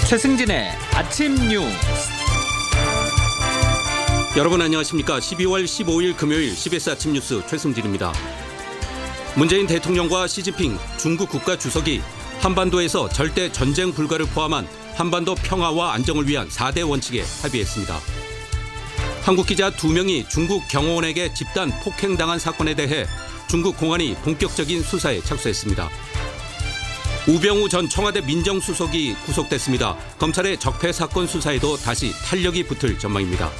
최승진의 아침 뉴스. 여러분 안녕하십니까. 12월 15일 금요일 CBS 아침 뉴스 최승진입니다. 문재인 대통령과 시진핑 중국 국가주석이 한반도에서 절대 전쟁 불가를 포함한 한반도 평화와 안정을 위한 4대 원칙에 합의했습니다. 한국 기자 2명이 중국 경호원에게 집단 폭행당한 사건에 대해 중국 공안이 본격적인 수사에 착수했습니다. 우병우 전 청와대 민정수석이 구속됐습니다. 검찰의 적폐 사건 수사에도 다시 탄력이 붙을 전망입니다.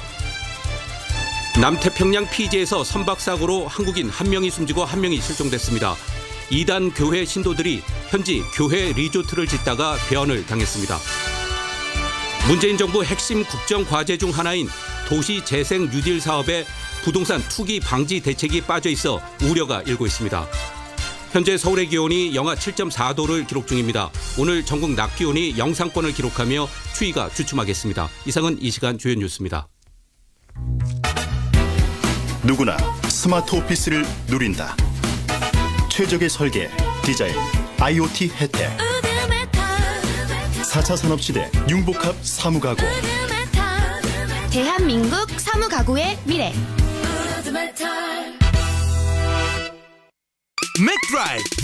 남태평양 피지에서 선박사고로 한국인 1명이 숨지고 1명이 실종됐습니다. 이단 교회 신도들이 현지 교회 리조트를 짓다가 배언을 당했습니다. 문재인 정부 핵심 국정 과제 중 하나인 도시재생 뉴딜 사업에 부동산 투기 방지 대책이 빠져 있어 우려가 일고 있습니다. 현재 서울의 기온이 영하 7.4도를 기록 중입니다. 오늘 전국 낮 기온이 영상권을 기록하며 추위가 주춤하겠습니다. 이상은 이 시간 주요 뉴스입니다. 누구나 스마트 오피스를 누린다. 최적의 설계, 디자인, IoT 혜택. 4차 산업시대 융복합 사무가구. 대한민국 사무가구의 미래.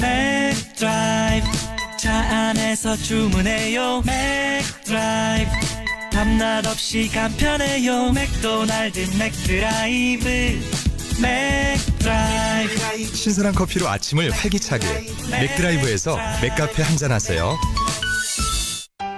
맥드라이브 차 안에서 주문해요. 맥드라이브 밤낮 없이 간편해요. 맥도날드 맥드라이브. 맥드라이브 신선한 커피로 아침을 활기차게 맥드라이브에서 맥카페 한잔하세요.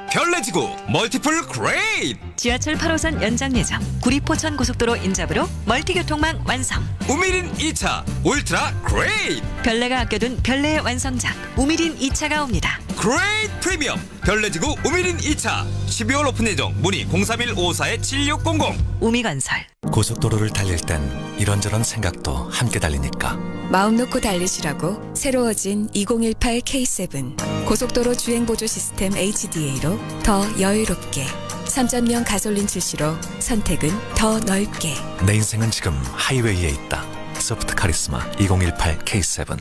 별내지구 멀티플 그레이트. 지하철 8호선 연장 예정, 구리포천 고속도로 인접으로 멀티교통망 완성. 우미린 2차 울트라 그레이트. 별내가 아껴둔 별내의 완성작 우미린 2차가 옵니다. 그레이트 프리미엄 별내지구 우미린 2차 12월 오픈 예정. 문의 03154-7600. 우미건설. 고속도로를 달릴 땐 이런저런 생각도 함께 달리니까 마음 놓고 달리시라고 새로워진 2018 K7 고속도로 주행보조 시스템 HDA로 더 여유롭게 3.0 가솔린 출시로 선택은 더 넓게. 내 인생은 지금 하이웨이에 있다. 소프트 카리스마 2018 K7.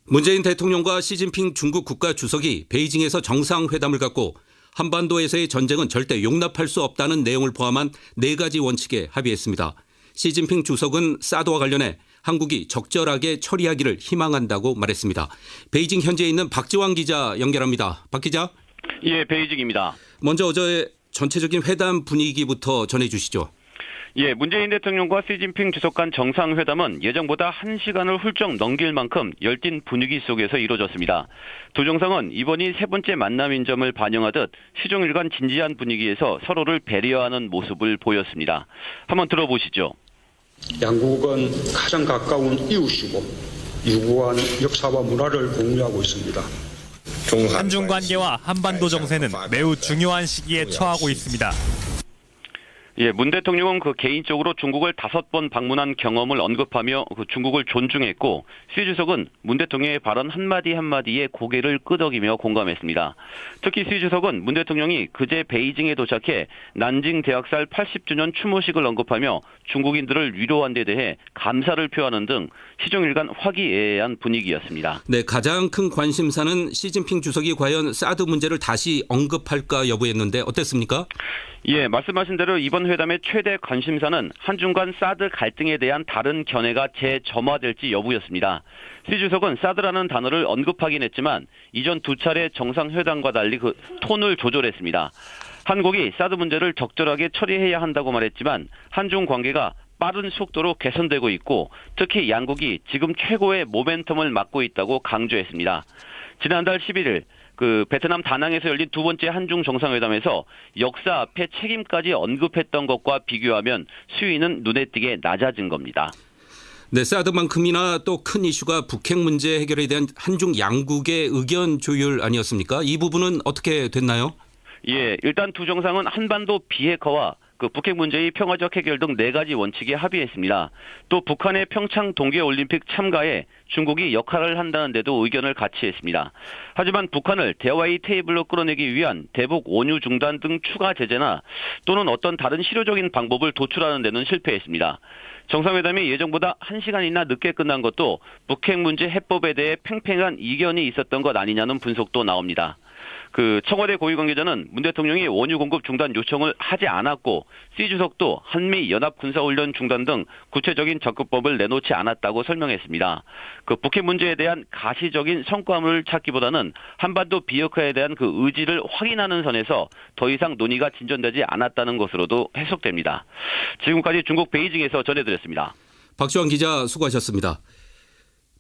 문재인 대통령과 시진핑 중국 국가주석이 베이징에서 정상회담을 갖고 한반도에서의 전쟁은 절대 용납할 수 없다는 내용을 포함한 4가지 원칙에 합의했습니다. 시진핑 주석은 사드와 관련해 한국이 적절하게 처리하기를 희망한다고 말했습니다. 베이징 현지에 있는 박지원 기자 연결합니다. 박 기자. 예, 베이징입니다. 먼저 어제의 전체적인 회담 분위기부터 전해주시죠. 예, 문재인 대통령과 시진핑 주석 간 정상회담은 예정보다 1시간을 훌쩍 넘길 만큼 열띤 분위기 속에서 이루어졌습니다. 두 정상은 이번이 세 번째 만남인 점을 반영하듯 시종일관 진지한 분위기에서 서로를 배려하는 모습을 보였습니다. 한번 들어보시죠. 양국은 가장 가까운 이웃이고 유구한 역사와 문화를 공유하고 있습니다. 한중 관계와 한반도 정세는 매우 중요한 시기에 처하고 있습니다. 예, 문 대통령은 개인적으로 중국을 5번 방문한 경험을 언급하며 중국을 존중했고, 시 주석은 문 대통령의 발언 한마디 한마디에 고개를 끄덕이며 공감했습니다. 특히 시 주석은 문 대통령이 그제 베이징에 도착해 난징 대학살 80주년 추모식을 언급하며 중국인들을 위로한 데 대해 감사를 표하는 등 시종일관 화기애애한 분위기였습니다. 네, 가장 큰 관심사는 시진핑 주석이 과연 사드 문제를 다시 언급할까 여부였는데 어땠습니까? 예, 말씀하신 대로 이번 회담의 최대 관심사는 한중 간 사드 갈등에 대한 다른 견해가 재점화될지 여부였습니다. 시 주석은 사드라는 단어를 언급하긴 했지만 이전 두 차례 정상회담과 달리 톤을 조절했습니다. 한국이 사드 문제를 적절하게 처리해야 한다고 말했지만 한중 관계가 빠른 속도로 개선되고 있고 특히 양국이 지금 최고의 모멘텀을 맞고 있다고 강조했습니다. 지난달 11일 베트남 다낭에서 열린 두 번째 한중 정상회담에서 역사 앞에 책임까지 언급했던 것과 비교하면 수위는 눈에 띄게 낮아진 겁니다. 네, 사드만큼이나 또 큰 이슈가 북핵 문제 해결에 대한 한중 양국의 의견 조율 아니었습니까? 이 부분은 어떻게 됐나요? 예, 일단 두 정상은 한반도 비핵화와 북핵 문제의 평화적 해결 등 4가지 원칙에 합의했습니다. 또 북한의 평창 동계올림픽 참가에 중국이 역할을 한다는 데도 의견을 같이 했습니다. 하지만 북한을 대화의 테이블로 끌어내기 위한 대북 원유 중단 등 추가 제재나 또는 어떤 다른 실효적인 방법을 도출하는 데는 실패했습니다. 정상회담이 예정보다 1시간이나 늦게 끝난 것도 북핵 문제 해법에 대해 팽팽한 이견이 있었던 것 아니냐는 분석도 나옵니다. 청와대 고위 관계자는 문 대통령이 원유 공급 중단 요청을 하지 않았고 C 주석도 한미 연합 군사훈련 중단 등 구체적인 접근법을 내놓지 않았다고 설명했습니다. 북핵 문제에 대한 가시적인 성과물을 찾기보다는 한반도 비핵화에 대한 의지를 확인하는 선에서 더 이상 논의가 진전되지 않았다는 것으로도 해석됩니다. 지금까지 중국 베이징에서 전해드렸습니다. 박주환 기자 수고하셨습니다.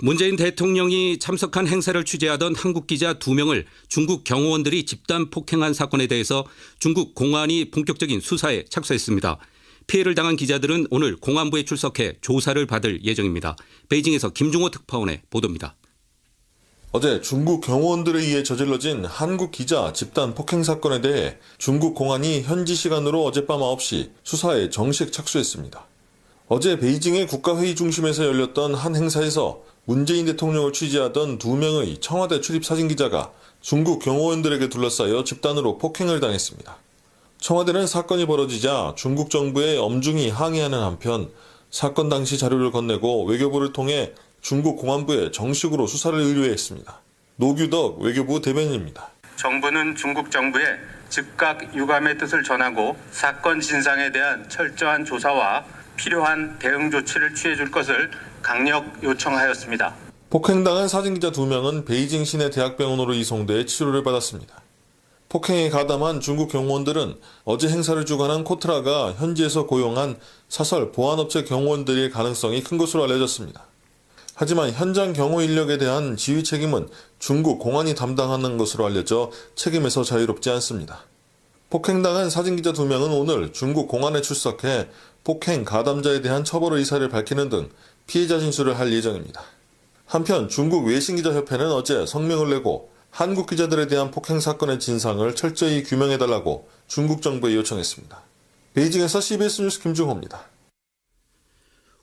문재인 대통령이 참석한 행사를 취재하던 한국 기자 2명을 중국 경호원들이 집단 폭행한 사건에 대해서 중국 공안이 본격적인 수사에 착수했습니다. 피해를 당한 기자들은 오늘 공안부에 출석해 조사를 받을 예정입니다. 베이징에서 김중호 특파원의 보도입니다. 어제 중국 경호원들에 의해 저질러진 한국 기자 집단 폭행 사건에 대해 중국 공안이 현지 시간으로 어젯밤 9시 수사에 정식 착수했습니다. 어제 베이징의 국가회의 중심에서 열렸던 한 행사에서 문재인 대통령을 취재하던 2명의 청와대 출입 사진기자가 중국 경호원들에게 둘러싸여 집단으로 폭행을 당했습니다. 청와대는 사건이 벌어지자 중국 정부에 엄중히 항의하는 한편 사건 당시 자료를 건네고 외교부를 통해 중국 공안부에 정식으로 수사를 의뢰했습니다. 노규덕 외교부 대변인입니다. 정부는 중국 정부에 즉각 유감의 뜻을 전하고 사건 진상에 대한 철저한 조사와 필요한 대응 조치를 취해줄 것을 강력 요청하였습니다. 폭행당한 사진기자 2명은 베이징 시내 대학병원으로 이송돼 치료를 받았습니다. 폭행에 가담한 중국 경호원들은 어제 행사를 주관한 코트라가 현지에서 고용한 사설 보안업체 경호원들일 가능성이 큰 것으로 알려졌습니다. 하지만 현장 경호 인력에 대한 지휘 책임은 중국 공안이 담당하는 것으로 알려져 책임에서 자유롭지 않습니다. 폭행당한 사진기자 2명은 오늘 중국 공안에 출석해 폭행 가담자에 대한 처벌 의사를 밝히는 등 피해자 진술을 할 예정입니다. 한편 중국 외신기자협회는 어제 성명을 내고 한국 기자들에 대한 폭행 사건의 진상을 철저히 규명해달라고 중국 정부에 요청했습니다. 베이징에서 CBS 뉴스 김중호입니다.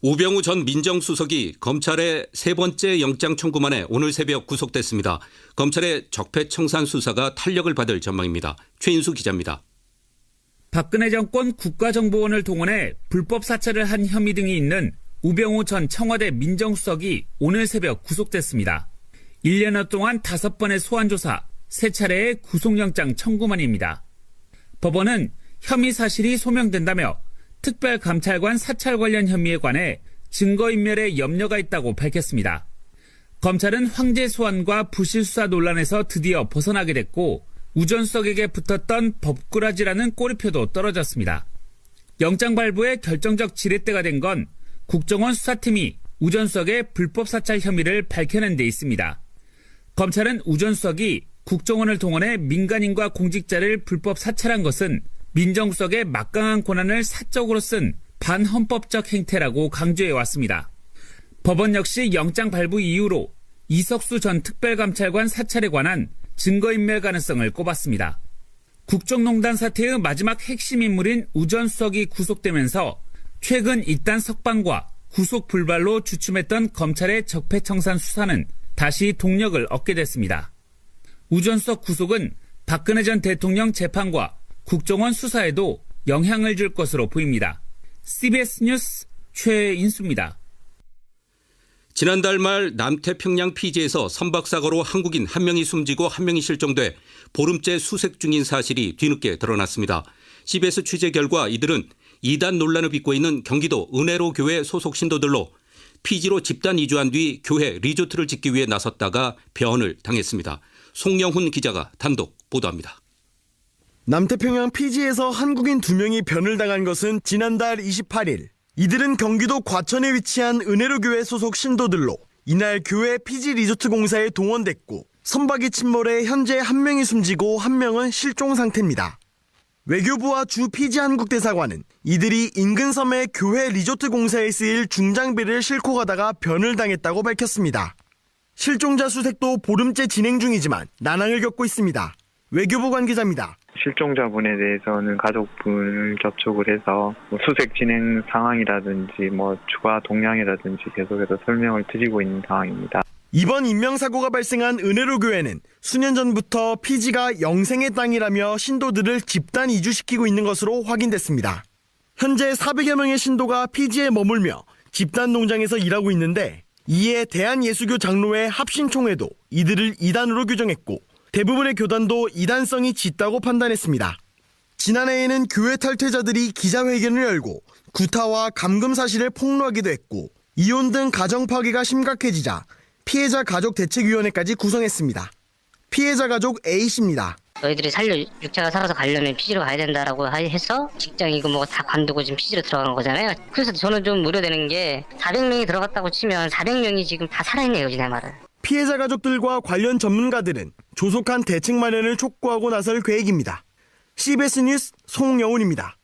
우병우 전 민정수석이 검찰의 세 번째 영장 청구만에 오늘 새벽 구속됐습니다. 검찰의 적폐청산 수사가 탄력을 받을 전망입니다. 최인수 기자입니다. 박근혜 정권 국가정보원을 동원해 불법 사찰을 한 혐의 등이 있는 우병우 전 청와대 민정수석이 오늘 새벽 구속됐습니다. 1년여 동안 5번의 소환조사, 3차례의 구속영장 청구만입니다. 법원은 혐의 사실이 소명된다며 특별감찰관 사찰 관련 혐의에 관해 증거인멸에 염려가 있다고 밝혔습니다. 검찰은 황제 소환과 부실 수사 논란에서 드디어 벗어나게 됐고 우 전 수석에게 붙었던 법꾸라지라는 꼬리표도 떨어졌습니다. 영장 발부의 결정적 지렛대가 된 건 국정원 수사팀이 우 전 수석의 불법 사찰 혐의를 밝혀낸 데 있습니다. 검찰은 우 전 수석이 국정원을 동원해 민간인과 공직자를 불법 사찰한 것은 민정수석의 막강한 권한을 사적으로 쓴 반헌법적 행태라고 강조해왔습니다. 법원 역시 영장 발부 이후로 이석수 전 특별감찰관 사찰에 관한 증거인멸 가능성을 꼽았습니다. 국정농단 사태의 마지막 핵심 인물인 우 전 수석이 구속되면서 최근 잇단 석방과 구속 불발로 주춤했던 검찰의 적폐청산 수사는 다시 동력을 얻게 됐습니다. 우 전 수석 구속은 박근혜 전 대통령 재판과 국정원 수사에도 영향을 줄 것으로 보입니다. CBS 뉴스 최인수입니다. 지난달 말 남태평양 피지에서 선박사고로 한국인 1명이 숨지고 1명이 실종돼 보름째 수색 중인 사실이 뒤늦게 드러났습니다. CBS 취재 결과 이들은 이단 논란을 빚고 있는 경기도 은혜로 교회 소속 신도들로 피지로 집단 이주한 뒤 교회 리조트를 짓기 위해 나섰다가 변을 당했습니다. 송영훈 기자가 단독 보도합니다. 남태평양 피지에서 한국인 2명이 변을 당한 것은 지난달 28일. 이들은 경기도 과천에 위치한 은혜로교회 소속 신도들로 이날 교회 피지 리조트 공사에 동원됐고 선박이 침몰해 현재 1명이 숨지고 1명은 실종 상태입니다. 외교부와 주 피지 한국대사관은 이들이 인근 섬의 교회 리조트 공사에 쓰일 중장비를 싣고 가다가 변을 당했다고 밝혔습니다. 실종자 수색도 보름째 진행 중이지만 난항을 겪고 있습니다. 외교부 관계자입니다. 실종자분에 대해서는 가족분을 접촉을 해서 수색 진행 상황이라든지 추가 동향이라든지 계속해서 설명을 드리고 있는 상황입니다. 이번 인명사고가 발생한 은혜로교회는 수년 전부터 피지가 영생의 땅이라며 신도들을 집단 이주시키고 있는 것으로 확인됐습니다. 현재 400여 명의 신도가 피지에 머물며 집단 농장에서 일하고 있는데 이에 대한예수교 장로회 합심총회도 이들을 이단으로 규정했고 대부분의 교단도 이단성이 짙다고 판단했습니다. 지난해에는 교회 탈퇴자들이 기자회견을 열고 구타와 감금 사실을 폭로하기도 했고 이혼 등 가정 파괴가 심각해지자 피해자 가족 대책위원회까지 구성했습니다. 피해자 가족 A씨입니다. 너희들이 육체가 살아서 가려면 피지로 가야 된다라고 해서 직장이고 뭐 다 관두고 지금 피지로 들어간 거잖아요. 그래서 저는 좀 우려되는 게 400명이 들어갔다고 치면 400명이 지금 다 살아있네요, 내 말은. 피해자 가족들과 관련 전문가들은 조속한 대책 마련을 촉구하고 나설 계획입니다. CBS 뉴스 송영훈입니다.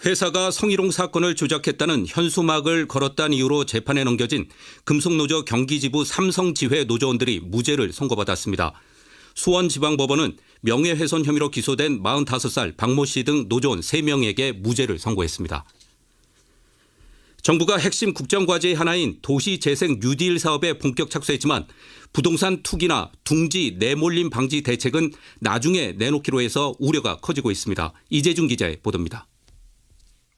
회사가 성희롱 사건을 조작했다는 현수막을 걸었다는 이유로 재판에 넘겨진 금속노조 경기지부 삼성지회 노조원들이 무죄를 선고받았습니다. 수원지방법원은 명예훼손 혐의로 기소된 45살 박모 씨 등 노조원 3명에게 무죄를 선고했습니다. 정부가 핵심 국정과제의 하나인 도시재생 뉴딜 사업에 본격 착수했지만 부동산 투기나 둥지 내몰림 방지 대책은 나중에 내놓기로 해서 우려가 커지고 있습니다. 이재준 기자의 보도입니다.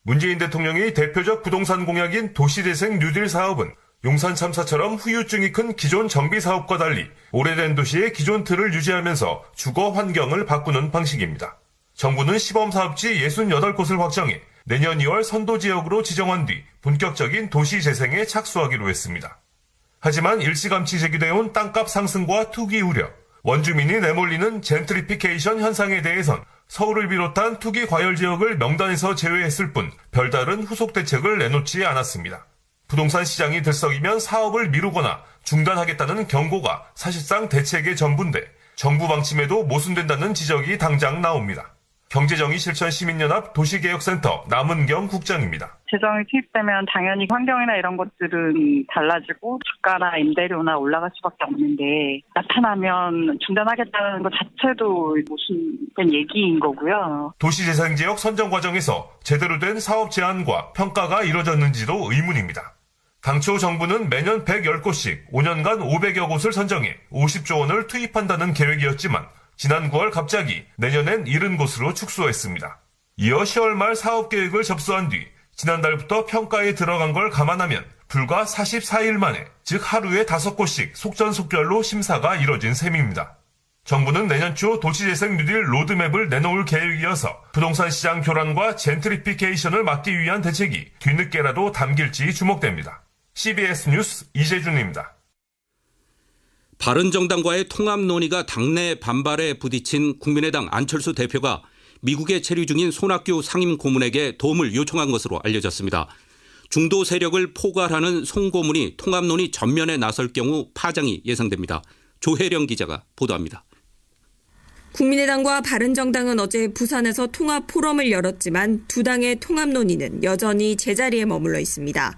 문재인 대통령의 대표적 부동산 공약인 도시재생 뉴딜 사업은 용산 참사처럼 후유증이 큰 기존 정비 사업과 달리 오래된 도시의 기존 틀을 유지하면서 주거 환경을 바꾸는 방식입니다. 정부는 시범사업지 68곳을 확정해 내년 2월 선도지역으로 지정한 뒤 본격적인 도시재생에 착수하기로 했습니다. 하지만 일찌감치 제기되어온 땅값 상승과 투기 우려, 원주민이 내몰리는 젠트리피케이션 현상에 대해선 서울을 비롯한 투기 과열 지역을 명단에서 제외했을 뿐 별다른 후속 대책을 내놓지 않았습니다. 부동산 시장이 들썩이면 사업을 미루거나 중단하겠다는 경고가 사실상 대책의 전부인데 정부 방침에도 모순된다는 지적이 당장 나옵니다. 경제정의실천시민연합 도시개혁센터 남은경 국장입니다. 재정이 투입되면 당연히 환경이나 이런 것들은 달라지고 주가나 임대료나 올라갈 수밖에 없는데 나타나면 중단하겠다는 것 자체도 모순된 얘기인 거고요. 도시재생지역 선정 과정에서 제대로 된 사업 제안과 평가가 이뤄졌는지도 의문입니다. 당초 정부는 매년 110곳씩 5년간 500여 곳을 선정해 50조 원을 투입한다는 계획이었지만 지난 9월 갑자기 내년엔 70곳으로 축소했습니다. 이어 10월 말 사업계획을 접수한 뒤 지난달부터 평가에 들어간 걸 감안하면 불과 44일 만에 즉 하루에 5곳씩 속전속결로 심사가 이뤄진 셈입니다. 정부는 내년 초 도시재생 뉴딜 로드맵을 내놓을 계획이어서 부동산 시장 교란과 젠트리피케이션을 막기 위한 대책이 뒤늦게라도 담길지 주목됩니다. CBS 뉴스 이재준입니다. 바른정당과의 통합 논의가 당내 반발에 부딪힌 국민의당 안철수 대표가 미국에 체류 중인 손학규 상임 고문에게 도움을 요청한 것으로 알려졌습니다. 중도 세력을 포괄하는 송 고문이 통합 논의 전면에 나설 경우 파장이 예상됩니다. 조혜령 기자가 보도합니다. 국민의당과 바른정당은 어제 부산에서 통합 포럼을 열었지만 두 당의 통합 논의는 여전히 제자리에 머물러 있습니다.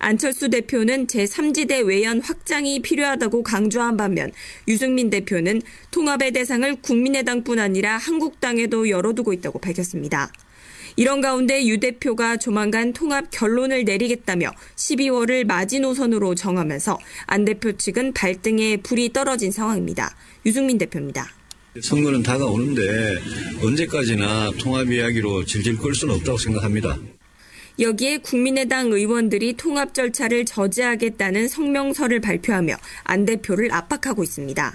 안철수 대표는 제3지대 외연 확장이 필요하다고 강조한 반면 유승민 대표는 통합의 대상을 국민의당뿐 아니라 한국당에도 열어두고 있다고 밝혔습니다. 이런 가운데 유 대표가 조만간 통합 결론을 내리겠다며 12월을 마지노선으로 정하면서 안 대표 측은 발등에 불이 떨어진 상황입니다. 유승민 대표입니다. 선거는 다가오는데 언제까지나 통합 이야기로 질질 끌 수는 없다고 생각합니다. 여기에 국민의당 의원들이 통합 절차를 저지하겠다는 성명서를 발표하며 안 대표를 압박하고 있습니다.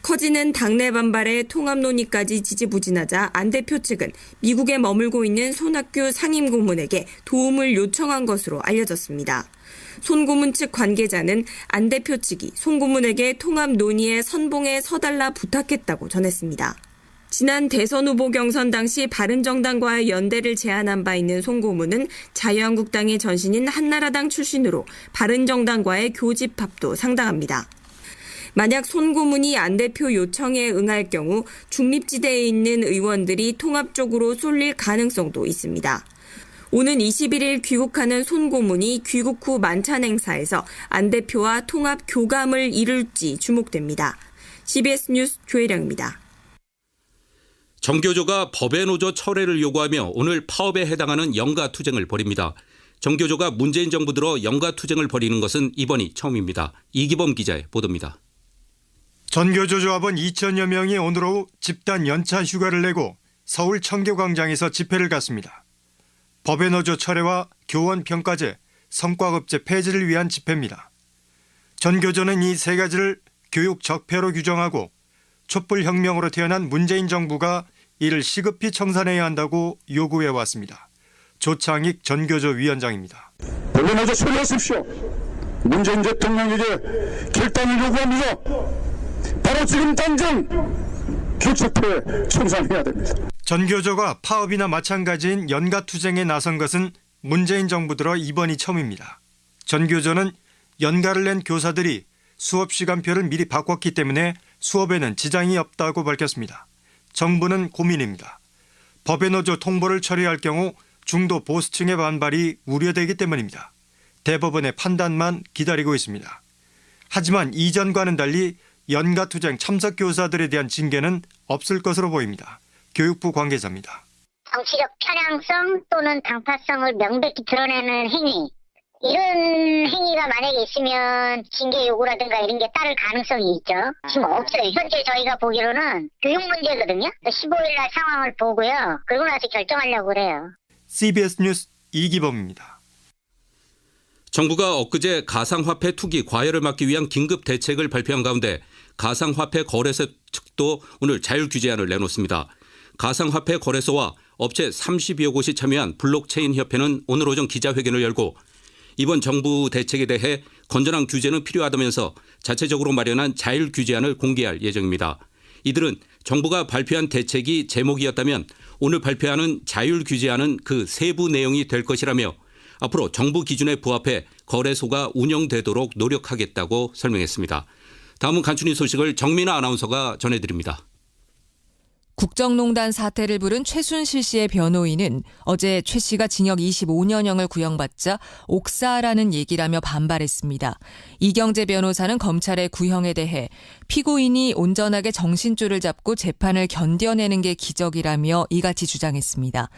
커지는 당내 반발에 통합 논의까지 지지부진하자 안 대표 측은 미국에 머물고 있는 손학규 상임 고문에게 도움을 요청한 것으로 알려졌습니다. 손 고문 측 관계자는 안 대표 측이 손 고문에게 통합 논의에 선봉에 서달라 부탁했다고 전했습니다. 지난 대선 후보 경선 당시 바른정당과의 연대를 제안한 바 있는 송 고문은 자유한국당의 전신인 한나라당 출신으로 바른정당과의 교집합도 상당합니다. 만약 손 고문이 안 대표 요청에 응할 경우 중립지대에 있는 의원들이 통합 쪽으로 쏠릴 가능성도 있습니다. 오는 21일 귀국하는 손 고문이 귀국 후 만찬 행사에서 안 대표와 통합 교감을 이룰지 주목됩니다. CBS 뉴스 조혜령입니다. 정교조가 법의 노조 철회를 요구하며 오늘 파업에 해당하는 영가투쟁을 벌입니다. 정교조가 문재인 정부 들어 영가투쟁을 벌이는 것은 이번이 처음입니다. 이기범 기자의 보도입니다. 전교조 조합원 2천여 명이 오늘 오후 집단 연차 휴가를 내고 서울 청교광장에서 집회를 갔습니다. 법의 노조 철회와 교원 평가제, 성과급제 폐지를 위한 집회입니다. 전교조는 이 세 가지를 교육 적폐로 규정하고 촛불혁명으로 태어난 문재인 정부가 이를 시급히 청산해야 한다고 요구해왔습니다. 조창익 전교조 위원장입니다. 법원에서 처리하십시오. 문재인 대통령에게 결단을 요구합니다. 바로 지금 당장 교체토에 청산해야 됩니다. 전교조가 파업이나 마찬가지인 연가투쟁에 나선 것은 문재인 정부 들어 이번이 처음입니다. 전교조는 연가를 낸 교사들이 수업 시간표를 미리 바꿨기 때문에 수업에는 지장이 없다고 밝혔습니다. 정부는 고민입니다. 법의 노조 통보를 처리할 경우 중도 보수층의 반발이 우려되기 때문입니다. 대법원의 판단만 기다리고 있습니다. 하지만 이전과는 달리 연가투쟁 참석 교사들에 대한 징계는 없을 것으로 보입니다. 교육부 관계자입니다. 정치적 편향성 또는 당파성을 명백히 드러내는 행위, 이런 행위가 만약에 있으면 징계 요구라든가 이런 게 따를 가능성이 있죠. 지금 없어요. 현재 저희가 보기로는 교육 문제거든요. 15일 날 상황을 보고요. 그러고 나서 결정하려고 그래요. CBS 뉴스 이기범입니다. 정부가 엊그제 가상화폐 투기 과열을 막기 위한 긴급 대책을 발표한 가운데 가상화폐 거래소 측도 오늘 자율규제안을 내놓습니다. 가상화폐 거래소와 업체 30여 곳이 참여한 블록체인 협회는 오늘 오전 기자회견을 열고 이번 정부 대책에 대해 건전한 규제는 필요하다면서 자체적으로 마련한 자율규제안을 공개할 예정입니다. 이들은 정부가 발표한 대책이 제목이었다면 오늘 발표하는 자율규제안은 그 세부 내용이 될 것이라며 앞으로 정부 기준에 부합해 거래소가 운영되도록 노력하겠다고 설명했습니다. 다음은 간추린 소식을 정민아 아나운서가 전해드립니다. 국정농단 사태를 부른 최순실 씨의 변호인은 어제 최 씨가 징역 25년형을 구형받자 옥사라는 얘기라며 반발했습니다. 이경재 변호사는 검찰의 구형에 대해 피고인이 온전하게 정신줄을 잡고 재판을 견뎌내는 게 기적이라며 이같이 주장했습니다.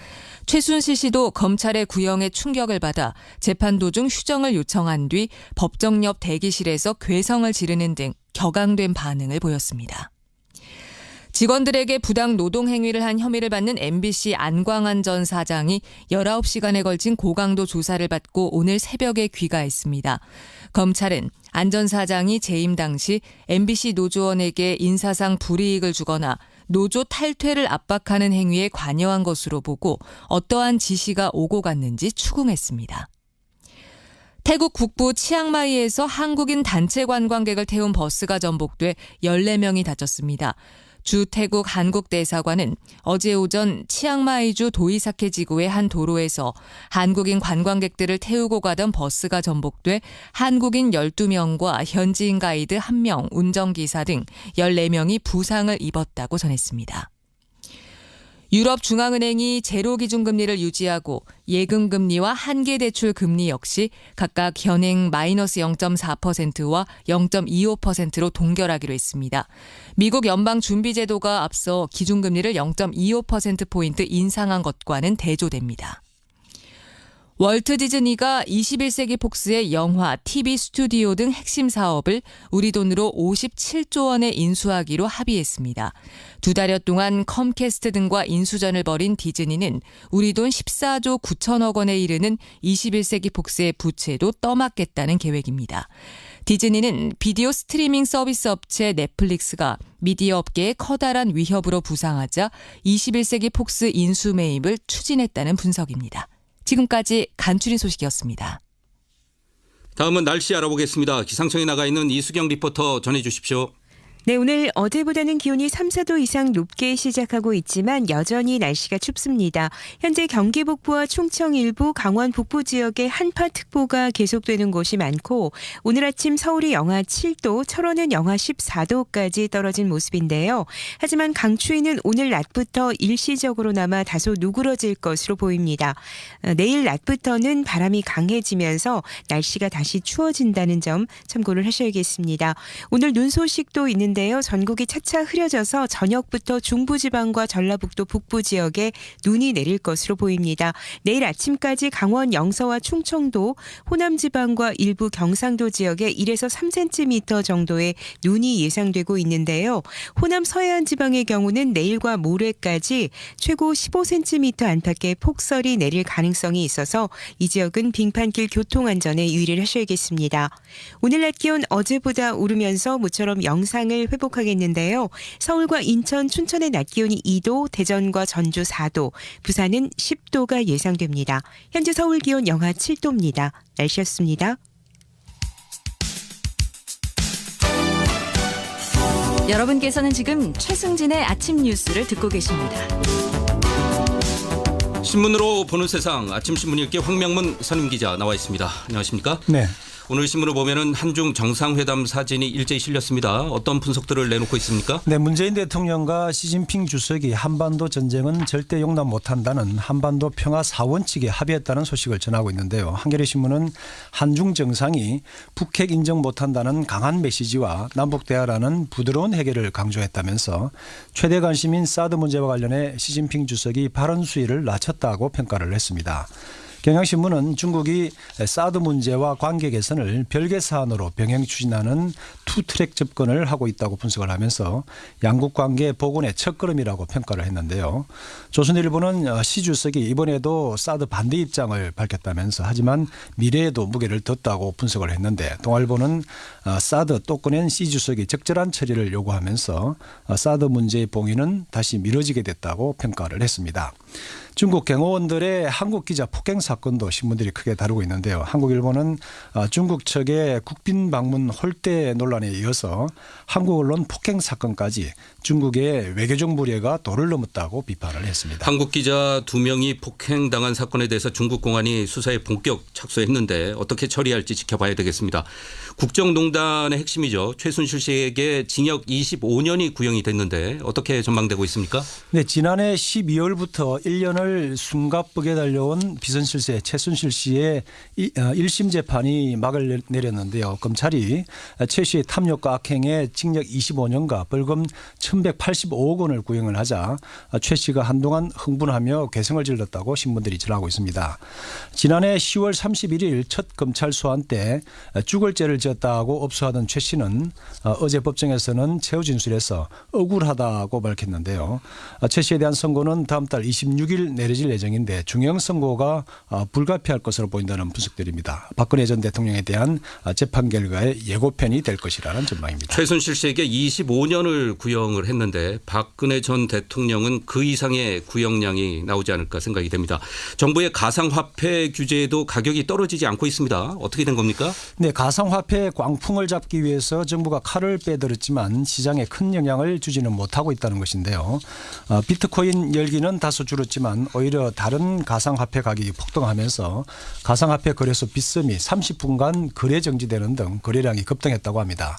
최순실 씨도 검찰의 구형에 충격을 받아 재판 도중 휴정을 요청한 뒤 법정 옆 대기실에서 괴성을 지르는 등 격앙된 반응을 보였습니다. 직원들에게 부당 노동 행위를 한 혐의를 받는 MBC 안광한 전 사장이 19시간에 걸친 고강도 조사를 받고 오늘 새벽에 귀가했습니다. 검찰은 안 전 사장이 재임 당시 MBC 노조원에게 인사상 불이익을 주거나 노조 탈퇴를 압박하는 행위에 관여한 것으로 보고 어떠한 지시가 오고 갔는지 추궁했습니다. 태국 북부 치앙마이에서 한국인 단체 관광객을 태운 버스가 전복돼 14명이 다쳤습니다. 주 태국 한국대사관은 어제 오전 치앙마이주 도이사케 지구의 한 도로에서 한국인 관광객들을 태우고 가던 버스가 전복돼 한국인 12명과 현지인 가이드 1명, 운전기사 등 14명이 부상을 입었다고 전했습니다. 유럽중앙은행이 제로 기준금리를 유지하고 예금금리와 한계대출 금리 역시 각각 현행 마이너스 0.4%와 0.25%로 동결하기로 했습니다. 미국 연방준비제도가 앞서 기준금리를 0.25%포인트 인상한 것과는 대조됩니다. 월트 디즈니가 21세기 폭스의 영화, TV 스튜디오 등 핵심 사업을 우리 돈으로 57조 원에 인수하기로 합의했습니다. 2달여 동안 컴캐스트 등과 인수전을 벌인 디즈니는 우리 돈 14조 9천억 원에 이르는 21세기 폭스의 부채도 떠맡겠다는 계획입니다. 디즈니는 비디오 스트리밍 서비스 업체 넷플릭스가 미디어 업계에 커다란 위협으로 부상하자 21세기 폭스 인수 매입을 추진했다는 분석입니다. 지금까지 간추린 소식이었습니다. 다음은 날씨 알아보겠습니다. 기상청에 나가 있는 이수경 리포터 전해주십시오. 네, 오늘 어제보다는 기온이 3, 4도 이상 높게 시작하고 있지만 여전히 날씨가 춥습니다. 현재 경기 북부와 충청 일부, 강원 북부 지역에 한파특보가 계속되는 곳이 많고 오늘 아침 서울이 영하 7도, 철원은 영하 14도까지 떨어진 모습인데요. 하지만 강추위는 오늘 낮부터 일시적으로나마 다소 누그러질 것으로 보입니다. 내일 낮부터는 바람이 강해지면서 날씨가 다시 추워진다는 점 참고를 하셔야겠습니다. 오늘 눈 소식도 있는 데요. 전국이 차차 흐려져서 저녁부터 중부지방과 전라북도 북부 지역에 눈이 내릴 것으로 보입니다. 내일 아침까지 강원 영서와 충청도, 호남지방과 일부 경상도 지역에 1에서 3cm 정도의 눈이 예상되고 있는데요. 호남 서해안 지방의 경우는 내일과 모레까지 최고 15cm 안팎의 폭설이 내릴 가능성이 있어서 이 지역은 빙판길 교통안전에 유의를 하셔야겠습니다. 오늘 낮 기온 어제보다 오르면서 모처럼 영상을 기온을 회복하겠는데요. 서울과 인천, 춘천의 낮 기온이 2도, 대전과 전주 4도, 부산은 10도가 예상됩니다. 현재 서울 기온 영하 7도입니다. 날씨였습니다. 여러분께서는 지금 최승진의 아침 뉴스를 듣고 계십니다. 신문으로 보는 세상, 아침 신문 읽기 황명문 선임기자 나와 있습니다. 안녕하십니까? 네. 오늘 신문을 보면은 한중 정상회담 사진이 일제히 실렸습니다. 어떤 분석들을 내놓고 있습니까? 네, 문재인 대통령과 시진핑 주석이 한반도 전쟁은 절대 용납 못한다는 한반도 평화 4원칙에 합의했다는 소식을 전하고 있는데요. 한겨레 신문은 한중 정상이 북핵 인정 못한다는 강한 메시지와 남북 대화라는 부드러운 해결을 강조했다면서 최대 관심인 사드 문제와 관련해 시진핑 주석이 발언 수위를 낮췄다고 평가를 했습니다. 경향신문은 중국이 사드 문제와 관계 개선을 별개 사안으로 병행 추진하는 투트랙 접근을 하고 있다고 분석을 하면서 양국 관계 복원의 첫걸음이라고 평가를 했는데요. 조선일보는 시 주석이 이번에도 사드 반대 입장을 밝혔다면서 하지만 미래에도 무게를 뒀다고 분석을 했는데 동아일보는 사드 또 꺼낸 시 주석이 적절한 처리를 요구하면서 사드 문제의 봉인은 다시 미뤄지게 됐다고 평가를 했습니다. 중국 경호원들의 한국 기자 폭행 사건도 신문들이 크게 다루고 있는데요. 한국일보는 중국 측의 국빈 방문 홀대 논란에 이어서 한국 언론 폭행 사건까지 중국의 외교적 무례가 도를 넘었다고 비판을 했습니다. 한국 기자 2명이 폭행당한 사건에 대해서 중국 공안이 수사에 본격 착수했는데 어떻게 처리할지 지켜봐야 되겠습니다. 국정농단의 핵심이죠. 최순실 씨에게 징역 25년이 구형이 됐는데 어떻게 전망되고 있습니까? 네, 지난해 12월부터 1년을 숨가쁘게 달려온 비선실세 최순실 씨의 1심 재판이 막을 내렸는데요. 검찰이 최 씨의 탐욕과 악행에 징역 25년과 벌금 1,185억 원을 구형을 하자 최 씨가 한동안 흥분하며 괴성을 질렀다고 신문들이 전하고 있습니다. 지난해 10월 31일 첫 검찰 소환 때 죽을 죄를 지었다고 업소하던 최 씨는 어제 법정에서는 최후 진술에서 억울하다고 밝혔는데요. 최 씨에 대한 선고는 다음 달 26일 내려질 예정인데 중형 선고가 불가피할 것으로 보인다는 분석들입니다. 박근혜 전 대통령에 대한 재판 결과의 예고편이 될 것이라는 전망입니다. 최순실 씨에게 25년을 구형을 했는데 박근혜 전 대통령은 그 이상의 구형량이 나오지 않을까 생각이 됩니다. 정부의 가상화폐 규제에도 가격이 떨어지지 않고 있습니다. 어떻게 된 겁니까? 네, 가상화폐 광풍을 잡기 위해서 정부가 칼을 빼들었지만 시장에 큰 영향을 주지는 못하고 있다는 것인데요. 비트코인 열기는 다소 줄었지만 오히려 다른 가상화폐 가격이 폭등하면서 가상화폐 거래소 빗썸이 30분간 거래 정지되는 등 거래량이 급등했다고 합니다.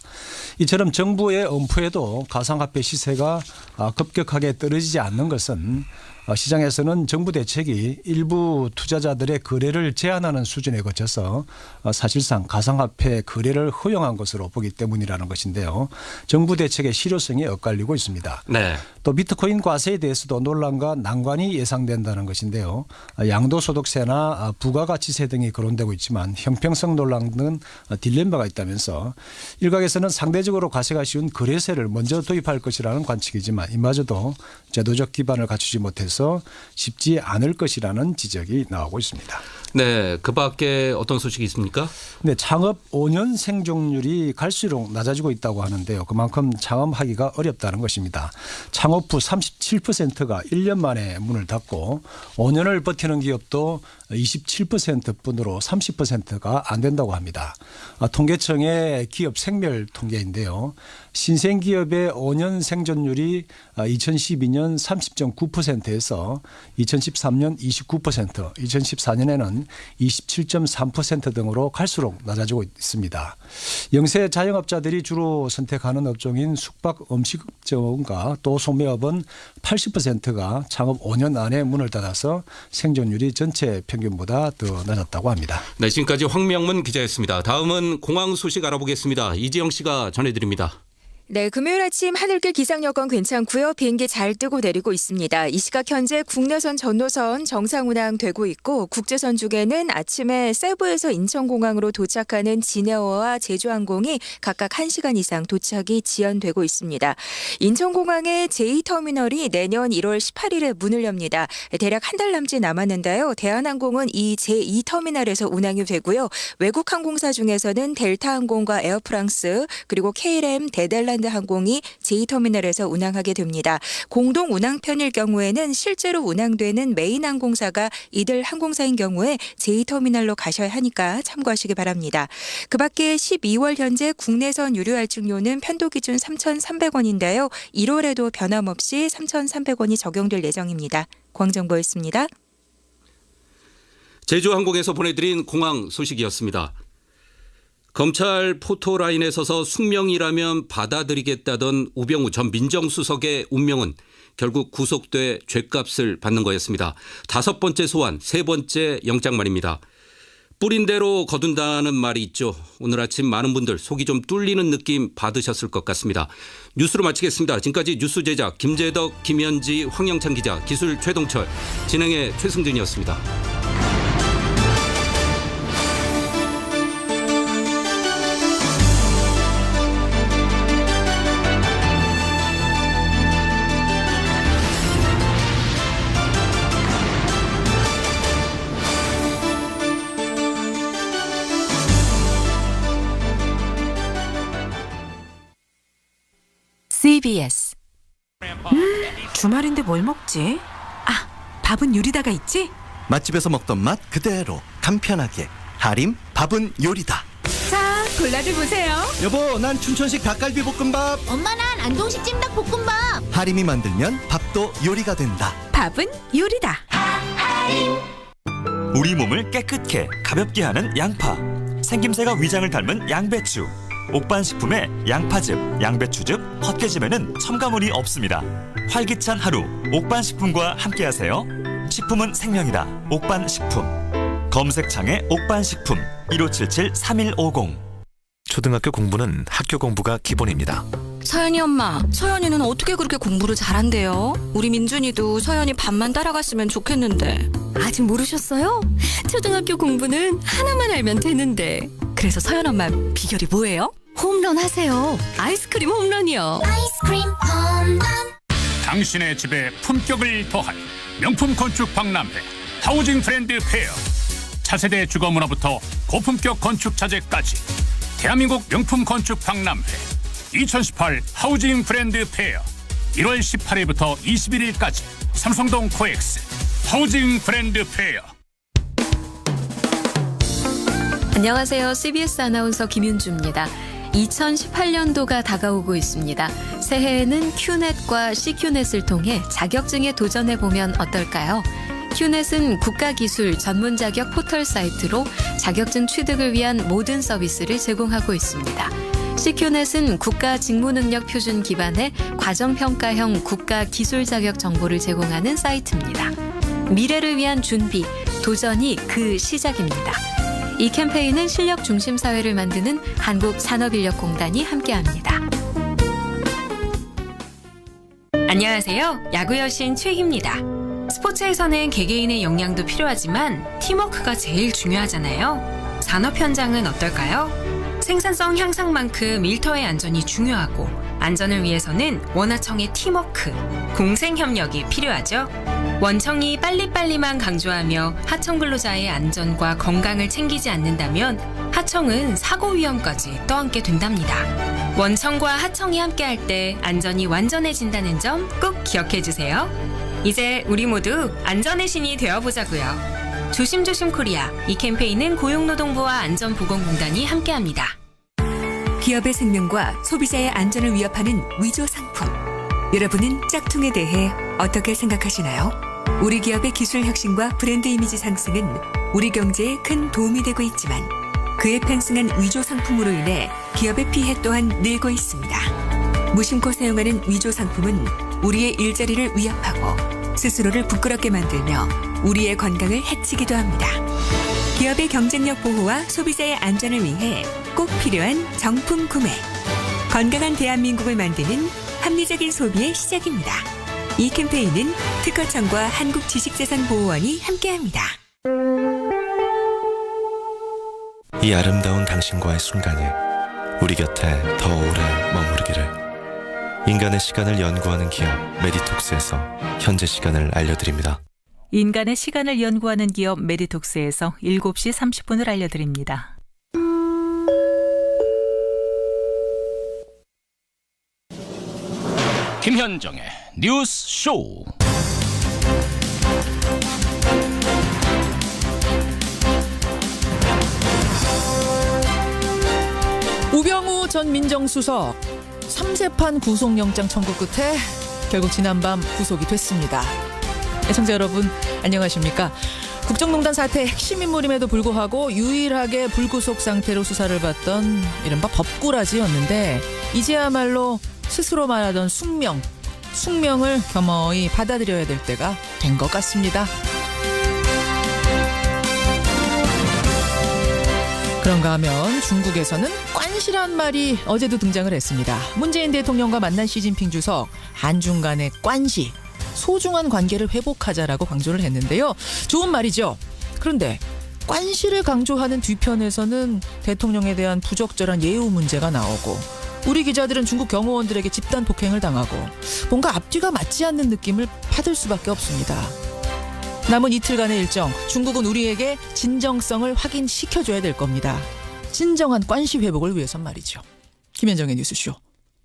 이처럼 정부의 엄포에도 가상화폐 시세가 급격하게 떨어지지 않는 것은 시장에서는 정부 대책이 일부 투자자들의 거래를 제한하는 수준에 거쳐서 사실상 가상화폐 거래를 허용한 것으로 보기 때문이라는 것인데요. 정부 대책의 실효성이 엇갈리고 있습니다. 네. 또 비트코인 과세에 대해서도 논란과 난관이 예상된다는 것인데요. 양도소득세나 부가가치세 등이 거론되고 있지만 형평성 논란 등 딜레마가 있다면서 일각에서는 상대적으로 과세가 쉬운 거래세를 먼저 도입할 것이라는 관측이지만 이마저도 제도적 기반을 갖추지 못해서 쉽지 않을 것이라는 지적이 나오고 있습니다. 네, 그 밖에 어떤 소식이 있습니까? 네, 창업 5년 생존율이 갈수록 낮아지고 있다고 하는데요. 그만큼 창업하기가 어렵다는 것입니다. 창업 후 37%가 1년 만에 문을 닫고 5년을 버티는 기업도 27%뿐으로 30%가 안 된다고 합니다. 통계청의 기업 생멸 통계인데요. 신생기업의 5년 생존율이 2012년 30.9%에서 2013년 29%, 2014년에는 27.3% 등으로 갈수록 낮아지고 있습니다. 영세 자영업자들이 주로 선택하는 업종인 숙박 음식업종과 또 소매업은 80%가 창업 5년 안에 문을 닫아서 생존율이 전체 평균보다 더 낮았다고 합니다. 네, 지금까지 황명문 기자였습니다. 다음은 공항 소식 알아보겠습니다. 이지영 씨가 전해드립니다. 네, 금요일 아침 하늘길 기상 여건 괜찮고요. 비행기 잘 뜨고 내리고 있습니다. 이 시각 현재 국내선 전노선 정상 운항되고 있고 국제선 중에는 아침에 세부에서 인천공항으로 도착하는 진에어와 제주항공이 각각 1시간 이상 도착이 지연되고 있습니다. 인천공항의 제2터미널이 내년 1월 18일에 문을 엽니다. 대략 한 달 남짓 남았는데요. 대한항공은 이 제2터미널에서 운항이 되고요. 외국 항공사 중에서는 델타항공과 에어프랑스 그리고 KLM, 네덜란드 에버랜드 항공이 제2터미널에서 운항하게 됩니다. 공동 운항편일 경우에는 실제로 운항되는 메인 항공사가 이들 항공사인 경우에 제2터미널로 가셔야 하니까 참고하시기 바랍니다. 그 밖에 12월 현재 국내선 유료 할증료는 편도 기준 3,300원인데요. 1월에도 변함없이 3,300원이 적용될 예정입니다. 광정보였습니다. 제주항공에서 보내드린 공항 소식이었습니다. 검찰 포토라인에 서서 숙명이라면 받아들이겠다던 우병우 전 민정수석의 운명은 결국 구속돼 죗값을 받는 거였습니다. 5번째 소환, 3번째 영장 말입니다. 뿌린 대로 거둔다는 말이 있죠. 오늘 아침 많은 분들 속이 좀 뚫리는 느낌 받으셨을 것 같습니다. 뉴스로 마치겠습니다. 지금까지 뉴스 제작 김재덕, 김현지, 황영찬 기자, 기술 최동철, 진행의 최승준이었습니다. CBS. 주말인데 뭘 먹지? 밥은 요리다가 있지? 맛집에서 먹던 맛 그대로 간편하게 하림 밥은 요리다. 자, 골라들 보세요. 여보, 난 춘천식 닭갈비 볶음밥. 엄마, 난 안동식 찜닭볶음밥. 하림이 만들면 밥도 요리가 된다. 밥은 요리다. 우리 몸을 깨끗게 가볍게 하는 양파. 생김새가 위장을 닮은 양배추. 옥반식품의 양파즙, 양배추즙, 헛개즙에는 첨가물이 없습니다. 활기찬 하루 옥반식품과 함께하세요. 식품은 생명이다. 옥반식품. 검색창에 옥반식품 1577-3150. 초등학교 공부는 학교 공부가 기본입니다. 서연이 엄마, 서연이는 어떻게 그렇게 공부를 잘한대요? 우리 민준이도 서연이 밥만 따라갔으면 좋겠는데. 아직 모르셨어요? 초등학교 공부는 하나만 알면 되는데. 그래서 서연 엄마 비결이 뭐예요? 홈런 하세요. 아이스크림 홈런이요. 아이스크림 홈런. 당신의 집에 품격을 더한 명품 건축 박람회 하우징 브랜드 페어. 차세대 주거 문화부터 고품격 건축 자재까지 대한민국 명품 건축 박람회 2018 하우징 브랜드 페어 1월 18일부터 21일까지 삼성동 코엑스 하우징 브랜드 페어. 안녕하세요. CBS 아나운서 김윤주입니다. 2018년도가 다가오고 있습니다. 새해에는 큐넷과 C큐넷을 통해 자격증에 도전해보면 어떨까요? 큐넷은 국가기술 전문 자격 포털 사이트로 자격증 취득을 위한 모든 서비스를 제공하고 있습니다. C큐넷은 국가 직무능력 표준 기반의 과정평가형 국가 기술 자격 정보를 제공하는 사이트입니다. 미래를 위한 준비, 도전이 그 시작입니다. 이 캠페인은 실력 중심 사회를 만드는 한국산업인력공단이 함께합니다. 안녕하세요. 야구 여신 최희입니다. 스포츠에서는 개개인의 역량도 필요하지만 팀워크가 제일 중요하잖아요. 산업 현장은 어떨까요? 생산성 향상만큼 일터의 안전이 중요하고 안전을 위해서는 원하청의 팀워크, 공생협력이 필요하죠. 원청이 빨리빨리만 강조하며 하청 근로자의 안전과 건강을 챙기지 않는다면 하청은 사고 위험까지 떠안게 된답니다. 원청과 하청이 함께할 때 안전이 완전해진다는 점 꼭 기억해 주세요. 이제 우리 모두 안전의 신이 되어보자고요. 조심조심 코리아. 이 캠페인은 고용노동부와 안전보건공단이 함께합니다. 기업의 생명과 소비자의 안전을 위협하는 위조 상품. 여러분은 짝퉁에 대해 어떻게 생각하시나요? 우리 기업의 기술 혁신과 브랜드 이미지 상승은 우리 경제에 큰 도움이 되고 있지만 그에 편승한 위조 상품으로 인해 기업의 피해 또한 늘고 있습니다. 무심코 사용하는 위조 상품은 우리의 일자리를 위협하고 스스로를 부끄럽게 만들며 우리의 건강을 해치기도 합니다. 기업의 경쟁력 보호와 소비자의 안전을 위해 꼭 필요한 정품 구매. 건강한 대한민국을 만드는 합리적인 소비의 시작입니다. 이 캠페인은 특허청과 한국지식재산보호원이 함께합니다. 이 아름다운 당신과의 순간이 우리 곁에 더 오래 머무르기를. 인간의 시간을 연구하는 기업 메디톡스에서 현재 시간을 알려드립니다. 인간의 시간을 연구하는 기업 메디톡스에서 7시 30분을 알려드립니다. 김현정의 뉴스 쇼. 우병우 전 민정수석 3세판 구속영장 청구 끝에 결국 지난밤 구속이 됐습니다. 애청자 여러분 안녕하십니까? 국정농단 사태의 핵심 인물임에도 불구하고 유일하게 불구속 상태로 수사를 받던 이른바 법꾸라지였는데 이제야말로 스스로 말하던 숙명을 겸허히 받아들여야 될 때가 된 것 같습니다. 그런가 하면 중국에서는 꽌시란 말이 어제도 등장을 했습니다. 문재인 대통령과 만난 시진핑 주석, 한중 간의 꽌시, 소중한 관계를 회복하자라고 강조를 했는데요. 좋은 말이죠. 그런데 꽌시를 강조하는 뒤편에서는 대통령에 대한 부적절한 예우 문제가 나오고 우리 기자들은 중국 경호원들에게 집단 폭행을 당하고 뭔가 앞뒤가 맞지 않는 느낌을 받을 수밖에 없습니다. 남은 이틀간의 일정, 중국은 우리에게 진정성을 확인시켜줘야 될 겁니다. 진정한 꽌시 회복을 위해선 말이죠. 김현정의 뉴스쇼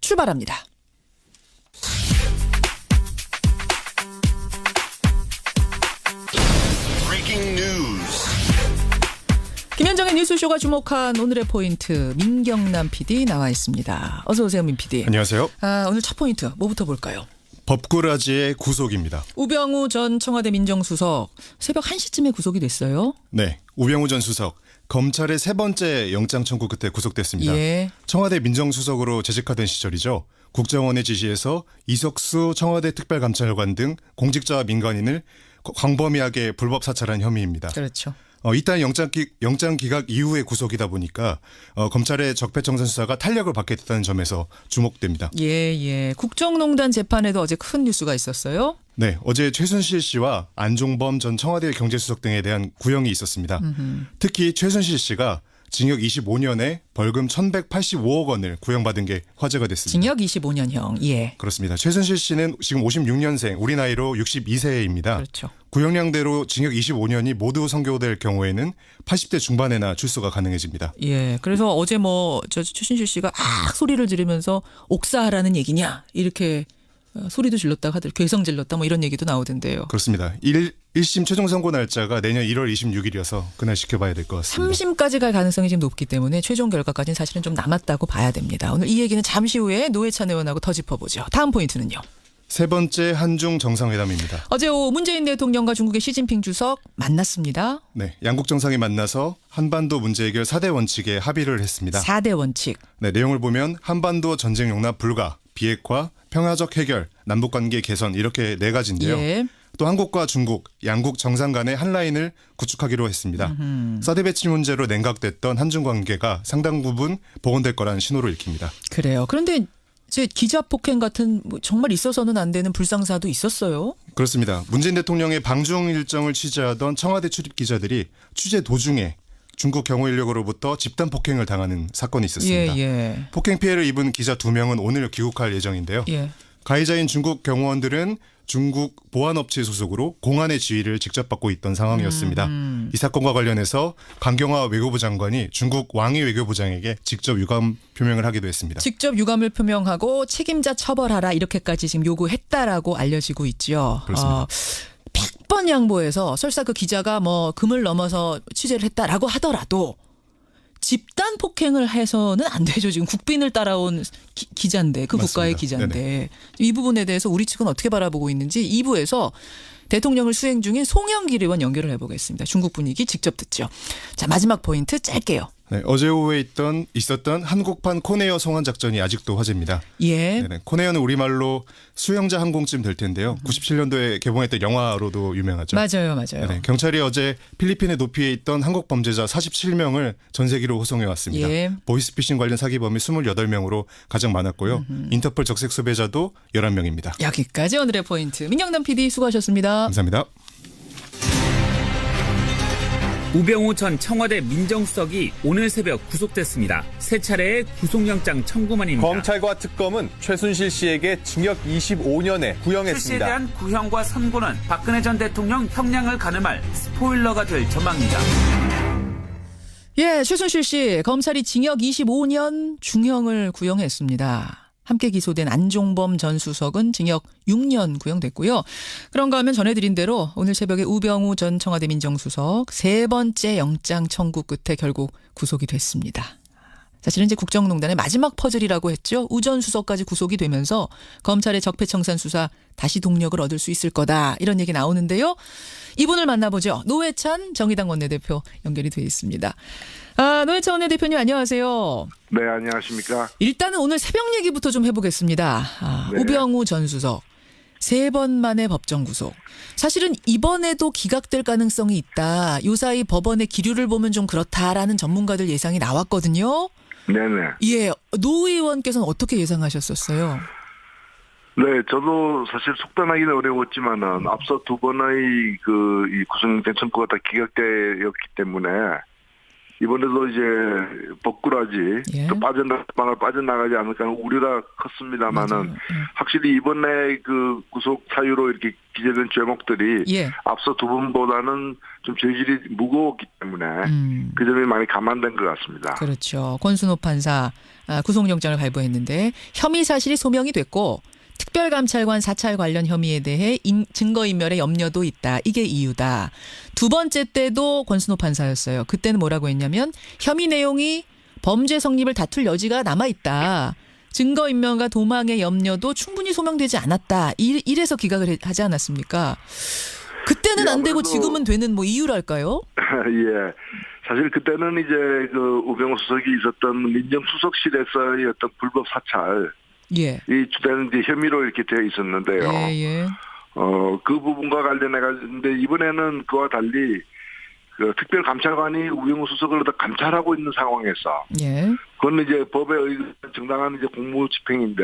출발합니다. 김현정의 뉴스쇼가 주목한 오늘의 포인트, 민경남 PD 나와 있습니다. 어서 오세요, 민 PD. 안녕하세요. 오늘 첫 포인트 뭐부터 볼까요? 법꾸라지의 구속입니다. 우병우 전 청와대 민정수석 새벽 1시쯤에 구속이 됐어요. 네, 우병우 전 수석 검찰의 세 번째 영장 청구 끝에 구속됐습니다. 예. 청와대 민정수석으로 재직하던 시절이죠. 국정원의 지시에서 이석수 청와대 특별감찰관 등 공직자와 민간인을 광범위하게 불법 사찰한 혐의입니다. 그렇죠. 이딴 영장 기각 이후에 구속이다 보니까 검찰의 적폐청산 수사가 탄력을 받게 됐다는 점에서 주목됩니다. 예. 국정농단 재판에도 어제 큰 뉴스가 있었어요. 네, 어제 최순실 씨와 안종범 전 청와대 경제수석 등에 대한 구형이 있었습니다. 특히 최순실 씨가 징역 25년에 벌금 1,185억 원을 구형받은 게 화제가 됐습니다. 징역 25년형. 예. 그렇습니다. 최순실 씨는 지금 56년생, 우리 나이로 62세입니다. 그렇죠. 구형량대로 징역 25년이 모두 선고될 경우에는 80대 중반에나 출소가 가능해집니다. 예. 그래서 어제 저 최순실 씨가 소리를 지르면서 옥사하라는 얘기냐 이렇게 소리도 질렀다가 하더라고요. 괴성 질렀다 이런 얘기도 나오던데요. 그렇습니다. 1심 최종 선고 날짜가 내년 1월 26일이어서 그날 지켜봐야 될 것 같습니다. 3심까지 갈 가능성이 지금 높기 때문에 최종 결과까지는 사실은 좀 남았다고 봐야 됩니다. 오늘 이 얘기는 잠시 후에 노회찬 의원하고 더 짚어보죠. 다음 포인트는요. 세 번째 한중 정상회담입니다. 어제 오후 문재인 대통령과 중국의 시진핑 주석 만났습니다. 네, 양국 정상이 만나서 한반도 문제 해결 4대 원칙에 합의를 했습니다. 4대 원칙. 네, 내용을 보면 한반도 전쟁 용납 불가, 비핵화, 평화적 해결, 남북관계 개선 이렇게 네 가지인데요. 예. 또 한국과 중국, 양국 정상 간의 한 라인을 구축하기로 했습니다. 사드 배치 문제로 냉각됐던 한중 관계가 상당 부분 복원될 거라는 신호를 읽힙니다. 그래요. 그런데 기자 폭행 같은 정말 있어서는 안 되는 불상사도 있었어요. 그렇습니다. 문재인 대통령의 방중 일정을 취재하던 청와대 출입 기자들이 취재 도중에 중국 경호 인력으로부터 집단 폭행을 당하는 사건이 있었습니다. 예. 폭행 피해를 입은 기자 2명은 오늘 귀국할 예정인데요. 예. 가해자인 중국 경호원들은 중국 보안업체 소속으로 공안의 지휘를 직접 받고 있던 상황이었습니다. 이 사건과 관련해서 강경화 외교부 장관이 중국 왕이 외교부장에게 직접 유감 표명을 하기도 했습니다. 직접 유감을 표명하고 책임자 처벌하라 이렇게까지 지금 요구했다라고 알려지고 있죠. 그렇습니다. 100번 양보해서 설사 그 기자가 금을 넘어서 취재를 했다라고 하더라도 집단 폭행을 해서는 안 되죠. 지금 국빈을 따라온 기자인데 그 맞습니다. 국가의 기자인데 네네. 이 부분에 대해서 우리 측은 어떻게 바라보고 있는지 2부에서 대통령을 수행 중인 송영길 의원 연결을 해보겠습니다. 중국 분위기 직접 듣죠. 자, 마지막 포인트 짧게요. 네, 어제 오후에 있었던 한국판 코네어 송환 작전이 아직도 화제입니다. 예. 네네, 코네어는 우리말로 수영자 항공쯤 될 텐데요. 97년도에 개봉했던 영화로도 유명하죠. 맞아요. 네네, 경찰이 어제 필리핀의 도피에 있던 한국 범죄자 47명을 전세기로 호송해 왔습니다. 예. 보이스피싱 관련 사기범이 28명으로 가장 많았고요. 인터폴 적색 수배자도 11명입니다. 여기까지 오늘의 포인트. 민경남 PD 수고하셨습니다. 감사합니다. 우병우 전 청와대 민정수석이 오늘 새벽 구속됐습니다. 세 차례의 구속영장 청구만입니다. 검찰과 특검은 최순실 씨에게 징역 25년에 구형했습니다. 최 씨에 대한 구형과 선고는 박근혜 전 대통령 형량을 가늠할 스포일러가 될 전망입니다. 예, 최순실 씨 검찰이 징역 25년 중형을 구형했습니다. 함께 기소된 안종범 전 수석은 징역 6년 구형됐고요. 그런가 하면 전해드린 대로 오늘 새벽에 우병우 전 청와대 민정수석 세 번째 영장 청구 끝에 결국 구속이 됐습니다. 사실은 이제 국정농단의 마지막 퍼즐이라고 했죠. 우 전 수석까지 구속이 되면서 검찰의 적폐청산 수사 다시 동력을 얻을 수 있을 거다. 이런 얘기 나오는데요. 이분을 만나보죠. 노회찬 정의당 원내대표 연결이 되어 있습니다. 노회찬 원내대표님 안녕하세요. 네, 안녕하십니까. 일단은 오늘 새벽 얘기부터 좀 해보겠습니다. 네. 우병우 전 수석. 3번 만에 법정 구속. 사실은 이번에도 기각될 가능성이 있다. 요사이 법원의 기류를 보면 좀 그렇다라는 전문가들 예상이 나왔거든요. 네네. 예, 노 의원께서는 어떻게 예상하셨었어요? 네, 저도 사실 속단하기는 어려웠지만은 앞서 두 번의 이 구속영장 청구가 다 기각되었기 때문에 이번에도 이제 법꾸라지 또 빠져나가지 않을까 하는 우려가 컸습니다만은 확실히 이번에 그 구속 사유로 이렇게 기재된 죄목들이 앞서 두 번보다는 좀 죄질이 무거웠기 때문에 그 점이 많이 감안된 것 같습니다. 그렇죠. 권순호 판사 구속영장을 발부했는데 혐의 사실이 소명이 됐고 특별감찰관 사찰 관련 혐의에 대해 증거인멸의 염려도 있다. 이게 이유다. 두 번째 때도 권순호 판사였어요. 그때는 뭐라고 했냐면 혐의 내용이 범죄 성립을 다툴 여지가 남아있다. 증거인멸과 도망의 염려도 충분히 소명되지 않았다. 이래서 기각을 하지 않았습니까? 그때는 안 되고 지금은 되는 뭐 이유랄까요? 예. 사실 그때는 이제 그 우병우 수석이 있었던 민정수석실에서의 어떤 불법 사찰 이 주된 이제 혐의로 이렇게 되어 있었는데요. 그 부분과 관련해 가지고 이번에는 그와 달리 그 특별감찰관이 우병우 수석을 감찰하고 있는 상황에서 그건 이제 법에 의한 정당한 이제 공무 집행인데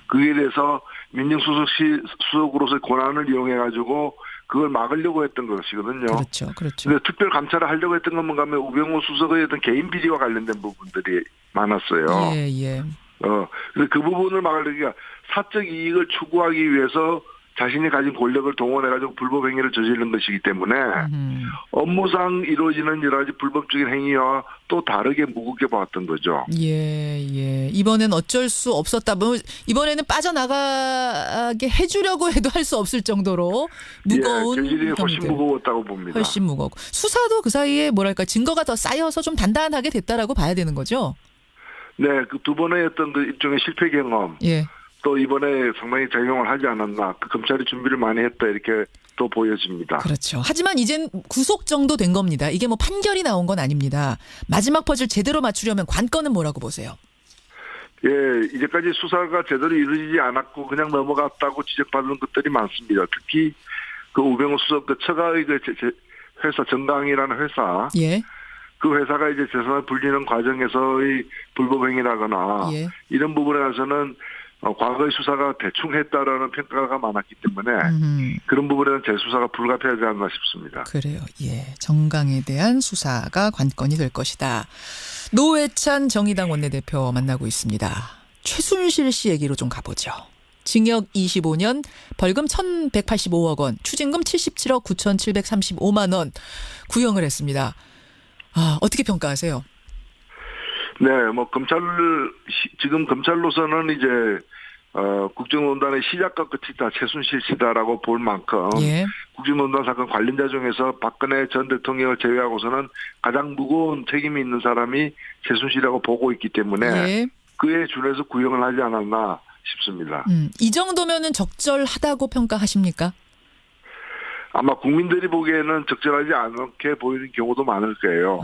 그에 대해서 민정수석으로서의 권한을 이용해 가지고 그걸 막으려고 했던 것이거든요. 그렇죠. 근데 특별 감찰을 하려고 했던 건 뭔가 하면 우병우 수석의 어떤 개인 비리와 관련된 부분들이 많았어요. 그래서 그 부분을 막으려고 사적 이익을 추구하기 위해서 자신이 가진 권력을 동원해가지고 불법 행위를 저지르는 것이기 때문에 업무상 이루어지는 여러 가지 불법적인 행위와 또 다르게 무겁게 봤던 거죠. 이번엔 어쩔 수 없었다. 이번에는 빠져나가게 해주려고 해도 할 수 없을 정도로 무거운 죄질이 훨씬 무거웠다고 봅니다. 훨씬 무겁고 수사도 그 사이에 뭐랄까 증거가 더 쌓여서 좀 단단하게 됐다라고 봐야 되는 거죠. 네, 그 두 번의 어떤 그 일종의 실패 경험. 또 이번에 상당히 작용을 하지 않았나. 그 검찰이 준비를 많이 했다 이렇게 또 보여집니다. 그렇죠. 하지만 이젠 구속 정도 된 겁니다. 이게 뭐 판결이 나온 건 아닙니다. 마지막 퍼즐 제대로 맞추려면 관건은 뭐라고 보세요? 이제까지 수사가 제대로 이루어지지 않았고 그냥 넘어갔다고 지적받는 것들이 많습니다. 특히 그 우병우 수석 그 처가의 그 회사 정강이라는 회사. 그 회사가 이제 재산을 불리는 과정에서의 불법 행위라거나 이런 부분에 대해서는 과거의 수사가 대충 했다라는 평가가 많았기 때문에 그런 부분에는 재수사가 불가피하지 않나 싶습니다. 그래요. 정강에 대한 수사가 관건이 될 것이다. 노회찬 정의당 원내대표 만나고 있습니다. 최순실 씨 얘기로 좀 가보죠. 징역 25년, 벌금 1,185억 원, 추징금 77억 9,735만 원 구형을 했습니다. 어떻게 평가하세요? 네, 뭐 지금 검찰로서는 이제 국정농단의 시작과 끝이 다 최순실 씨다라고 볼 만큼 국정농단 사건 관련자 중에서 박근혜 전 대통령을 제외하고서는 가장 무거운 책임이 있는 사람이 최순실이라고 보고 있기 때문에 그에 준해서 구형을 하지 않았나 싶습니다. 이 정도면은 적절하다고 평가하십니까? 아마 국민들이 보기에는 적절하지 않게 보이는 경우도 많을 거예요.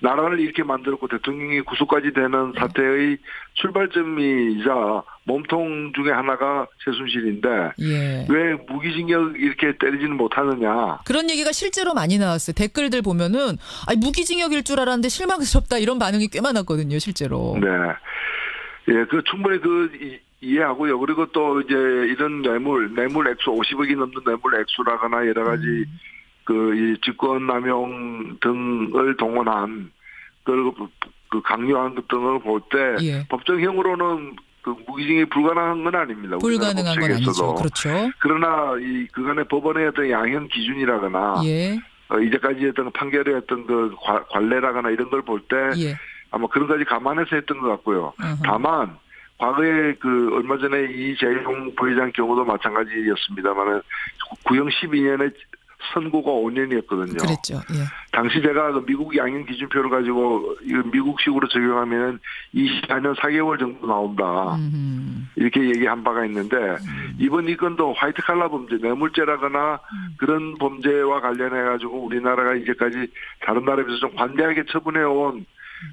나라를 이렇게 만들었고 대통령이 구속까지 되는 사태의 출발점이자 몸통 중에 하나가 최순실인데 왜 무기징역 이렇게 때리지는 못하느냐. 그런 얘기가 실제로 많이 나왔어요. 댓글들 보면은 무기징역일 줄 알았는데 실망스럽다 이런 반응이 꽤 많았거든요. 실제로. 그 충분히 이해하고요. 그리고 또 이제 이런 뇌물 액수 50억이 넘는 뇌물 액수라거나 여러 가지 이 직권남용 등을 동원한 그 강요한 것 등을 볼 때 법정형으로는 그 무기징역이 불가능한 건 아닙니다. 불가능한 건 아니죠. 그렇죠. 그러나 이 그간의 법원의 어떤 양형 기준이라거나 이제까지 했던 판결의 어떤 그 관례라거나 이런 걸 볼 때 아마 그런 까지 감안해서 했던 것 같고요. 다만 과거에 얼마 전에 이재용 부회장 경우도 마찬가지였습니다만은 구형 12년에 선고가 5년이었거든요. 그랬죠. 예. 당시 제가 미국 양형 기준표를 가지고 미국식으로 적용하면 24년 4개월 정도 나온다. 이렇게 얘기한 바가 있는데 이번 이 건도 화이트 칼라 범죄, 뇌물죄라거나 그런 범죄와 관련해 가지고 우리나라가 이제까지 다른 나라에 비해서 좀 관대하게 처분해온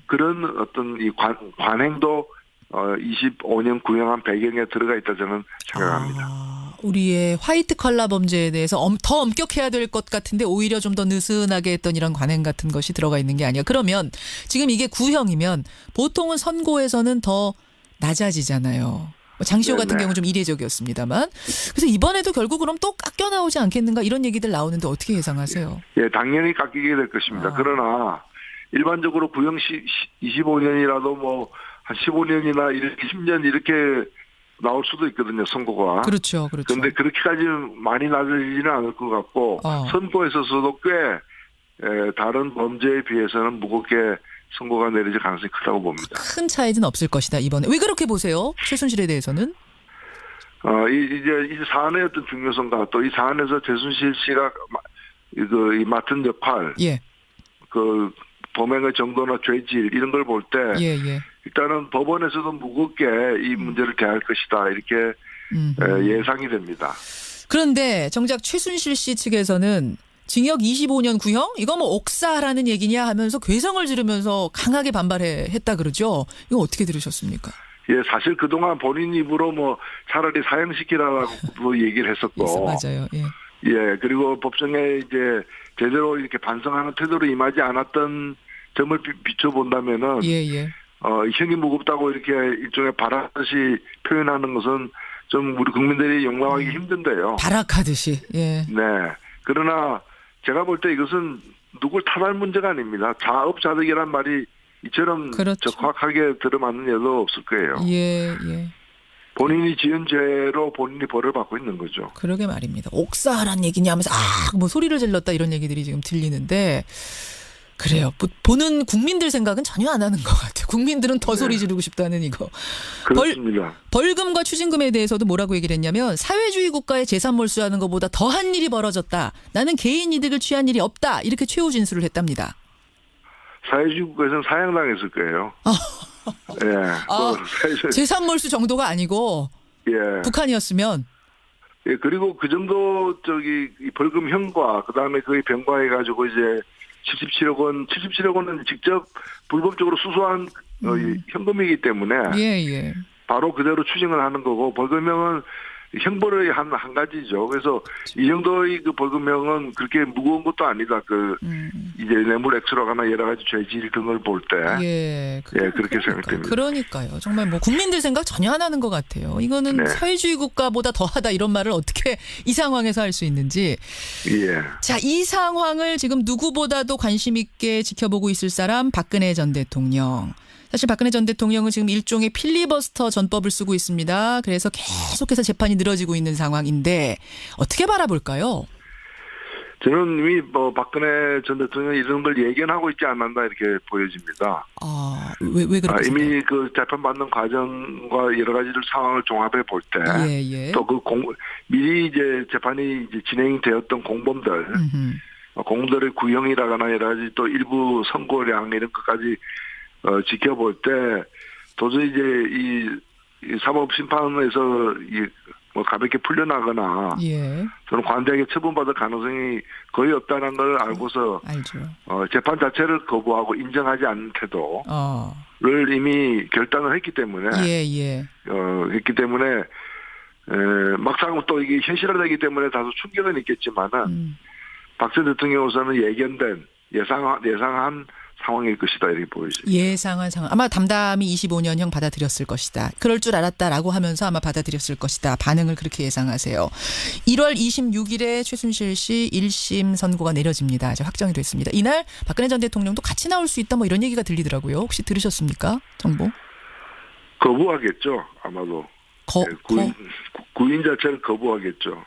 그런 어떤 이 관행도 25년 구형한 배경에 들어가 있다 저는 생각합니다. 우리의 화이트 컬러 범죄에 대해서 더 엄격해야 될 것 같은데 오히려 좀 더 느슨하게 했던 이런 관행 같은 것이 들어가 있는 게 아니야. 그러면 지금 이게 구형이면 보통은 선고에서는 더 낮아지잖아요. 장시호 같은 경우 좀 이례적이었습니다만. 그래서 이번에도 결국 그럼 또 깎여 나오지 않겠는가 이런 얘기들 나오는데 어떻게 예상하세요? 예, 당연히 깎이게 될 것입니다. 그러나 일반적으로 구형 25년이라도 뭐 한 15년이나 이렇게 10년 이렇게 나올 수도 있거든요, 선고가. 그렇죠. 그런데 그렇게까지 많이 낮아지지는 않을 것 같고 선고에 있어서도 꽤 다른 범죄에 비해서는 무겁게 선고가 내려질 가능성이 크다고 봅니다. 큰 차이는 없을 것이다 이번에. 왜 그렇게 보세요? 최순실에 대해서는? 이제 이 사안의 어떤 중요성과 또 이 사안에서 최순실 씨가 이 맡은 역할, 범행의 정도나 죄질 이런 걸 볼 때 일단은 법원에서도 무겁게 이 문제를 대할 것이다 이렇게 예상이 됩니다. 그런데 정작 최순실 씨 측에서는 징역 25년 구형? 이거 뭐 옥사라는 얘기냐 하면서 괴성을 지르면서 강하게 반발했다 그러죠. 이거 어떻게 들으셨습니까? 예, 사실 그동안 본인 입으로 뭐 차라리 사형시키라고 얘기를 했었고. 맞아요. 예, 그리고 법정에 이제 제대로 이렇게 반성하는 태도로 임하지 않았던 점을 비춰본다면은. 형이 무겁다고 이렇게 일종의 발악하듯이 표현하는 것은 좀 우리 국민들이 용납하기 힘든데요. 발악하듯이. 예. 네. 그러나 제가 볼 때 이것은 누굴 탓할 문제가 아닙니다. 자업자득이란 말이 이처럼 적확하게 들어맞는 예도 없을 거예요. 예. 본인이 지은 죄로 본인이 벌을 받고 있는 거죠. 그러게 말입니다. 옥사란 얘기냐 하면서 뭐 소리를 질렀다 이런 얘기들이 지금 들리는데 그래요. 보는 국민들 생각은 전혀 안 하는 것 같아요. 국민들은 더 소리 지르고 싶다는 이거. 그렇습니다. 벌금과 추징금에 대해서도 뭐라고 얘기를 했냐면 사회주의 국가의 재산 몰수하는 것보다 더한 일이 벌어졌다. 나는 개인 이득을 취한 일이 없다. 이렇게 최후 진술을 했답니다. 사회주의 국가에서는 사형당했을 거예요. 재산 몰수 정도가 아니고 북한이었으면. 예, 그리고 그 정도 이 벌금형과 그다음에 거의 병과해 가지고 이제 77억 원은 직접 불법적으로 수수한 현금이기 때문에 바로 그대로 추징을 하는 거고 벌금형은 형벌의 한 가지죠. 그래서 이 정도의 그 벌금형은 그렇게 무거운 것도 아니다. 이제 뇌물 액수라거나 여러 가지 죄질 등을 볼 때. 그렇게 생각됩니다. 그러니까요. 정말 뭐 국민들 생각 전혀 안 하는 것 같아요. 이거는 사회주의 국가보다 더하다 이런 말을 어떻게 이 상황에서 할 수 있는지. 자, 이 상황을 지금 누구보다도 관심 있게 지켜보고 있을 사람 박근혜 전 대통령. 사실 박근혜 전 대통령은 지금 일종의 필리버스터 전법을 쓰고 있습니다. 그래서 계속해서 재판이 늘어지고 있는 상황인데 어떻게 바라볼까요? 저는 이미 박근혜 전 대통령이 이런 걸 예견하고 있지 않았나 이렇게 보여집니다. 왜 그렇게 이미 그 재판받는 과정과 여러 가지를 상황을 종합해 볼 때 또 미리 이제 재판이 이제 진행이 되었던 공범들의 구형이라거나 여러 가지 또 일부 선고량 이런 것까지 지켜볼 때 도저히 이제 이 사법 심판에서 뭐 가볍게 풀려나거나 저는 관대하게 처분받을 가능성이 거의 없다는 걸 알고서 재판 자체를 거부하고 인정하지 않는 태도를 이미 결단을 했기 때문에 했기 때문에 막상 또 이게 현실화되기 때문에 다소 충격은 있겠지만은 박 전 대통령으로서는 예견된 예상한 상황일 것이다 이렇게 보이죠. 예상한 상황. 아마 담담히 25년형 받아들였을 것이다. 그럴 줄 알았다라고 하면서 아마 받아들였을 것이다. 반응을 그렇게 예상하세요. 1월 26일에 최순실 씨 1심 선고가 내려집니다. 이제 확정이 됐습니다. 이날 박근혜 전 대통령도 같이 나올 수 있다 뭐 이런 얘기가 들리더라고요. 혹시 들으셨습니까? 정보? 거부하겠죠. 아마도. 구인 자체를 거부하겠죠.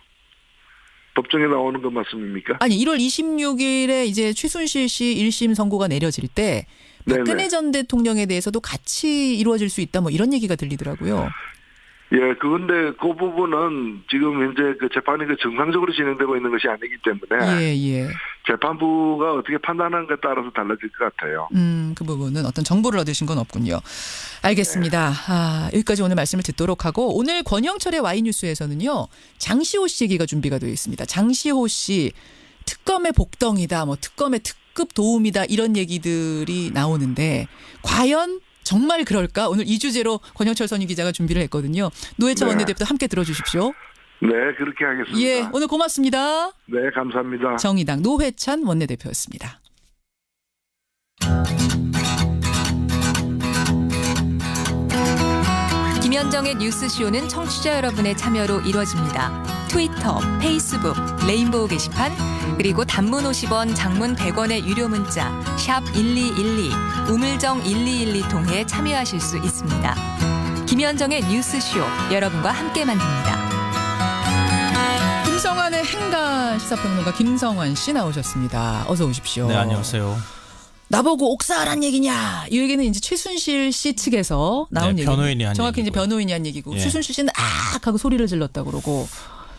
법정에 나오는 건 맞습니까? 아니 1월 26일에 이제 최순실 씨 1심 선고가 내려질 때 박근혜 네네. 전 대통령에 대해서도 같이 이루어질 수 있다 뭐 이런 얘기가 들리더라고요. 예, 그건데 그 부분은 지금 현재 그 재판이 정상적으로 진행되고 있는 것이 아니기 때문에 예. 재판부가 어떻게 판단하는가에 따라서 달라질 것 같아요. 그 부분은 어떤 정보를 얻으신 건 없군요. 알겠습니다. 여기까지 오늘 말씀을 듣도록 하고 오늘 권영철의 와이뉴스에서는요. 장시호 씨 얘기가 준비가 되어 있습니다. 장시호 씨 특검의 복덩이다. 뭐 특검의 특급 도움이다. 이런 얘기들이 나오는데 과연 정말 그럴까? 오늘 이 주제로 권영철 선임 기자가 준비를 했거든요. 노회찬 원내대표도 함께 들어주십시오. 네, 그렇게 하겠습니다. 예, 오늘 고맙습니다. 네, 감사합니다. 정의당 노회찬 원내대표였습니다. 김현정의 뉴스쇼는 청취자 여러분의 참여로 이루어집니다. 트위터, 페이스북, 레인보우 게시판, 그리고 단문 50원, 장문 100원의 유료 문자 샵 1212, 우물정 1212 통해 참여하실 수 있습니다. 김현정의 뉴스쇼, 여러분과 함께 만듭니다. 김성환의 행간 시사평론가 김성환 씨 나오셨습니다. 어서 오십시오. 네, 안녕하세요. 나보고 옥사하란 얘기냐? 이 얘기는 이제 최순실 씨 측에서 나온 얘기죠. 변호인이 한 정확히 얘기고요. 이제 변호인이 한 얘기고 예. 최순실 씨는 하고 소리를 질렀다 그러고.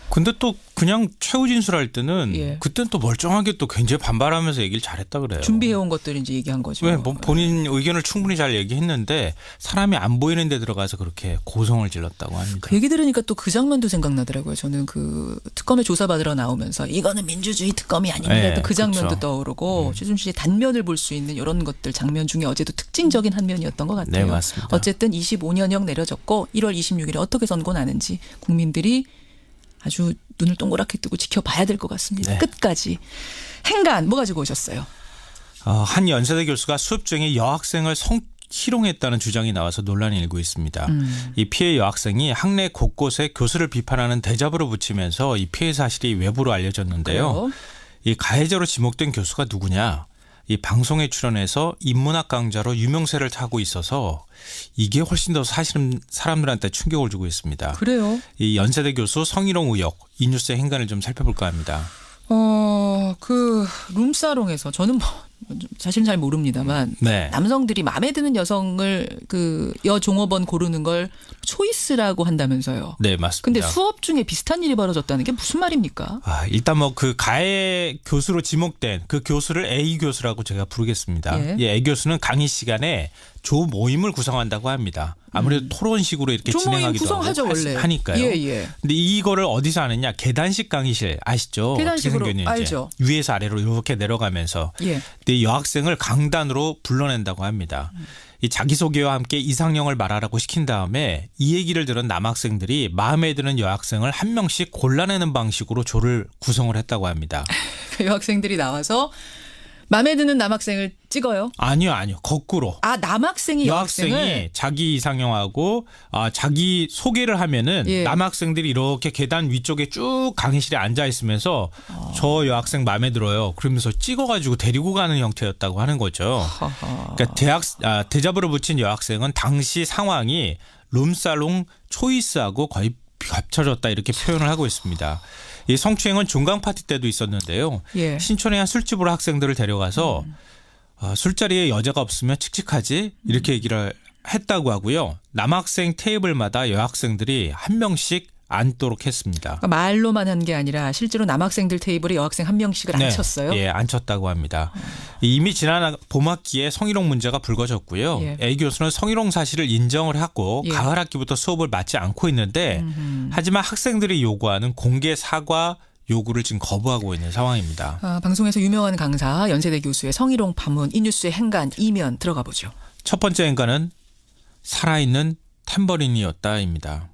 근데 또 그냥 최후 진술할 때는 예. 그때는 또 멀쩡하게 또 굉장히 반발하면서 얘기를 잘했다 그래요. 준비해온 것들 이제 얘기한 거죠. 왜 본인 의견을 충분히 잘 얘기했는데 사람이 안 보이는 데 들어가서 그렇게 고성을 질렀다고 합니다. 그 얘기 들으니까 또 그 장면도 생각나더라고요. 저는 그 특검에 조사받으러 나오면서 이거는 민주주의 특검이 아닙니다. 네, 그 장면도 그렇죠. 떠오르고 최순실의 단면을 볼 수 있는 이런 것들 장면 중에 어제도 특징적인 한 면이었던 것 같아요. 네, 맞습니다. 어쨌든 25년형 내려졌고 1월 26일에 어떻게 선고나는지 국민들이 아주 눈을 동그랗게 뜨고 지켜봐야 될 것 같습니다. 네. 끝까지. 행간 뭐 가지고 오셨어요? 한 연세대 교수가 수업 중에 여학생을 성희롱했다는 주장이 나와서 논란이 일고 있습니다. 이 피해 여학생이 학내 곳곳에 교수를 비판하는 대잡으로 붙이면서 이 피해 사실이 외부로 알려졌는데요. 그래요? 이 가해자로 지목된 교수가 누구냐? 이 방송에 출연해서 인문학 강좌로 유명세를 타고 있어서 이게 훨씬 더 사실은 사람들한테 충격을 주고 있습니다. 그래요? 이 연세대 교수 성희롱 의혹 이 뉴스의 행간을 좀 살펴볼까 합니다. 그 룸사롱에서 저는 뭐 사실은 잘 모릅니다만 네. 남성들이 마음에 드는 여성을 그 여종업원 고르는 걸 초이스라고 한다면서요. 네, 맞습니다. 근데 수업 중에 비슷한 일이 벌어졌다는 게 무슨 말입니까? 일단 뭐 그 가해 교수로 지목된 그 교수를 A 교수라고 제가 부르겠습니다. 예. 이 A 교수는 강의 시간에 조 모임을 구성한다고 합니다. 아무래도 토론식으로 이렇게 조 모임 진행하기도 구성하죠, 하고 원래. 하니까요. 예. 근데 이거를 어디서 하느냐? 계단식 강의실 아시죠? 계단식으로 어떻게 생겼는지. 알죠. 위에서 아래로 이렇게 내려가면서 예. 근데 여학생을 강단으로 불러낸다고 합니다. 이 자기소개와 함께 이상형을 말하라고 시킨 다음에 이 얘기를 들은 남학생들이 마음에 드는 여학생을 한 명씩 골라내는 방식으로 조를 구성을 했다고 합니다. 그 여학생들이 나와서 마음에 드는 남학생을 찍어요? 아니요. 거꾸로. 남학생이 여학생이 자기 이상형하고 자기 소개를 하면은 예. 남학생들이 이렇게 계단 위쪽에 쭉 강의실에 앉아 있으면서 저 여학생 마음에 들어요. 그러면서 찍어가지고 데리고 가는 형태였다고 하는 거죠. 그러니까 대잡으로 붙인 여학생은 당시 상황이 룸살롱 초이스하고 거의 겹쳐졌다 이렇게 표현을 하고 있습니다. 이 성추행은 종강 파티 때도 있었는데요. 예. 신촌의 한 술집으로 학생들을 데려가서 술자리에 여자가 없으면 칙칙하지 이렇게 얘기를 했다고 하고요. 남학생 테이블마다 여학생들이 한 명씩 앉도록 했습니다. 그러니까 말로만 한 게 아니라 실제로 남학생들 테이블에 여학생 한 명씩을 앉혔어요? 예, 앉혔다고 합니다. 이미 지난 봄학기에 성희롱 문제가 불거졌고요. 예. A 교수는 성희롱 사실을 인정을 하고 예. 가을 학기부터 수업을 맡지 않고 있는데 하지만 학생들이 요구하는 공개 사과 요구를 지금 거부하고 있는 상황입니다. 방송에서 유명한 강사 연세대 교수의 성희롱 파문 이 뉴스의 행간 이면 들어가 보죠. 첫 번째 행간은 살아있는 탬버린이었다입니다.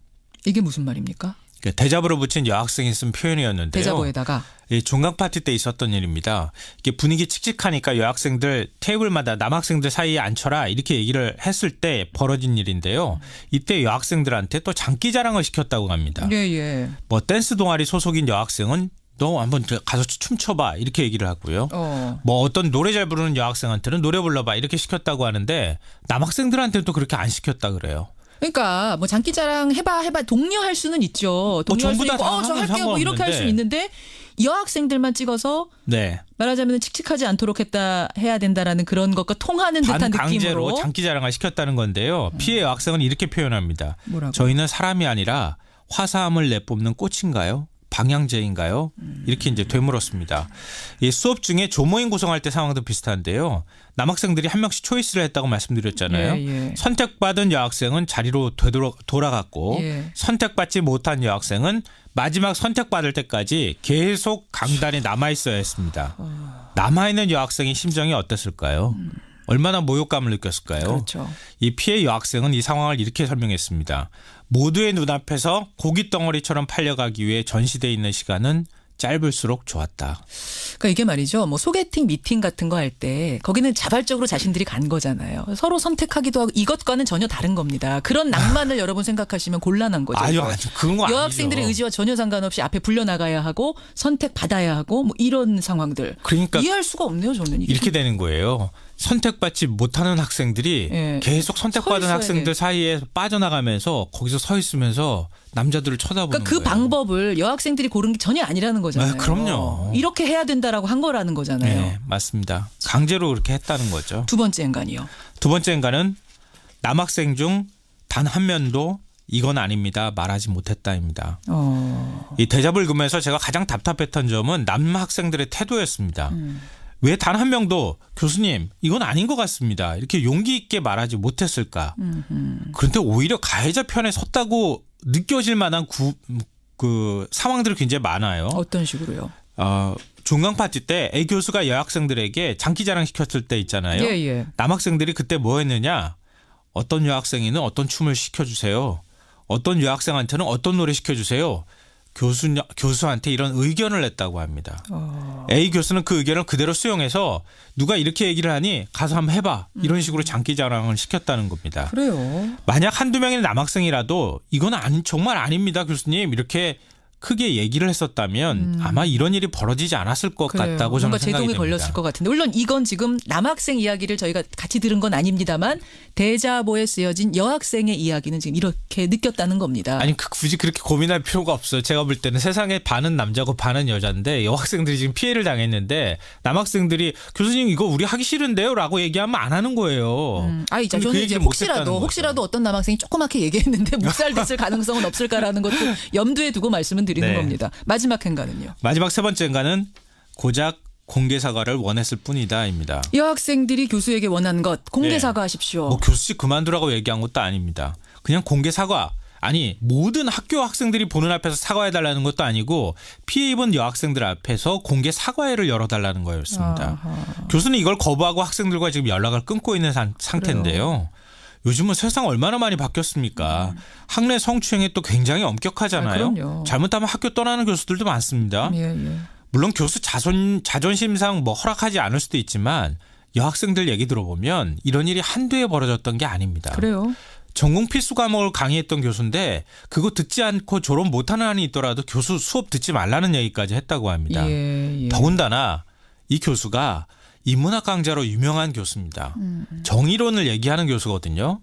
이게 무슨 말입니까? 대잡으로 붙인 여학생이 쓴 표현이었는데요. 대잡어에다가 종강 파티 때 있었던 일입니다. 이게 분위기 칙칙하니까 여학생들 테이블마다 남학생들 사이에 앉혀라 이렇게 얘기를 했을 때 벌어진 일인데요. 이때 여학생들한테 또 장기 자랑을 시켰다고 합니다. 예. 뭐 댄스 동아리 소속인 여학생은 너 한번 가서 춤춰봐 이렇게 얘기를 하고요. 뭐 어떤 노래 잘 부르는 여학생한테는 노래 불러봐 이렇게 시켰다고 하는데 남학생들한테는 또 그렇게 안 시켰다 그래요. 그러니까 뭐 장기자랑 해봐 독려할 수는 있죠. 독려할 수 있고 저 할게요 뭐 이렇게 할 수 있는데 여학생들만 찍어서 네. 말하자면 칙칙하지 않도록 해야 된다라는 그런 것과 통하는 듯한 느낌으로. 반강제로 장기자랑을 시켰다는 건데요. 피해 여학생은 이렇게 표현합니다. 뭐라고? 저희는 사람이 아니라 화사함을 내뿜는 꽃인가요? 방향제인가요? 이렇게 이제 되물었습니다. 이 수업 중에 조모임 구성할 때 상황도 비슷한데요. 남학생들이 한 명씩 초이스를 했다고 말씀드렸잖아요. 예. 선택받은 여학생은 자리로 돌아갔고 선택받지 못한 여학생은 마지막 선택받을 때까지 계속 강단에 남아있어야 했습니다. 남아있는 여학생의 심정이 어땠을까요? 얼마나 모욕감을 느꼈을까요? 그렇죠. 이 피해 여학생은 이 상황을 이렇게 설명했습니다. 모두의 눈앞에서 고깃덩어리처럼 팔려가기 위해 전시되어 있는 시간은 짧을수록 좋았다. 그러니까 이게 말이죠. 뭐 소개팅 미팅 같은 거 할 때 거기는 자발적으로 자신들이 간 거잖아요. 서로 선택하기도 하고 이것과는 전혀 다른 겁니다. 그런 낭만을 여러분 생각하시면 곤란한 거죠. 아유, 그런 거 아니죠. 여학생들의 의지와 전혀 상관없이 앞에 불려나가야 하고 선택받아야 하고 뭐 이런 상황들. 그러니까 이해할 수가 없네요. 저는 이렇게 되는 거예요. 선택받지 못하는 학생들이 계속 선택받은 학생들 사이에 빠져나가면서 거기서 서 있으면서 남자들을 쳐다보는 그러니까 그 거예요. 방법을 여학생들이 고른 게 전혀 아니라는 거잖아요. 그럼요. 이렇게 해야 된다라고 한 거라는 거잖아요. 네, 맞습니다. 강제로 그렇게 했다는 거죠. 두 번째 행간이요. 두 번째 행간은 남학생 중 단 한 명도 이건 아닙니다. 말하지 못했다입니다. 이 대접을 금해서 제가 가장 답답했던 점은 남학생들의 태도였습니다. 왜 단 한 명도 교수님 이건 아닌 것 같습니다. 이렇게 용기 있게 말하지 못했을까. 그런데 오히려 가해자 편에 섰다고 느껴질 만한 그 상황들이 굉장히 많아요. 어떤 식으로요? 종강 파티 때 A 교수가 여학생들에게 장기자랑 시켰을 때 있잖아요. 예. 남학생들이 그때 뭐 했느냐. 어떤 여학생이는 어떤 춤을 시켜주세요. 어떤 여학생한테는 어떤 노래 시켜주세요. 교수한테 이런 의견을 냈다고 합니다. A 교수는 그 의견을 그대로 수용해서 누가 이렇게 얘기를 하니 가서 한번 해봐. 이런 식으로 장기자랑을 시켰다는 겁니다. 그래요. 만약 한두 명의 남학생이라도 이건 정말 아닙니다 교수님 이렇게 크게 얘기를 했었다면 아마 이런 일이 벌어지지 않았을 것 같다고 저는 생각이 됩니다. 뭔가 제동이 걸렸을 것 같은데 물론 이건 지금 남학생 이야기를 저희가 같이 들은 건 아닙니다만 대자보에 쓰여진 여학생의 이야기는 지금 이렇게 느꼈다는 겁니다. 아니 굳이 그렇게 고민할 필요가 없어요. 제가 볼 때는 세상에 반은 남자고 반은 여자인데 여학생들이 지금 피해를 당했는데 남학생들이 교수님 이거 우리 하기 싫은데요 라고 얘기하면 안 하는 거예요. 저는 이제 혹시라도 어떤 남학생이 조그맣게 얘기했는데 묵살됐을 가능성은 없을까라는 것도 염두에 두고 말씀은 드리는 겁니다. 마지막 행간은요? 마지막 세 번째 행간은 고작 공개 사과를 원했을 뿐이다입니다. 여학생들이 교수에게 원한 것 공개 사과하십시오. 뭐 교수씨 그만두라고 얘기한 것도 아닙니다. 그냥 공개 사과. 아니 모든 학교 학생들이 보는 앞에서 사과해달라는 것도 아니고 피해 입은 여학생들 앞에서 공개 사과회를 열어달라는 거였습니다. 교수는 이걸 거부하고 학생들과 지금 연락을 끊고 있는 상태인데요. 그래요. 요즘은 세상 얼마나 많이 바뀌었습니까? 학내 성추행이 또 굉장히 엄격하잖아요. 잘못하면 학교 떠나는 교수들도 많습니다. 물론 교수 자존심상 뭐 허락하지 않을 수도 있지만 여학생들 얘기 들어보면 이런 일이 한두 해 벌어졌던 게 아닙니다. 그래요? 전공 필수 과목을 강의했던 교수인데 그거 듣지 않고 졸업 못하는 한이 있더라도 교수 수업 듣지 말라는 얘기까지 했다고 합니다. 더군다나 이 교수가 인문학 강좌로 유명한 교수입니다. 정의론을 얘기하는 교수거든요.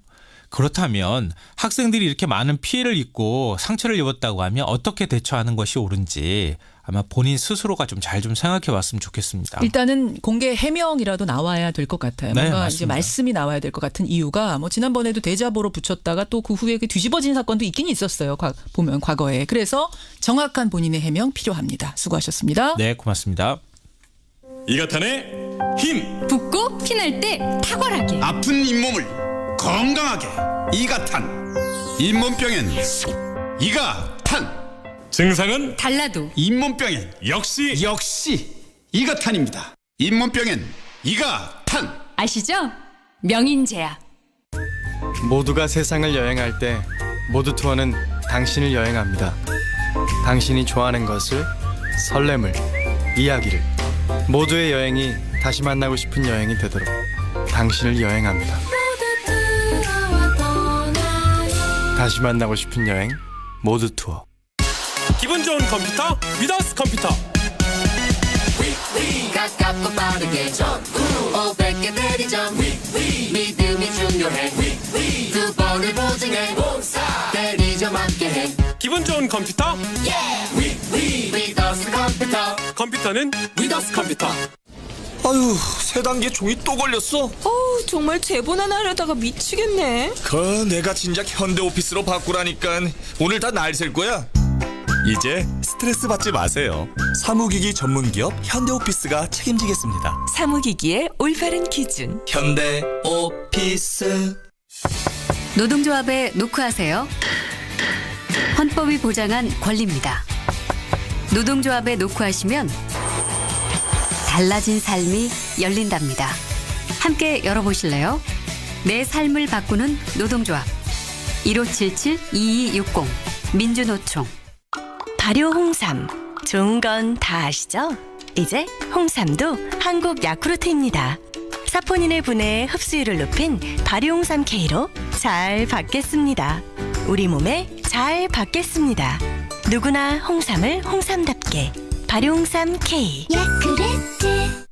그렇다면 학생들이 이렇게 많은 피해를 입고 상처를 입었다고 하면 어떻게 대처하는 것이 옳은지 아마 본인 스스로가 좀 잘 좀 생각해 봤으면 좋겠습니다. 일단은 공개 해명이라도 나와야 될 것 같아요. 뭔가 맞습니다. 이제 말씀이 나와야 될 것 같은 이유가 뭐 지난번에도 대자보로 붙였다가 또 그 후에 뒤집어진 사건도 있긴 있었어요. 보면 과거에. 그래서 정확한 본인의 해명 필요합니다. 수고하셨습니다. 네, 고맙습니다. 이가탄의 힘 붓고 피날 때 탁월하게 아픈 잇몸을 건강하게 이가탄 잇몸병엔 이가탄 증상은 달라도 잇몸병엔 역시 이가탄입니다. 잇몸병엔 이가탄 아시죠? 명인제약 모두가 세상을 여행할 때 모두 투어는 당신을 여행합니다. 당신이 좋아하는 것을 설렘을 이야기를 모두의 여행이 다시 만나고 싶은 여행이 되도록 당신을 여행합니다. 다시 만나고 싶은 여행 모두 투어. 기분 좋은 컴퓨터 위더스 컴퓨터. 가깝고 빠르게 전구 500개 대리점 믿음이 중요해 두 번을 보증해 대리점 좀 함께해. 기분 좋은 컴퓨터? 위더스 컴퓨터. 컴퓨터는 위더스 컴퓨터. 아유, 세 단계 종이 또 걸렸어. 정말 제보나 하려다가 미치겠네. 내가 진작 현대오피스로 바꾸라니까. 오늘 다 날 셀 거야. 이제 스트레스 받지 마세요. 사무기기 전문기업 현대오피스가 책임지겠습니다. 사무기기의 올바른 기준 현대오피스. 노동조합에 노크하세요. 헌법이 보장한 권리입니다. 노동조합에 노크하시면 달라진 삶이 열린답니다. 함께 열어보실래요? 내 삶을 바꾸는 노동조합. 1577-2260 민주노총. 발효 홍삼. 좋은 건 다 아시죠? 이제 홍삼도 한국 야쿠르트입니다. 사포닌을 분해 흡수율을 높인 발효 홍삼 K로 잘 받겠습니다. 우리 몸에 잘 받겠습니다. 누구나 홍삼을 홍삼답게. 발효 홍삼 K. 야쿠르트.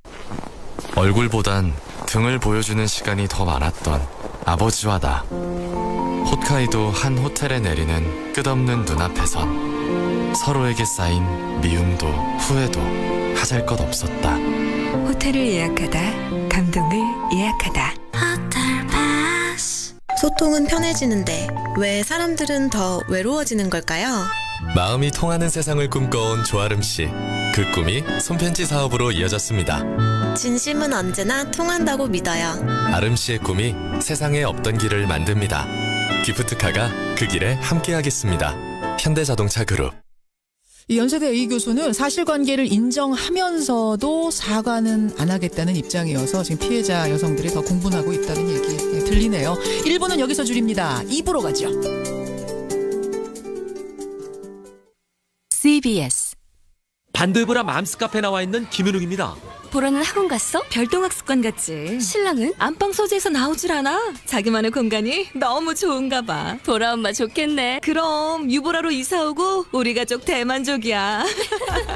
얼굴보단 등을 보여주는 시간이 더 많았던 아버지와 나. 홋카이도 한 호텔에 내리는 끝없는 눈앞에선 서로에게 쌓인 미움도 후회도 하잘 것 없었다. 호텔을 예약하다, 감동을 예약하다. 소통은 편해지는데 왜 사람들은 더 외로워지는 걸까요? 마음이 통하는 세상을 꿈꿔온 조아름 씨. 그 꿈이 손편지 사업으로 이어졌습니다. 진심은 언제나 통한다고 믿어요. 아름 씨의 꿈이 세상에 없던 길을 만듭니다. 기프트카가 그 길에 함께하겠습니다. 현대자동차 그룹. 이 연세대 A 교수는 사실관계를 인정하면서도 사과는 안 하겠다는 입장이어서 지금 피해자 여성들이 더 공분하고 있다는 얘기 들리네요. 1부는 여기서 줄입니다. 2부로 가죠. CBS 반도이보라 맘스 카페에 나와 있는 김윤욱입니다. 보라는 학원 갔어? 별동학습관 갔지. 신랑은? 안방 소재에서 나오질 않아. 자기만의 공간이 너무 좋은가 봐. 보라 엄마 좋겠네. 그럼 유보라로 이사오고 우리 가족 대만족이야.